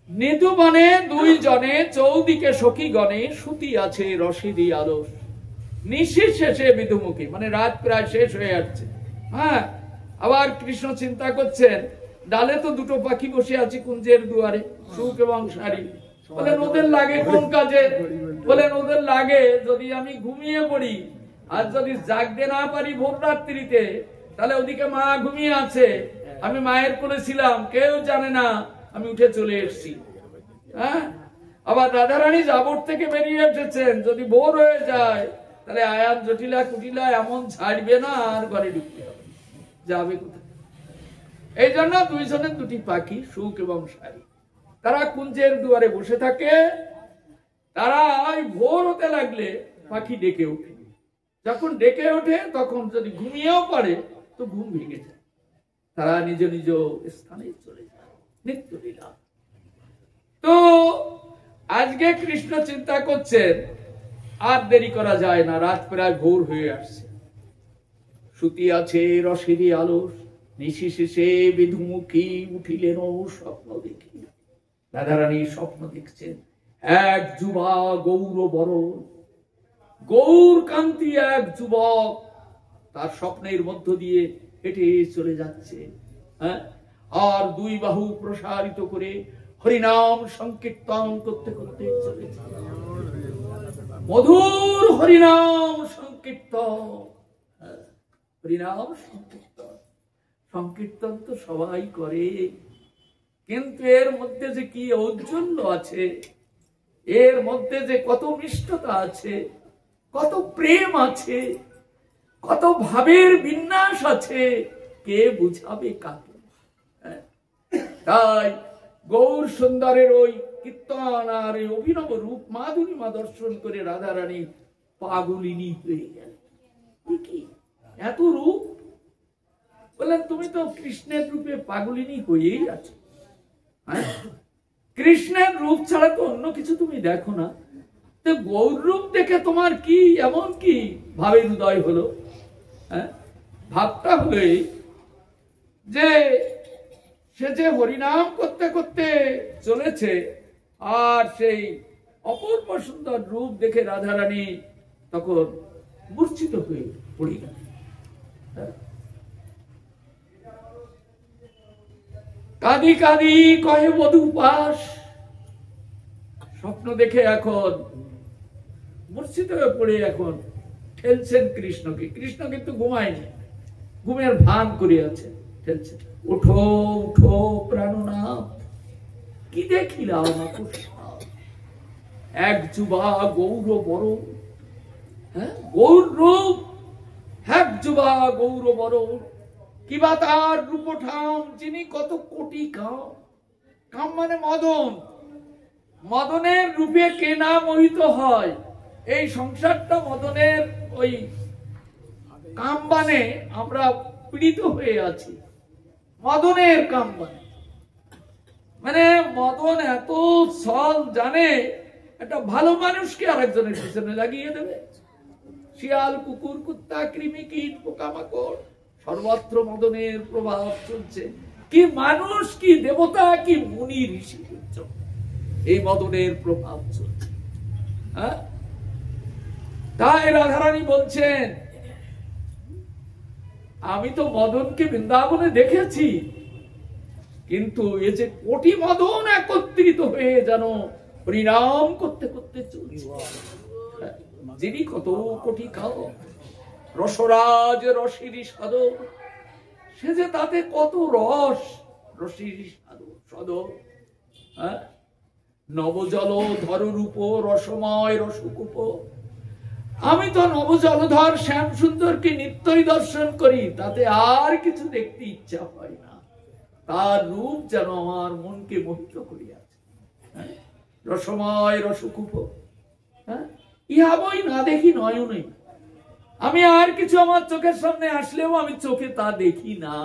Speaker 2: নিদু বনে দুই জনে চৌদিকে সখী গণে সুতি আছে রসিদি আলস নিশির শেষে বিধুমুখী, মানে রাত প্রায় শেষ হয়ে যাচ্ছে। হ্যাঁ, আবার কৃষ্ণ চিন্তা করছেন, ডালে তো দুটো পাখি বসে আছে কুঞ্জের দুয়ারে, সুখ এবং সারি। বলেন ওদের লাগে কোন কাজে? বলেন ওদের লাগে যদি আমি ঘুমিয়ে পড়ি, আর যদি জাগতে না পারি ভোর রাত্রিতে, তাহলে ওদিকে মা ঘুমিয়ে আছে, আমি মায়ের কোলে ছিলাম, কেউ জানে না, আমি উঠে চলে এসেছি। হ্যাঁ, আবার রাধারানী জাবর থেকে বেরিয়ে এসেছেন, যদি ভোর হয়ে যায় তাহলে আয়ান জটিলা কুটিলা এমন ছাড়বে না, আর ঘরে ঢুকতে হবে, যাবে কোথায়? এই জন্য দুইজনের দুটি পাখি সুখ এবং সারি, তারা কুঞ্জের দুয়ারে বসে থাকে। তারা ভোর হতে লাগলে পাখি ডেকে ওঠে। যখন ডেকে ওঠে তখন যদি ঘুমিয়েও পড়ে তো ঘুম ভেঙে যায়, তারা নিজ নিজ স্থানে চলে যায়। নিত্য লীলা। তো আজকে কৃষ্ণ চিন্তা করছেন আর দেরি করা যায় না, রাত প্রায় ভোর হয়ে আসছে। সুতি আছে রসেরি আলস নিশি শেষে বিধুমুখী উঠিলেন স্বপ্ন দেখি। রাধারানী স্বপ্ন দেখছেন, এক যুবা গৌর বড়, গৌর কান্তি এক যুবক তার স্বপ্নের মধ্য দিয়ে হেঁটে চলে যাচ্ছে। হ্যাঁ, আর দুই বাহু প্রসারিত করে হরিনাম সংকীর্তন করতে করতে চলেছে। মধুর হরিনাম সংকীর্তন। হরিনাম সংকীর্তন, সংকীর্তন তো সবাই করে, কিন্তু এর মধ্যে যে কি ঔজ্জ্বল্য আছে, এর মধ্যে যে কত মিষ্টতা আছে, কত প্রেম আছে, কত ভাবের বিন্যাস আছে, কে বুঝাবে কাকে? তাই গৌর সুন্দরের ওই কীর্তন আর এই অভিনব রূপ মাধুরীমা দর্শন করে রাধারানী পাগলিনী হয়ে গেল। কি এত রূপ! বললেন তুমি তো কৃষ্ণের রূপে পাগলিনী হয়েই আছো। হ্যাঁ, কৃষ্ণের রূপ ছাড়া তো অন্য কিছু তুমি দেখো না, তো গৌর রূপ দেখে তোমার কি এমন কি ভাবের উদয় হলো? হ্যাঁ, ভাবটা হলে যে সে যে হরিনাম করতে করতে চলেছে, আর সেই অপূর্ব সুন্দর রূপ দেখে রাধারানী তখন মূর্ছিত হয়ে পড়ে গেল। কাঁদি কাঁদি কহে বধূ পাশ। স্বপ্ন দেখে এখন মূর্ছিত হয়ে পড়ে এখন ঠেলছেন কৃষ্ণকে। কৃষ্ণ কিন্তু ঘুমায়নি, ঘুমের ভান করে আছে, ঠেলছে, উঠো উঠো প্রাণনাথ, কি দেখিলাম এক যুবা গৌর বড়। হ্যাঁ, গৌর রূপ, এক যুবা গৌর বড়, কিবা তার রূপঠাম, যিনি কত কোটি কাম। কাম মানে মদন, মদনের রূপে কে না মোহিত হয়। এই সংসারটা মদনের ওই কামবানে আমরা পীড়িত হয়ে আছি, মদনের কামবানে। মানে মদন এত ছল জানে, একটা ভালো মানুষকে আরেকজনের পিছনে লাগিয়ে দেবে। শিয়াল, কুকুর, কুত্তা, কৃমি, কীট, পোকামাকড়, সর্বত্র মদনের প্রভাব চলছে। কি মানুষ, কি দেবতা, কি মুনি ঋষি, এই মদনের প্রভাব চলছে। হ্যাঁ, তাই রাধারানী বলছেন, আমি তো মদনকে বৃন্দাবনে দেখেছি, কিন্তু এ যে কোটি মদন একত্রিত হয়ে যেন হরিনাম করতে করতে চলছে। যিনি কত কোটি খাও, রসরাজ রসিরি সাধক, সে যে তাতে কত রস, রসিরি সাধক। হ্যাঁ, নবজল ধর রূপ রসময় রসকূপ। আমি তো নবজলধর শ্যাম সুন্দরকে নিত্যই দর্শন করি, তাতে আর কিছু দেখতে ইচ্ছা হয় না। তার রূপ যেন আমার মনকে মোহিত করিয়াছে। রসময় রসকূপ। হ্যাঁ, ইহা বই না দেখি নয়নে, আমি আর কিছু আমার চোখের সামনে আসলেও আমি চোখে তা দেখি না।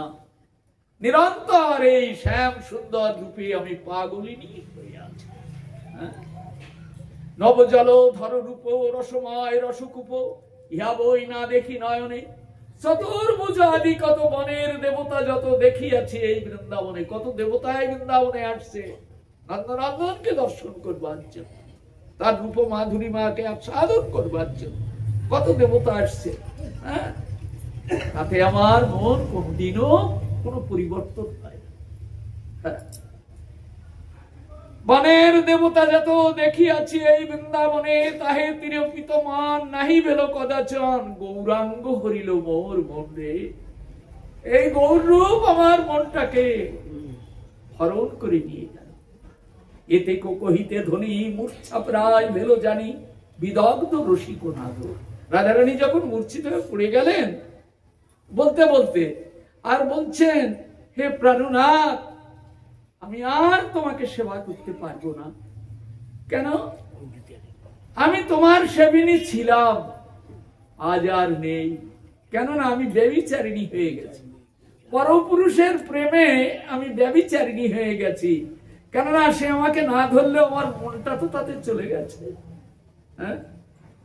Speaker 2: নিরন্তর এই শ্যাম সুন্দর রূপে আমি পাগলিনী হয়ে আছি। নবজল ধর রূপ রসময় রসকূপ, ইহা বই না দেখি নয়নে। চতুর্ভুজ আদি কত বনের দেবতা যত দেখিয়াছি এই বৃন্দাবনে। কত দেবতা এই বৃন্দাবনে আসছে নন্দনন্দনকে দর্শন করবার জন্য, তার রূপ মাধুরীমাকে আস্বাদন করবার জন্য কত দেবতা আসছে। তাতে আমার মন কোনদিনও কোন পরিবর্তন হয় না। বনের দেবতা যত দেখিয়াছি এই বৃন্দাবনে, তাহে তিরপিত মান নাহি বেল কদাচন। গৌরাঙ্গ হরিল মোর মন রে। এই গৌর রূপ আমার মনটাকে হরণ করে নিয়ে গেল। এতে কহিতে ধ্বনি মূর্ছা প্রায় ভেলো জানি, বিদগ্ধ রসিক নাগর। রাধারানী যখন মূর্ছিত হয়ে পড়ে গেলেন, বলতে বলতে আর বলছেন, হে প্রাণনাথ, আমি আর তোমাকে সেবা করতে পারবো না। কেন? আমি তোমার সেবিনী ছিলাম, আজ আর নেই। কেননা আমি ব্যভিচারিণী হয়ে গেছি। পরপুরুষের প্রেমে আমি ব্যভিচারিণী হয়ে গেছি। কেননা সে আমাকে না ধরলেও আমার মনটা তো তাতে চলে গেছে।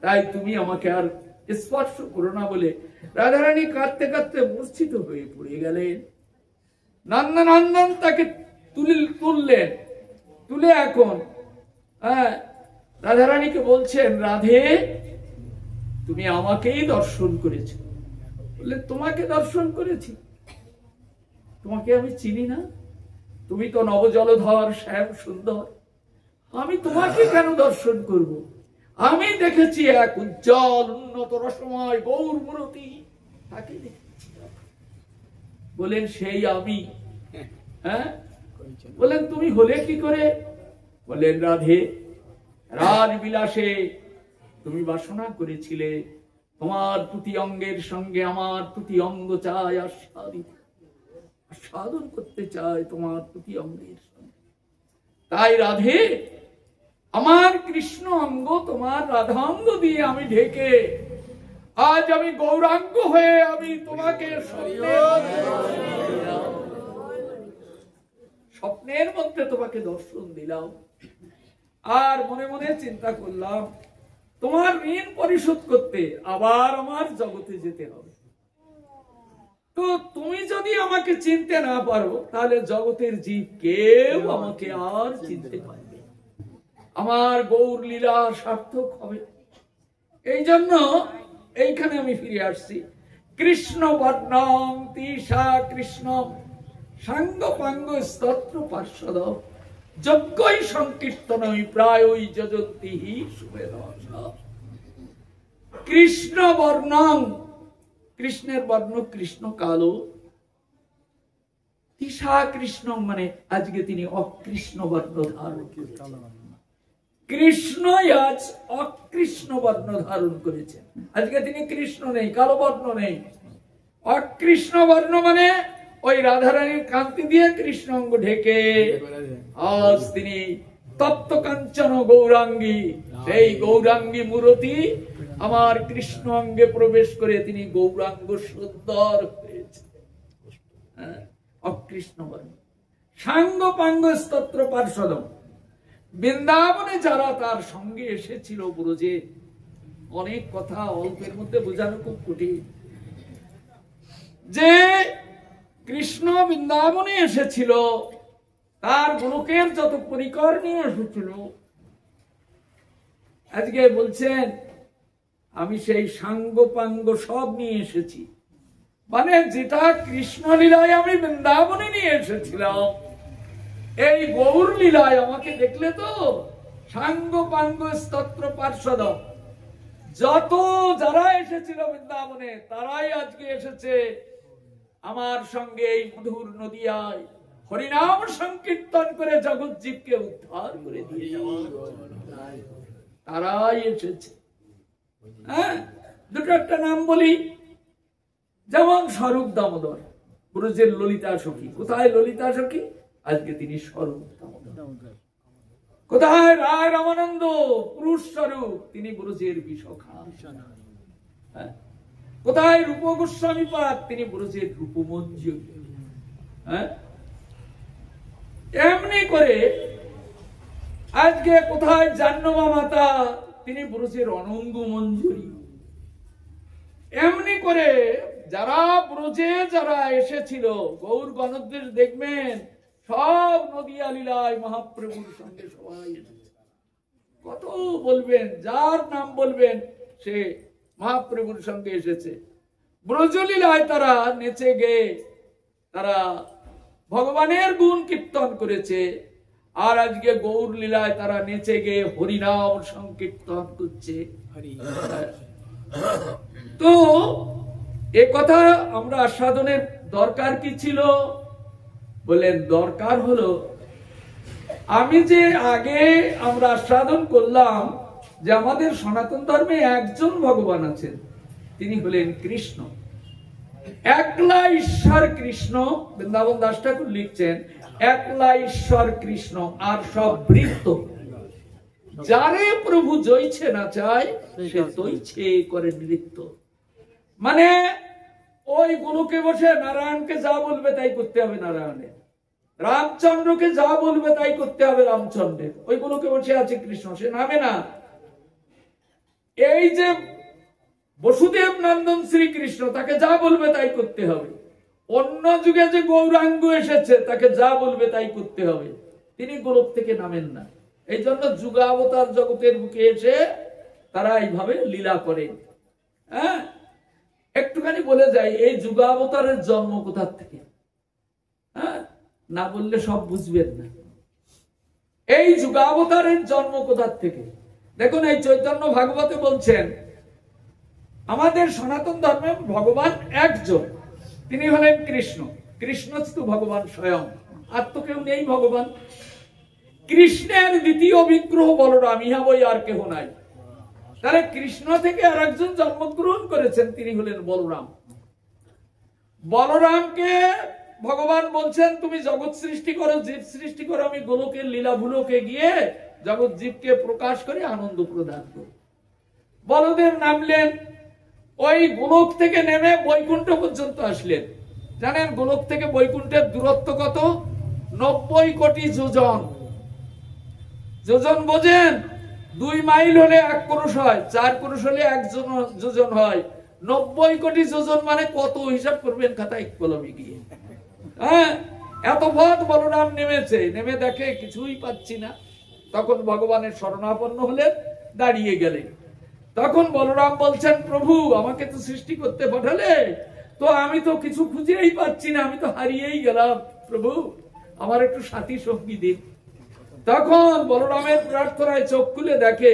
Speaker 2: তাই তুমি আমাকে আর স্পর্শ করো না বলে রাধারানী কাঁদতে কাঁদতে মূর্ছিত হয়ে পড়ে গেলেন। নন্দনন্দন তাকে তুললেন। তুলে এখন রাধারানীকে বলছেন, রাধে তুমি আমাকেই দর্শন করেছো। বললে, তোমাকে দর্শন করেছি? তোমাকে আমি চিনি না? তুমি তো নবজলধর শ্যাম সুন্দর, আমি তোমাকে কেন দর্শন করব? আমি দেখেছি এক উজ্জ্বল উন্নত রসময় গৌর মূরতি, তাকে দেখেছি। বলেন, সেই আমি। বলেন, তুমি হলে কি করে? বলেন, রাধে রাজবিলাসে তুমি বাসনা করেছিলে, তোমার প্রতি অঙ্গের সঙ্গে আমার প্রতি অঙ্গ চাই আস্বাদন করতে চাই তোমার প্রতি অঙ্গের সঙ্গে। তাই রাধে, আমার কৃষ্ণ অঙ্গ তোমার রাধাঙ্গ দিয়ে আমি ঢেকে আজ আমি গৌরাঙ্গ হয়ে আমি তোমাকে স্বপ্নের মধ্যে তোমাকে দর্শন দিলাম। আর মনে মনে চিন্তা করলাম, তোমার ঋণ পরিশোধ করতে আবার আমার জগতে যেতে হবে। তো তুমি যদি আমাকে চিনতে না পারো, তাহলে জগতের জীব কেউ আমাকে আর চিনতে পারবে, আমার গৌর লীলা সার্থক হবে। এই জন্য এইখানে আমি ফিরে আসছি। কৃষ্ণ বর্ণম তিসা কৃষ্ণ সাঙ্গ পাঙ্গ স্তোত্র পার্শ্বদ, যজ্ঞই সংকীর্তনই প্রায়ই যজন্তি সুবেদস। কৃষ্ণ বর্ণম, কৃষ্ণের বর্ণ কৃষ্ণ কালো। তিসা কৃষ্ণ মানে আজকে তিনি অকৃষ্ণ বর্ণ ধারণ করেছেন। কৃষ্ণ আজ অকৃষ্ণ বর্ণ ধারণ করেছেন। আজকে তিনি কৃষ্ণ নেই, কালো বর্ণ নেই। অকৃষ্ণ বর্ণ মানে ওই রাধারানীর কান্তি দিয়ে কৃষ্ণ অঙ্গ ঢেকে আজ তিনি তপ্ত কাঞ্চন গৌরাঙ্গী, সেই গৌরাঙ্গী মূরতি আমার কৃষ্ণ অঙ্গে প্রবেশ করে তিনি গৌরাঙ্গ সুন্দর হয়েছে। অকৃষ্ণ বর্ণ সাঙ্গ পাঙ্গ স্তোত্র পার্শ্বদম। বৃন্দাবনে যারা তার সঙ্গে এসেছিল ব্রজে, অনেক কথা অল্পের মধ্যে বোঝানো খুব কঠিন। যে কৃষ্ণ বৃন্দাবনে এসেছিল, তার গোলকের যত পরিকর নিয়ে এসেছিল, আজকে বলছেন আমি সেই সাঙ্গ পাঙ্গ সব নিয়ে এসেছি। মানে যেটা কৃষ্ণ লীলায় আমি বৃন্দাবনে নিয়ে এসেছিলাম, এই গৌর লীলায় আমাকে দেখলে তো সাঙ্গ পাঙ্গ স্তোত্র পার্শ্বদ যত যারা এসেছিল বৃন্দাবনে, তারাই আজকে এসেছে আমার সঙ্গে এই মধুর নদিয়ায় হরিনাম সংকীর্তন করে জগৎ জীবকে উদ্ধার করে দিয়ে যাওয়া। তারাই এসেছে। দুটো একটা নাম বলি, যেমন স্বরূপ দামোদর, ব্রজের ললিতা সখী। কোথায় ললিতা সখী? আজকে তিনি স্বরূপ দামোদর। কোথায় রায় রামানন্দ, পুরুষ স্বরূপ, তিনি ব্রজের বিশখা। কোথায় রূপ গোস্বামী পাদ, তিনি বলেছেন রূপমঞ্জরি। হ্যাঁ, এমনি করে আজকে কোথায় জাহ্নবী মাতা, তিনি বলেছেন অনঙ্গ মঞ্জরি। এমনি করে যারা ব্রজে যারা এসেছিল গৌর গণদেশ দেখবেন সব নদিয়া লীলায় মহাপ্রভুর সঙ্গে সবাই এসেছে। কত বলবেন, যার নাম বলবেন সে মহাপ্রভুর সঙ্গে এসেছে। ব্রজলীলায় তারা নেচে গেয়ে তারা ভগবানের গুণ কীর্তন করেছে, আর আজকে গৌর লীলায় তারা নেচে গিয়ে হরিনাম সংকীর্তন করছে। তো এ কথা আমরা আস্বাদনের দরকার কি ছিল? বলেন দরকার হলো, আমি যে আগে আমরা আস্বাদন করলাম যে আমাদের সনাতন ধর্মে একজন ভগবান আছেন, তিনি হলেন কৃষ্ণ। একলা ঈশ্বর কৃষ্ণ। বৃন্দাবন দাস ঠাকুর লিখছেন, একলা ঈশ্বর কৃষ্ণ আর সব বৃত্ত। যারে প্রভু জয়ছে না চায়, সে তৈছে করে নৃত্য। মানে ওই গুলোকে বসে নারায়ণকে যা বলবে তাই করতে হবে নারায়ণের, রামচন্দ্রকে যা বলবে তাই করতে হবে রামচন্দ্রের। ওই গুলোকে বসে আছে কৃষ্ণ, সে নামে না। এই যে বসুদেব নন্দন শ্রীকৃষ্ণ, তাকে যা বলবে তাই করতে হবে। অন্য যুগে যে গৌরাঙ্গ এসেছে, তাকে যা বলবে তাই করতে হবে। তিনি গোলক থেকে নামেন না। এই জন্য যুগাবতার জগতের বুকে এসে তারা এইভাবে লীলা করে। হ্যাঁ, একটুখানি বলে যাই, এই যুগাবতারের জন্ম কোথা থেকে? হ্যাঁ, না বললে সব বুঝবেন না। এই যুগাবতারের জন্ম কোথা থেকে? দেখুন, এই চৈতন্য ভাগবতে বলছেন আমাদের সনাতন ধর্মে ভগবান একজন, তিনি হলেন কৃষ্ণ। কৃষ্ণ তো ভগবান স্বয়ং, আর তো কেউ নেই ভগবান। কৃষ্ণের দ্বিতীয় বিগ্রহ বলরাম, ইহা বই আর কেহ নাই। তাহলে কৃষ্ণ থেকে আর একজন জন্মগ্রহণ করেছেন, তিনি হলেন বলরাম। বলরামকে ভগবান বলছেন তুমি জগৎ সৃষ্টি করো, জীব সৃষ্টি করো, আমি গোলকের লীলা ভুলোকে গিয়ে জগৎ জীবকে প্রকাশ করে আনন্দ প্রদান করো। বলদেব নামলেন, ওই গোলক থেকে নেমে বৈকুণ্ঠ পর্যন্ত আসলেন। জানেন গোলক থেকে বৈকুণ্ঠের দূরত্ব কত? 90 কোটি যোজন। যোজন বোঝেন? 2 মাইল হলে 1 ক্রোশ হয়, 4 ক্রোশ হলে 1 যোজন হয়। 90 কোটি যোজন মানে কত? হিসাব করবেন খাতায় কলমে গিয়ে। হ্যাঁ, এত পথ বলরাম নেমেছে, নেমে দেখে কিছুই পাচ্ছি না। তখন ভগবানের শরণাপন্ন হলেন, দাঁড়িয়ে গেলেন। তখন বলরাম বলছেন, প্রভু আমাকে তো সৃষ্টি করতে পাঠালে, তো আমি তো কিছু খুঁজেই পাচ্ছি না, আমি তো হারিয়েই গেলাম। প্রভু আমার একটু সাথী সঙ্গী দিন। তখন বলরামের প্রার্থনায় চোখ খুলে দেখে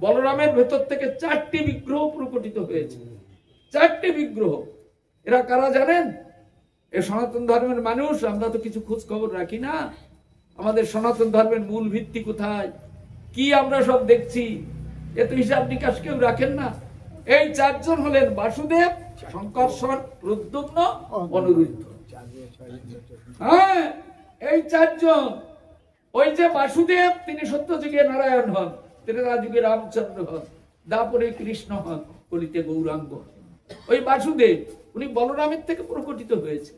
Speaker 2: বলরামের ভেতর থেকে 4টি বিগ্রহ প্রকটিত হয়েছে। 4টি বিগ্রহ। এরা কারা জানেন? এ সনাতন ধর্মের মানুষ। আমরা তো কিছু খোঁজ খবর রাখি না। আমাদের সনাতন ধর্মের মূল ভিত্তি কোথায়, কি আমরা সব দেখছি, এ তো হিসাব নিকাশ কেউ রাখেন না। এই 4 জন হলেন বাসুদেব, শঙ্কর্ষণ, প্রদ্যুম্ন, অনিরুদ্ধ। হ্যাঁ, এই 4 জন। ওই যে বাসুদেব, তিনি সত্য যুগে নারায়ণ হন, ত্রেতা যুগে রামচন্দ্র হন, দাপরে কৃষ্ণ হন, কলিতে গৌরাঙ্গ। ওই বাসুদেব উনি বলরামের থেকে প্রকটিত হয়েছে।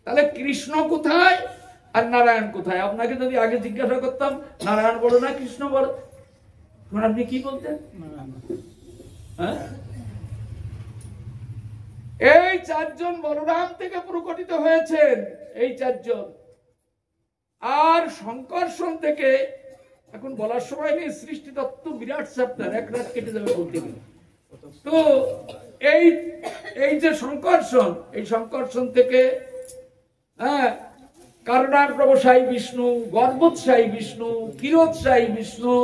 Speaker 2: তাহলে কৃষ্ণ কোথায় আর নারায়ণ কোথায়? আপনাকে যদি আগে জিজ্ঞাসা করতাম নারায়ণ বড় না কৃষ্ণ বড়, আপনি কি বলতেন? হ্যাঁ, এই 4 জন বলরাম থেকে প্রকটিত হয়েছেন, এই 4 জন। আর শঙ্কর্ষণ থেকে, এখন বলার সময় নেই, সৃষ্টি তত্ত্ব বিরাট চ্যাপ্টার, 1 রাত কেটে যাবে বলতে গেলে। তো এই যে শঙ্কর্ষণ, এই শঙ্কর্ষণ থেকে কারণার প্রবসায়ী বিষ্ণু, গর্বোৎসায়ী বিষ্ণু, ক্ষীরোৎসায়ী বিষ্ণু,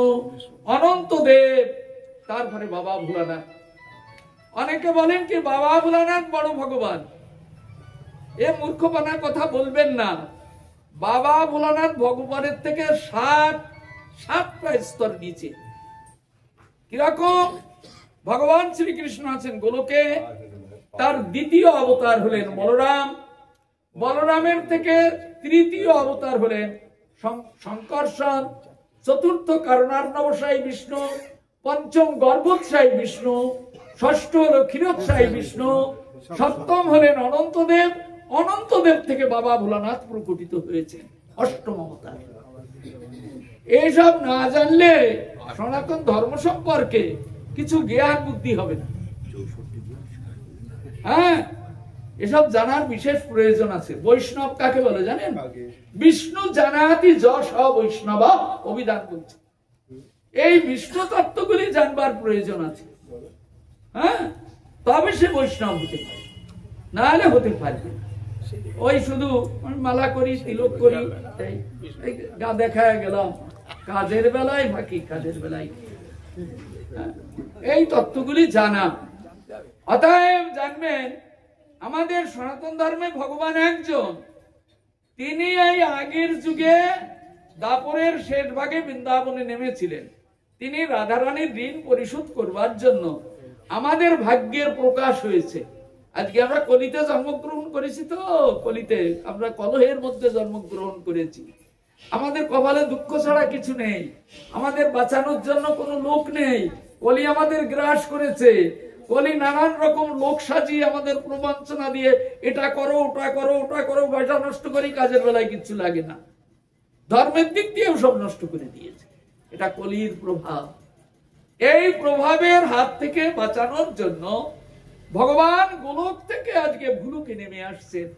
Speaker 2: অনন্ত দেব, তারপরে বাবা ভোলানাথ। অনেকে বলেন কি বাবা ভোলানাথ বড় ভগবান। এ মূর্খপনার কথা বলবেন না। বাবা ভোলানাথ ভগবানের থেকে 7টা স্তর নিচে। কিরকম? ভগবান শ্রীকৃষ্ণ আছেন গোলকে, তার দ্বিতীয় অবতার হলেন বলরাম। বলরামের থেকে তৃতীয় অবতার হলেন শঙ্কর্ষণ, চতুর্থ কারণার্ণবসায়ী বিষ্ণু, পঞ্চম গর্বোৎসায়ী বিষ্ণু, ষষ্ঠ হলো ক্ষীরোৎসাহী বিষ্ণু, সপ্তম হলেন অনন্তদেব, অনন্তদেব থেকে বাবা ভোলানাথ প্রকটিত হয়েছে অষ্টম অবতার। এইসব না জানলে সনাতন ধর্ম সম্পর্কে কিছু জ্ঞান বুদ্ধি হবে না। হ্যাঁ, এসব জানার বিশেষ প্রয়োজন আছে। বৈষ্ণব কাকে বলে জানেন? বিষ্ণু জানাতি যশ বৈষ্ণব অভিধান বলছে। এই বিষ্ণু তত্ত্বগুলি জানবার প্রয়োজন আছে। হ্যাঁ, তবে সে বৈষ্ণব হতে পারে, না হলে হতে পারবে। ওই শুধু মালা করি, তিলক করি, গা দেখা গেলাম, কাজের বেলায় বাকি, কাজের বেলায় এই তত্ত্বগুলি জানা। অতএব জানবেন, আমাদের সনাতন ধর্মে ভগবান একজন। তিনি এই আগের যুগে দাপরের শেষ ভাগে বৃন্দাবনে নেমেছিলেন। তিনি রাধারানীর ঋণ পরিশোধ করবার জন্য আমাদের ভাগ্যের প্রকাশ হয়েছে। আজকে আমরা কলিতে জন্মগ্রহণ করেছি, তো কলিতে আমরা কলহের মধ্যে জন্মগ্রহণ করেছি। আমাদের কপালে দুঃখ ছাড়া কিছু নেই, আমাদের বাঁচানোর জন্য কোনো লোক নেই। কলি আমাদের গ্রাস করেছে। কলি নানান রকম লোক সাজিয়ে আমাদের প্রবঞ্চনা দিয়ে এটা করো, ওটা করো, ওটা করো, পয়সা নষ্ট করি, কাজের বেলায় কিচ্ছু লাগে না। ধর্মের দিক দিয়েও সব নষ্ট করে দিয়েছে। এটা কলির প্রভাব। এই প্রভাবের হাত থেকে বাঁচানোর জন্য ভগবান গোলক থেকে আজকে ভুলুকে নেমে আসছেন।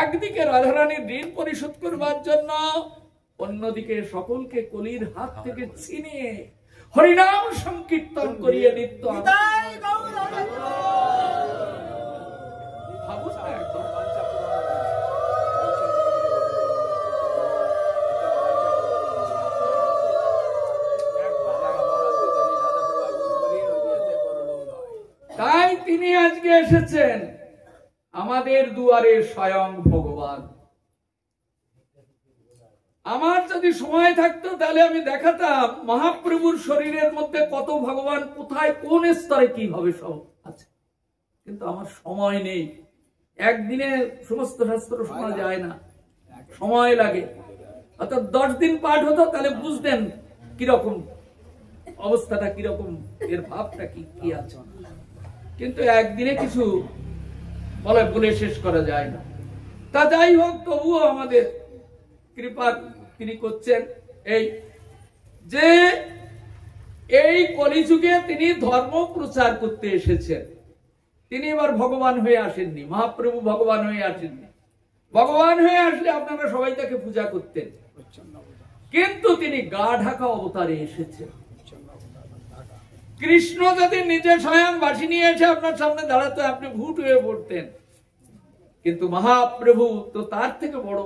Speaker 2: একদিকে রাধারানীর ঋণ পরিশোধ করবার জন্য, অন্যদিকে সকলকে কলির হাত থেকে ছিনিয়ে হরিনাম সংকীর্তন করিয়ে নিত্য তাই তিনি আজকে এসেছেন আমাদের দুয়ারে স্বয়ং ভগবান। আমার যদি সময় থাকতো তাহলে আমি দেখাতাম মহাপ্রভুর শরীরের মধ্যে কত ভগবান কোথায় কোন স্তরে কিভাবে সব আছে, কিন্তু আমার সময় নেই। একদিনে সমস্ত শাস্ত্র শোনা যায় না, সময় লাগে। অর্থাৎ 10 দিন পাঠ হতো তাহলে বুঝতেন কিরকম অবস্থাটা, কিরকম এর ভাবটা কি আছে। কিন্তু একদিনে কিছু বলে শেষ করা যায় না। তা যাই হোক, তবুও আমাদের কৃপা তিনি করছেন এই যে এই কলিযুগে তিনি ধর্ম প্রচার করতে এসেছেন। তিনি এবার ভগবান হয়ে আসেননি, মহাপ্রভু ভগবান হয়ে আসেননি। ভগবান হয়ে আসলে আপনারা সবাই তাকে পূজা করতেন, কিন্তু তিনি গা ঢাকা অবতারে এসেছেন। কৃষ্ণ যদি নিজে স্বয়ং বাসি নিয়ে এসে আপনার সামনে দাঁড়াতো, আপনি ভূত হয়ে পড়তেন। কিন্তু মহাপ্রভু তো তার থেকে বড়।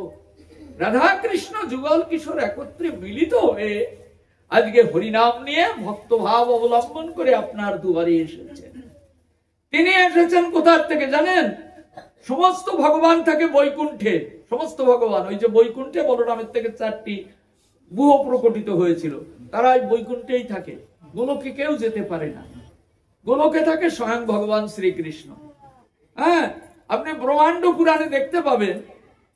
Speaker 2: রাধা কৃষ্ণ যুগল কিশোর একত্রে মিলিত হয়ে আজকে হরিনাম নিয়ে ভক্তভাব অবলম্বন করে আপনার দুয়ারে এসেছেন। তিনি এসেছেন কোথার থেকে জানেন? সমস্ত ভগবান থাকে বৈকুণ্ঠে। সমস্ত ভগবান, ওই যে বৈকুণ্ঠে বলরামের থেকে 4টি বুহ প্রকটিত হয়েছিল, তারা ওই বৈকুণ্ঠেই থাকে। গোলকে কেউ যেতে পারে না। গোলকে থাকে স্বয়ং ভগবান শ্রীকৃষ্ণ। হ্যাঁ, আপনি ব্রহ্মাণ্ড পুরাণে দেখতে পাবেন,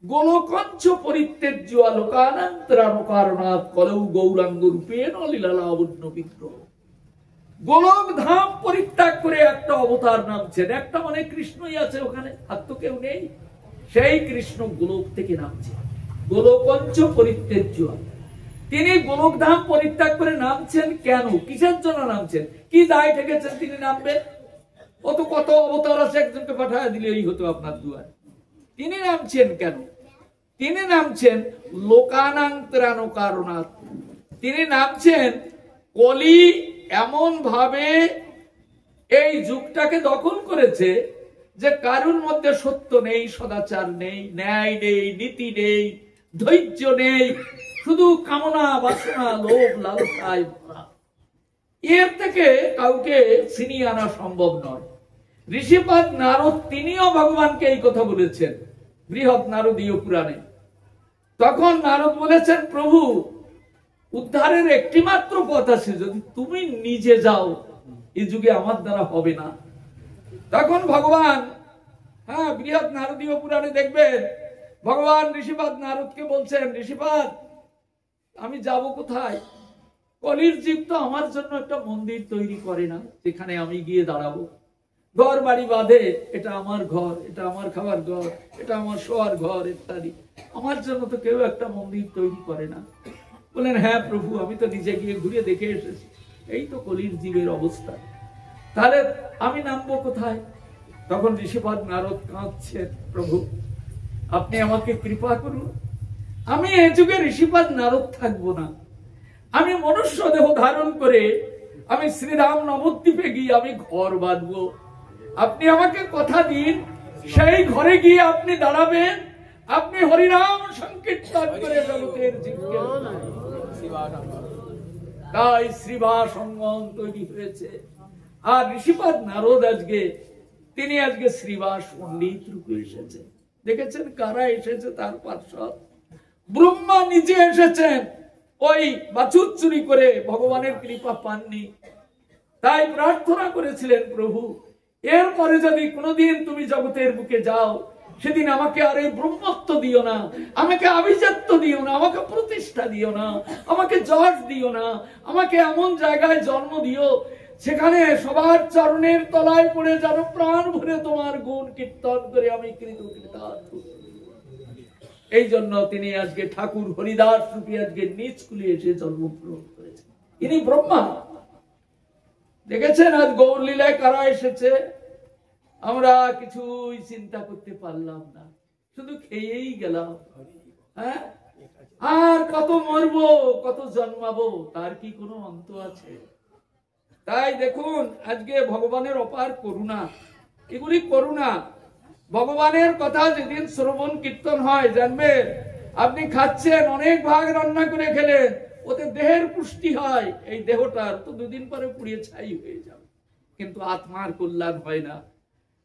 Speaker 2: গোলকঞ্চ পরিত্যজ্য লোকানান্তরানুকারণাৎ কলৌ গৌরাঙ্গ রূপেণ লীলালাবণ্য বিগ্রহ। গোলক ধাম পরিত্যাগ করে একটা অবতার নামছেন। একটা মানে কৃষ্ণই আছে ওখানে, আর তো কেউ নেই। সেই কৃষ্ণ গোলক থেকে নামছে। গোলকঞ্চ পরিত্যজ্য, তিনি গোলক ধাম পরিত্যাগ করে নামছেন কেন? কিসের জন্য নামছেন? কি দায় ঠেকেছেন তিনি নামবেন? ও তো কত অবতার আছে, একজনকে পাঠায় দিলেই হতো আপনার দুয়ার। তিনি নামছেন কেন? তিনি নামছেন লোকানান্তরানুকারণাৎ। তিনি নামছেন কলি এমন ভাবে এই যুগটাকে দখল করেছে যে কারুর মধ্যে সত্য নেই, সদাচার নেই, ন্যায় নেই, নীতি নেই, ধৈর্য নেই, শুধু কামনা বাসনা লোভ লালসায় ভরা। এর থেকে কাউকে ছিনিয়ে আনা সম্ভব নয়। ঋষিপাদ নারদ তিনিও ভগবানকে এই কথা বলেছেন বৃহৎ নারদীয় পুরাণে। তখন নারদ বলেছেন, প্রভু উদ্ধারের একটি মাত্র পথ আছে, যদি তুমি নিজে যাও, এই যুগে আমার দ্বারা হবে না। তখন ভগবান, হ্যাঁ, বৃহৎ নারদীয় পুরাণে দেখবেন ভগবান ঋষিপাদ নারদকে বলছেন, ঋষিপাদ আমি যাব কোথায়? কলির জীব তো আমার জন্য একটা মন্দির তৈরি করে না যেখানে আমি গিয়ে দাঁড়াবো, ঘর বাড়ি বাঁধে, এটা আমার ঘর, এটা আমার খাবার ঘর, এটা আমার শোয়ার ঘর ইত্যাদি। আমার জন্য তো কেউ একটা মন্দির তৈরি করে না। বলেন, হ্যাঁ প্রভু, আমি তো নিজে গিয়ে ঘুরে দেখে এসেছি, এই তো কলির জীবের অবস্থা, তাহলে আমি নামবো কোথায়? তখন ঋষিপাদ নারদ কাঁদছেন, প্রভু আপনি আমাকে কৃপা করুন, আমি এ যুগে ঋষিপাদ নারদ থাকবো না, আমি মনুষ্য দেহ ধারণ করে আমি শ্রীরাম নবদ্বীপে গিয়ে আমি ঘর বাঁধবো। আপনি আমাকে কথা দিন, সেই ঘরে গিয়ে আপনি দাঁড়াবেন, আপনি হরিনাম সংকীর্তন করে জগতের জীবকে। তাই শ্রীবাস অঙ্গন তৈরি হয়েছে। আর ঋষিপাদ নারদ তিনি আজকে শ্রীবাস পণ্ডিত রূপে এসেছে। দেখেছেন কারা এসেছে তার পার্শ্বদ? ব্রহ্মা নিজে এসেছেন, ওই বাছুর চুরি করে ভগবানের কৃপা পাননি, তাই প্রার্থনা করেছিলেন, প্রভু এরপরে যদি কোনোদিন তুমি জগতের বুকে যাও, সেদিন আমাকে আর এই ব্রহ্মত্ব দিও না, আমাকে আভিজাত্য দিও না, আমাকে প্রতিষ্ঠা দিও না, আমাকে যশ দিও না, আমাকে এমন জায়গায় জন্ম দিও সেখানে সবার চরণের তলায় পড়ে যেন প্রাণ ভরে তোমার গুণ কীর্তন করে আমি কৃতকৃতার্থ। এই জন্য তিনি আজকে ঠাকুর হরিদাস রূপী আজকে নিজ কুলে এসে জন্মগ্রহণ করেছেন। ইনি ব্রহ্মা। দেখেছেন আজ গৌর লীলায় কারা এসেছে? আমরা কিছুই চিন্তা করতে পারলাম না, শুধু খেয়েই গেলাম। হ্যাঁ, আর কত মরবো, কত জন্মাবো, তার কি কোনো অন্ত আছে? তাই দেখুন আজকে ভগবানের অপার করুণা, এগুলি করুণা। ভগবানের কথা যেদিন শ্রবণ কীর্তন হয়, জানবেন আপনি খাচ্ছেন, অনেক ভাগ রান্না করে খেলেন, ওতে দেহের পুষ্টি হয়, এই দেহটার তো দুদিন পরে পুড়িয়ে ছাই হয়ে যাবে, কিন্তু আত্মার কল্যাণ হয় না।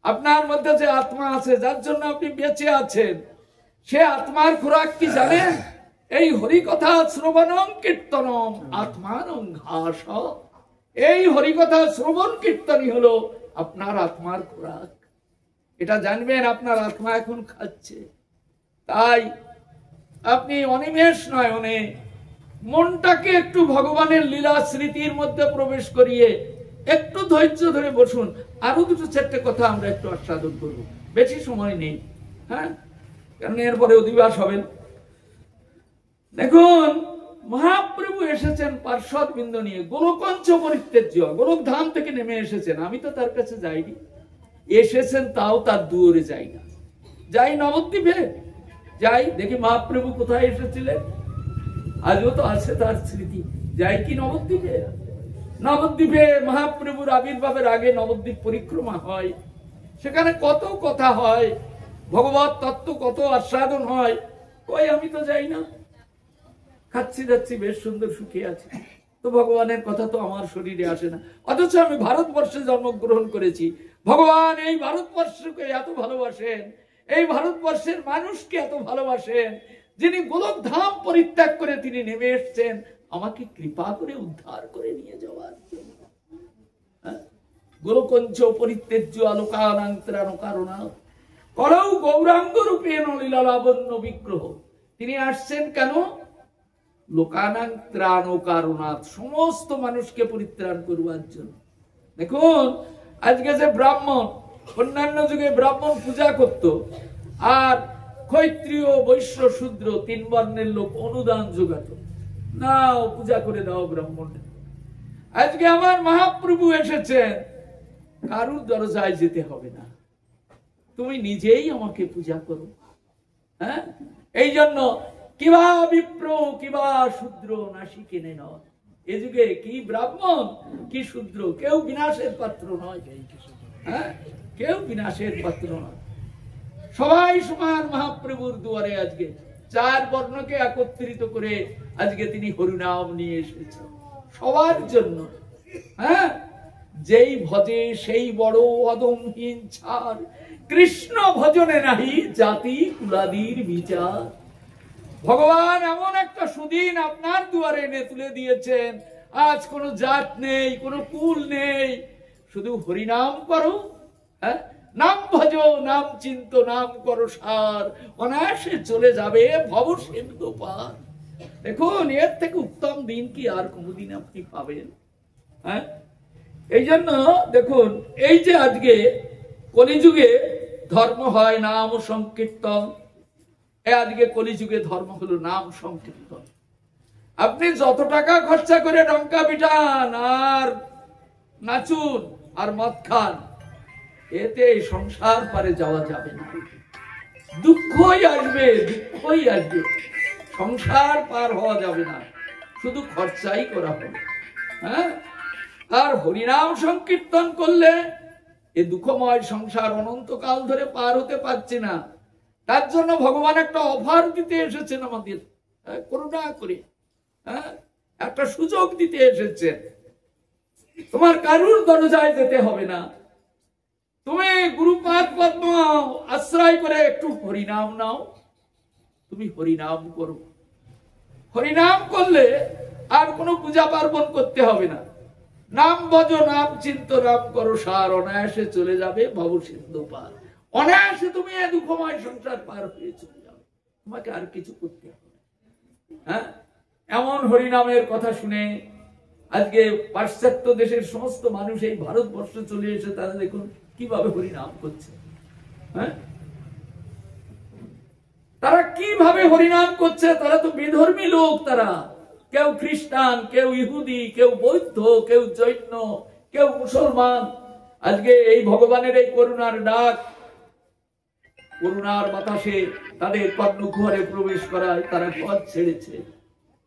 Speaker 2: আপনার মধ্যে যে আত্মা আছে, যার জন্য আপনি বেঁচে আছেন, সে আত্মার খোরাক কি জানেন? এই হরিকথা শ্রবণং কীর্তনম আত্মানং ঘাস। এই হরিকথা শ্রবণ কীর্তনই হলো আপনার আত্মার খোরাক। এটা জানবেন, আপনার আত্মা এখন খাচ্ছে। তাই আপনি অনিমেষ নয়নে মনটাকে একটু ভগবানের লীলা স্মৃতির মধ্যে প্রবেশ করিয়ে একটু ধৈর্য ধরে বসুন। আরো দুটো চারটে কথা আমরা একটু আস্বাদন করব, বেশি সময় নেই। হ্যাঁ, কারণ এরপরে অধিবাস হবেন। দেখুন মহাপ্রভু এসেছেন পার্শ্বদ বৃন্দ নিয়ে, গোলকঞ্চ পরিত্যাজ্য, গোলক ধাম থেকে নেমে এসেছেন। আমি তো তার কাছে যাইনি, এসেছেন তাও তার দুয়ারে যাই না, যাই নবদ্বীপে, যাই দেখি মহাপ্রভু কোথায় এসেছিলেন, আজও তো আছে তার স্মৃতি, যাই কি নবদ্বীপে। নবদ্বীপে মহাপ্রভুর আবির্ভাবের আগে নবদ্বীপ পরিক্রমা হয়, সেখানে কত কথা হয়, ভগবত তত্ত্ব কত আস্বাদন হয়। কই আমি তো যাই না, খাচ্ছি যাচ্ছি, বেশ সুন্দর সুখী আছি, তো ভগবানের কথা তো আমার শরীরে আসে না। অথচ আমি ভারতবর্ষে জন্মগ্রহণ করেছি, ভগবান এই ভারতবর্ষকে এত ভালোবাসেন, এই ভারতবর্ষের মানুষকে এত ভালোবাসেন, যিনি গোলক ধাম পরিত্যাগ করে তিনি নেমে এসছেন আমাকে কৃপা করে উদ্ধার করে নিয়ে যাওয়ার জন্য। গোলকঞ্চ পরিত্যাজ্য আলোকানাং ত্রাণকারণা করৌ গৌরাঙ্গ রূপেণ লীলালাবণ্য বিগ্রহ। তিনি আসছেন কেন? লোকানাং ত্রাণকারণাৎ, সমস্ত মানুষকে পরিত্রাণ করবার জন্য। দেখুন আজকে যে ব্রাহ্মণ, অন্যান্য যুগে ব্রাহ্মণ পূজা করত, আর ক্ষত্রিয় বৈশ্য শূদ্র তিন বর্ণের লোক অনুদান যোগাত, নাও পূজা করে দাও ব্রাহ্মণ। আজকে আমার মহাপ্রভু এসেছেন, কারুর দরজায় যেতে হবে না, তুমি নিজেই আমাকে পূজা করো। হ্যাঁ, এই জন্য কিবা বিপ্র কিবা শূদ্র নাসি কেনে নয়, এ যুগে কি ব্রাহ্মণ কি শূদ্র কেউ বিনাশের পাত্র নয়। হ্যাঁ, কেউ বিনাশের পাত্র নয়, সবাই সমান মহাপ্রভুর দুয়ারে। আজকে চার বর্ণকে একত্রিত করে আজকে তিনি হরিনাম নিয়ে এসেছেন সবার জন্য। হ্যাঁ, যেই ভজে সেই বড় অদমহীন ছাড়, কৃষ্ণ ভজনে নাহি জাতি কুলাদির বিচার। ভগবান এমন একটা সুদিন আপনার দুয়ারে এনে তুলে দিয়েছেন, আজ কোনো জাত নেই, কোনো কুল নেই, শুধু হরিনাম করো। হ্যাঁ, নাম ভজো, নাম চিন্ত, নাম করো সার, অনায়াসে চলে যাবে ভব সিন্ধু পার। দেখুন এর থেকে উত্তম দিন কি আর কোনদিন আপনি পাবেন? হ্যাঁ, এই জন্য দেখুন এই যে আজকে কলিযুগে ধর্ম হয় নাম সংকীর্তন, আজকে কলিযুগে ধর্ম হলো নাম সংকীর্তন। আপনি যত টাকা খরচা করে ডঙ্কা পিটান আর নাচুন আর মদ খান, এতে সংসার পারে যাওয়া যাবে না। দুঃখই আসবে, দুঃখই আসবে, সংসার পার হওয়া যাবে না, শুধু খরচাই করা হবে। হ্যাঁ, আর হরিনাম সংকীর্তন করলে এই দুঃখময় সংসার অনন্তকাল ধরে পার হতে পারছে না। তার জন্য ভগবান একটা অফার দিতে এসেছেন আমাদের, করুণা করে। হ্যাঁ, একটা সুযোগ দিতে এসেছেন। তোমার কারুর দরজায় যেতে হবে না, তুমি গুরুপাদ পদ্ম আশ্রয় করে একটু হরিনাম নাও, তুমি হরিনাম করো। হরিনাম করলে আর কোনো পূজা পার্বণ করতে হবে না। নাম ভজ নাম চিন্ত নাম করো সার, অনায়াসে চলে যাবে ভব সিন্ধু পার। অনায়াসে তুমি এ দুঃখময় সংসার পার হয়ে চলে যাবে, তোমাকে আর কিছু করতে হবে না। হ্যাঁ, এমন হরিনামের কথা শুনে আজকে পাশ্চাত্য দেশের সমস্ত মানুষ এই ভারতবর্ষ চলে এসে তারা দেখুন কিভাবে হরিনাম করছে। হ্যাঁ, তারা কিভাবে হরিনাম করছে, তারা তো বিধর্মী লোক, তারা কেউ খ্রিস্টান, কেউ ইহুদি, কেউ বৌদ্ধ, কেউ জৈন, কেউ মুসলমান। আজকে এই ভগবানের এই করুণার ডাক, করুণার বাতাসে তাদের কর্ণকুহরে প্রবেশ করায় তারা ঘর ছেড়েছে,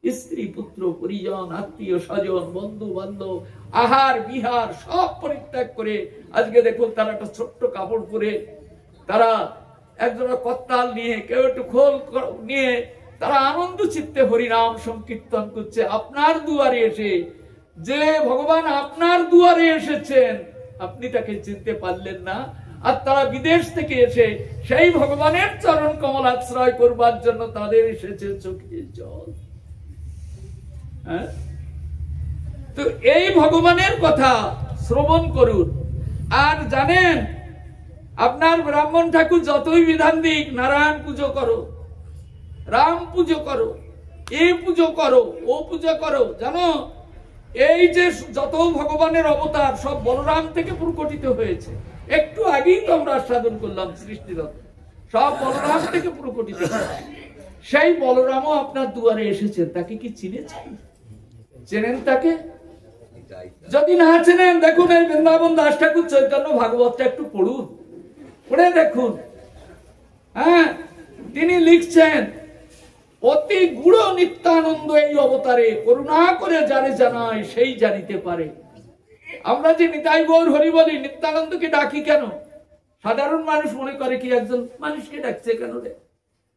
Speaker 2: স্ত্রী পুত্র পরিজন আত্মীয় স্বজন বন্ধু বান্ধব আহার বিহার সব পরিত্যাগ করে আজকে দেখুন তারা একটা ছোট্ট কাপড় পরে, তারা একজোড়া করতাল নিয়ে, কেউ একটু খোল নিয়ে তারা আনন্দ চিত্তে হরিনাম সংকীর্তন করছে। আপনার দুয়ারে এসে, যে ভগবান আপনার দুয়ারে এসেছেন, আপনি তাকে চিনতে পারলেন না, আর তারা বিদেশ থেকে এসে সেই ভগবানের চরণ কমল আশ্রয় করবার জন্য তাদের এসেছে চোখের জল। তো এই ভগবানের কথা শ্রবণ করুন। আর জানেন, আপনার ব্রাহ্মণ ঠাকুর যতই বিধান দিক, নারায়ণ পুজো করো, রাম পুজো করো, এই পুজো করো, ও পুজো করো, জানো এই যে যত ভগবানের অবতার সব বলরাম থেকে প্রকটিত হয়েছে। একটু আগেই তো আমরা আস্বাদন করলাম সৃষ্টিরত্ন, সব বলরাম থেকে প্রকটিত। সেই বলরামও আপনার দুয়ারে এসেছেন, তাকে কি চিনেছেন? চেনেন তাকে? যদি না চেনেন, দেখুন এই বৃন্দাবন দাস ঠাকুর চৈতন্য ভাগবতটা একটু পড়ুন, পড়ে দেখুন। হ্যাঁ, তিনি লিখছেন, অতি গুড় নিত্যানন্দ এই অবতারে, করুণা করে যারে জানায় সেই জানিতে পারে। আমরা যে নিতাই গৌর হরি বলি, নিত্যানন্দকে ডাকি কেন? সাধারণ মানুষ মনে করে কি একজন মানুষকে ডাকছে কেন রে?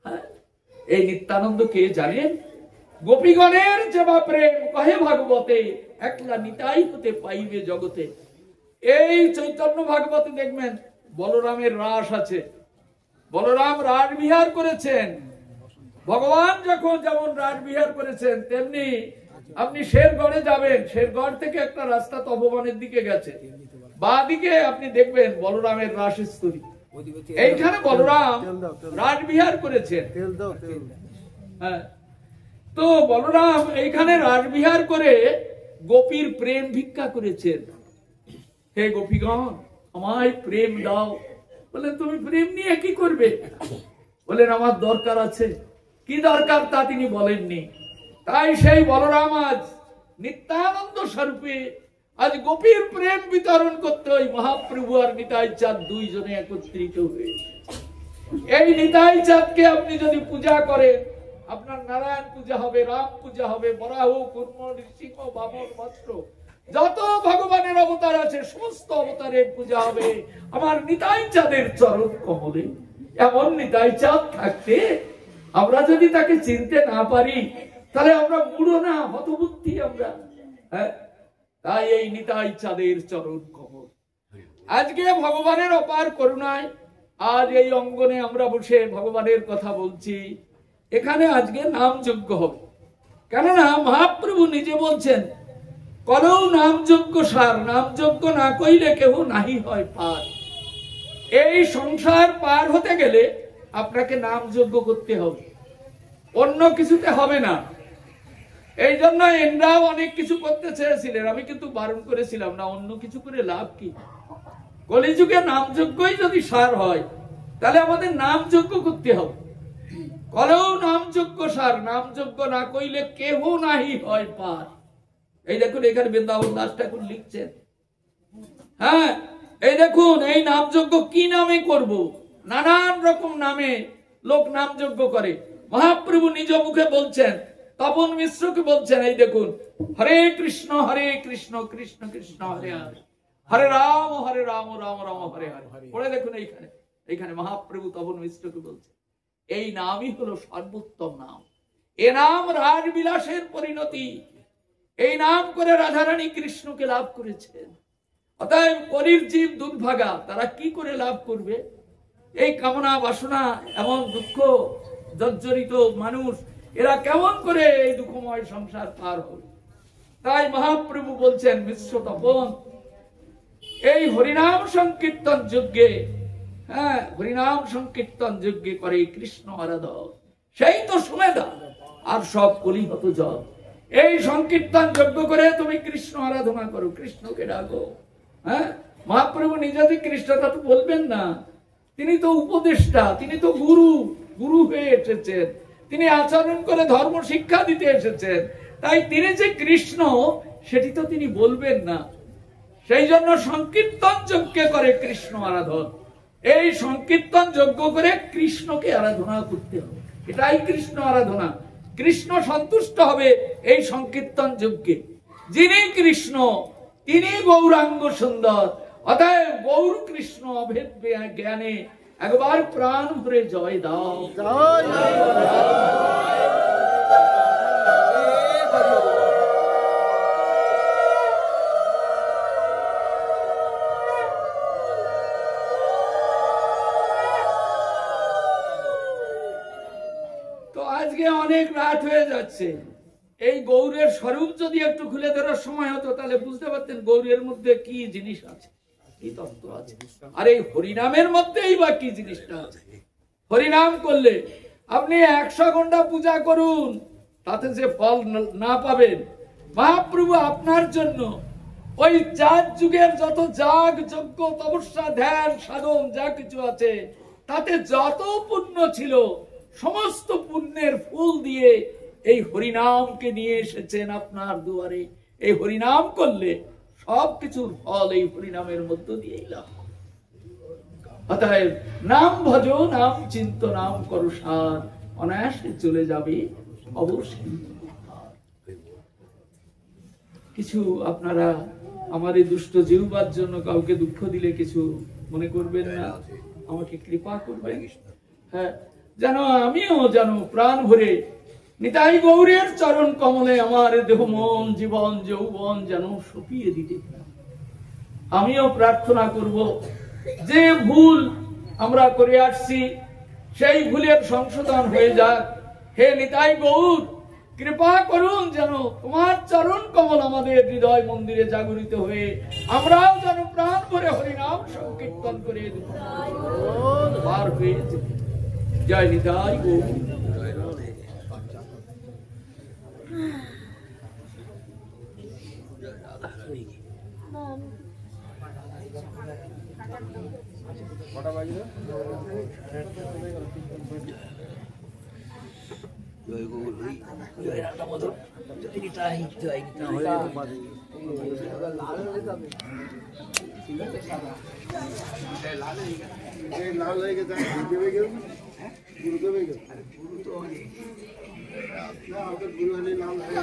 Speaker 2: হ্যাঁ, এই নিত্যানন্দ কে জানেন? গোপীগণের যেবা প্রেম কহে ভাগবতে, একলা নিতাই হতে পাইবে জগতে। এই চৈতন্য ভাগবতে দেখবেন বলরামের রাস আছে, বলরাম রাস বিহার করেছেন। ভগবান যখন যেমন রাস বিহার করেছেন, তেমনি আপনি শেরগড়ে যাবেন, শেরগড় থেকে একটা রাস্তা তপবনের দিকে গেছে, বাঁ দিকে আপনি দেখবেন বলরামের রাসস্থলী। এইখানে বলরাম রাস বিহার করেছেন। হ্যাঁ, তো বলরাম এইখানে রাসবিহার করে গোপীর প্রেম ভিক্ষা করেছেন। হে গোপীগণ, আমায় প্রেম দাও। বলেন, তুমি প্রেম নিয়ে কি করবে? বলেন, আমার দরকার আছে। কি দরকার তা তিনি বলেননি। তাই সেই বলরাম আজ নিত্যানন্দ স্বরূপে আজ গোপীর প্রেম বিতরণ করতে ওই মহাপ্রভু আর নিতাই চাঁদ দুইজনে একত্রিত হয়েছে। এই নিতাই চাঁদকে আপনি যদি পূজা করেন, আপনার নারায়ণ পূজা হবে, রাম পূজা হবে, বরাহ, কুর্ম, নৃসিংহ, বামন, মৎস্য, যত ভগবানের অবতার আছে সমস্ত অবতারের পূজা হবে আমার নিতাই চাঁদের চরণ কমলে। এমন নিতাই চাঁদ থাকতে আমরা যদি তাকে চিনতে না পারি, তাহলে আমরা বুড়ো না, হতবুদ্ধি আমরা। হ্যাঁ, তাই এই নিতাই চাঁদের চরণ কমল। আজকে ভগবানের অপার করুণায় আজ এই অঙ্গনে আমরা বসে ভগবানের কথা বলছি। এখানে আজকে নাম যজ্ঞ হবে, কেননা মহাপ্রভু নিজে বলছেন, করৌ নাম যজ্ঞ সার, নাম যজ্ঞ না কইলে কেহ নাহি হয় পার। এই সংসার পার হতে গেলে আপনাকে নাম যজ্ঞ করতে হবে, অন্য কিছুতে হবে না। এই জন্য এনরাও অনেক কিছু করতে চেয়েছিলেন, আমি কিন্তু বারণ করেছিলাম না, অন্য কিছু করে লাভ কি? কলিযুগে নামযজ্ঞই যদি সার হয় তাহলে আমাদের নামযজ্ঞ করতে হবে। কলেও নামযজ্ঞ সার, নামযজ্ঞ না কইলে কেহ নাহি হয় পার। এই দেখুন এখানে বৃন্দাবন দাস ঠাকুর লিখছেন। হ্যাঁ, এই দেখুন এই নামযজ্ঞ কি নামে করব? নানান রকম নামে লোক নামযজ্ঞ করে। মহাপ্রভু নিজ মুখে বলছেন, তপন মিশ্রকে বলছেন, এই দেখুন, হরে কৃষ্ণ কৃষ্ণ কৃষ্ণ হরে হরে, হরে রাম রাম রাম হরে হরে। পড়ে দেখুন এইখানে মহাপ্রভু তপন মিশ্রকে বলছেন, এই নামই হলো সর্বোত্তম নাম। এ নাম রাজবিলাসের পরিণতি। এই নাম করে রাধারানী কৃষ্ণকে লাভ করেছেন। অতএব কলির জীব দুর্ভাগা, তারা কি করে লাভ করবে? এই কামনা বাসনা এমন দুঃখ জর্জরিত মানুষ, এরা কেমন করে এই দুঃখময় সংসার পার হবে? তাই মহাপ্রভু বলছেন, মিশ্র তপন, এই হরিনাম সংকীর্তন যজ্ঞে, হ্যাঁ, হরিনাম সংকীর্তন যজ্ঞে করে কৃষ্ণ আরাধন, সেই তো সুমেধা আর সব কলিহত জল। এই সংকীর্তন যজ্ঞ করে তুমি কৃষ্ণ আরাধনা করো, কৃষ্ণকে ডাকো। হ্যাঁ, মহাপ্রভু নিজে যে কৃষ্ণটা তো বলবেন না, তিনি তো উপদেষ্টা, তিনি তো গুরু হয়ে এসেছেন, তিনি আচরণ করে ধর্ম শিক্ষা দিতে এসেছেন। তাই তিনি যে কৃষ্ণ সেটি তো তিনি বলবেন না। সেই জন্য সংকীর্তন যজ্ঞ করে কৃষ্ণ আরাধন। এই সংকীর্তন যজ্ঞ করে কৃষ্ণকে আরাধনা করতে হবে, এটাই কৃষ্ণ আরাধনা। কৃষ্ণ সন্তুষ্ট হবে এই সংকীর্তন যজ্ঞে। যিনি কৃষ্ণ তিনি গৌরাঙ্গ সুন্দর। অতএব গৌর কৃষ্ণ অভেদ জ্ঞানে একবার প্রাণ ভরে জয় দাও। তো আজকে অনেক রাত হয়ে যাচ্ছে। এই গৌরের স্বরূপ যদি একটু খুলে ধরার সময় হতো তাহলে বুঝতে পারতেন গৌরের মধ্যে কি জিনিস আছে, কি তত্ত্ব আছে। আর এই হরিনামের মধ্যেই বা কি জিনিসটা আছে? হরিনাম করলে আপনি 100 ঘন্টা পূজা করুন, তাতে যে ফল না পাবেন, মহাপ্রভু আপনার জন্য ওই 4 যুগের যত যাগ যজ্ঞ তপস্যা ধ্যান সাধন যা কিছু আছে, তাতে যত পুণ্য ছিল সমস্ত পুণ্যের ফুল দিয়ে এই হরিনামকে নিয়ে এসেছেন আপনার দুয়ারে। এই হরিনাম করলে সবকিছুর ফল এই হরিনামের মধ্য দিয়েই লাভ। অতএব নাম ভজ, নাম চিন্ত, নাম করো সার, অনায়াসে চলে যাবে অবশ্যই। কিছু আপনারা আমার এই দুষ্ট জিহ্বার জন্য কাউকে দুঃখ দিলে কিছু মনে করবেন না, আমাকে কৃপা করবেন। হ্যাঁ, যেন আমিও যেন প্রাণ ভরে নিতাই গৌরের চরণ কমলে আমার দেহ মন জীবন যৌবন যেন সঁপিয়ে দিতে পারি। আমিও প্রার্থনা করব যে ভুল আমরা করে আসছি সেই ভুলের সংশোধন হয়ে যাক। হে নিতাই গৌর, কৃপা করুন যেন তোমার চরণ কমল আমাদের হৃদয় মন্দিরে জাগরিত হয়ে আমরাও যেন প্রাণ ভরে হরিনাম সংকীর্তন করে পার হয়ে যেতে। জয় নিতাই গৌর।
Speaker 1: জয় গৌর হরি, জয় রাধা মাধব, জয় নিতাই, জয় নিতাই।
Speaker 3: লাল হয়ে গেছে, গুরু তো আমাদের গুরু হলে লাল হয়ে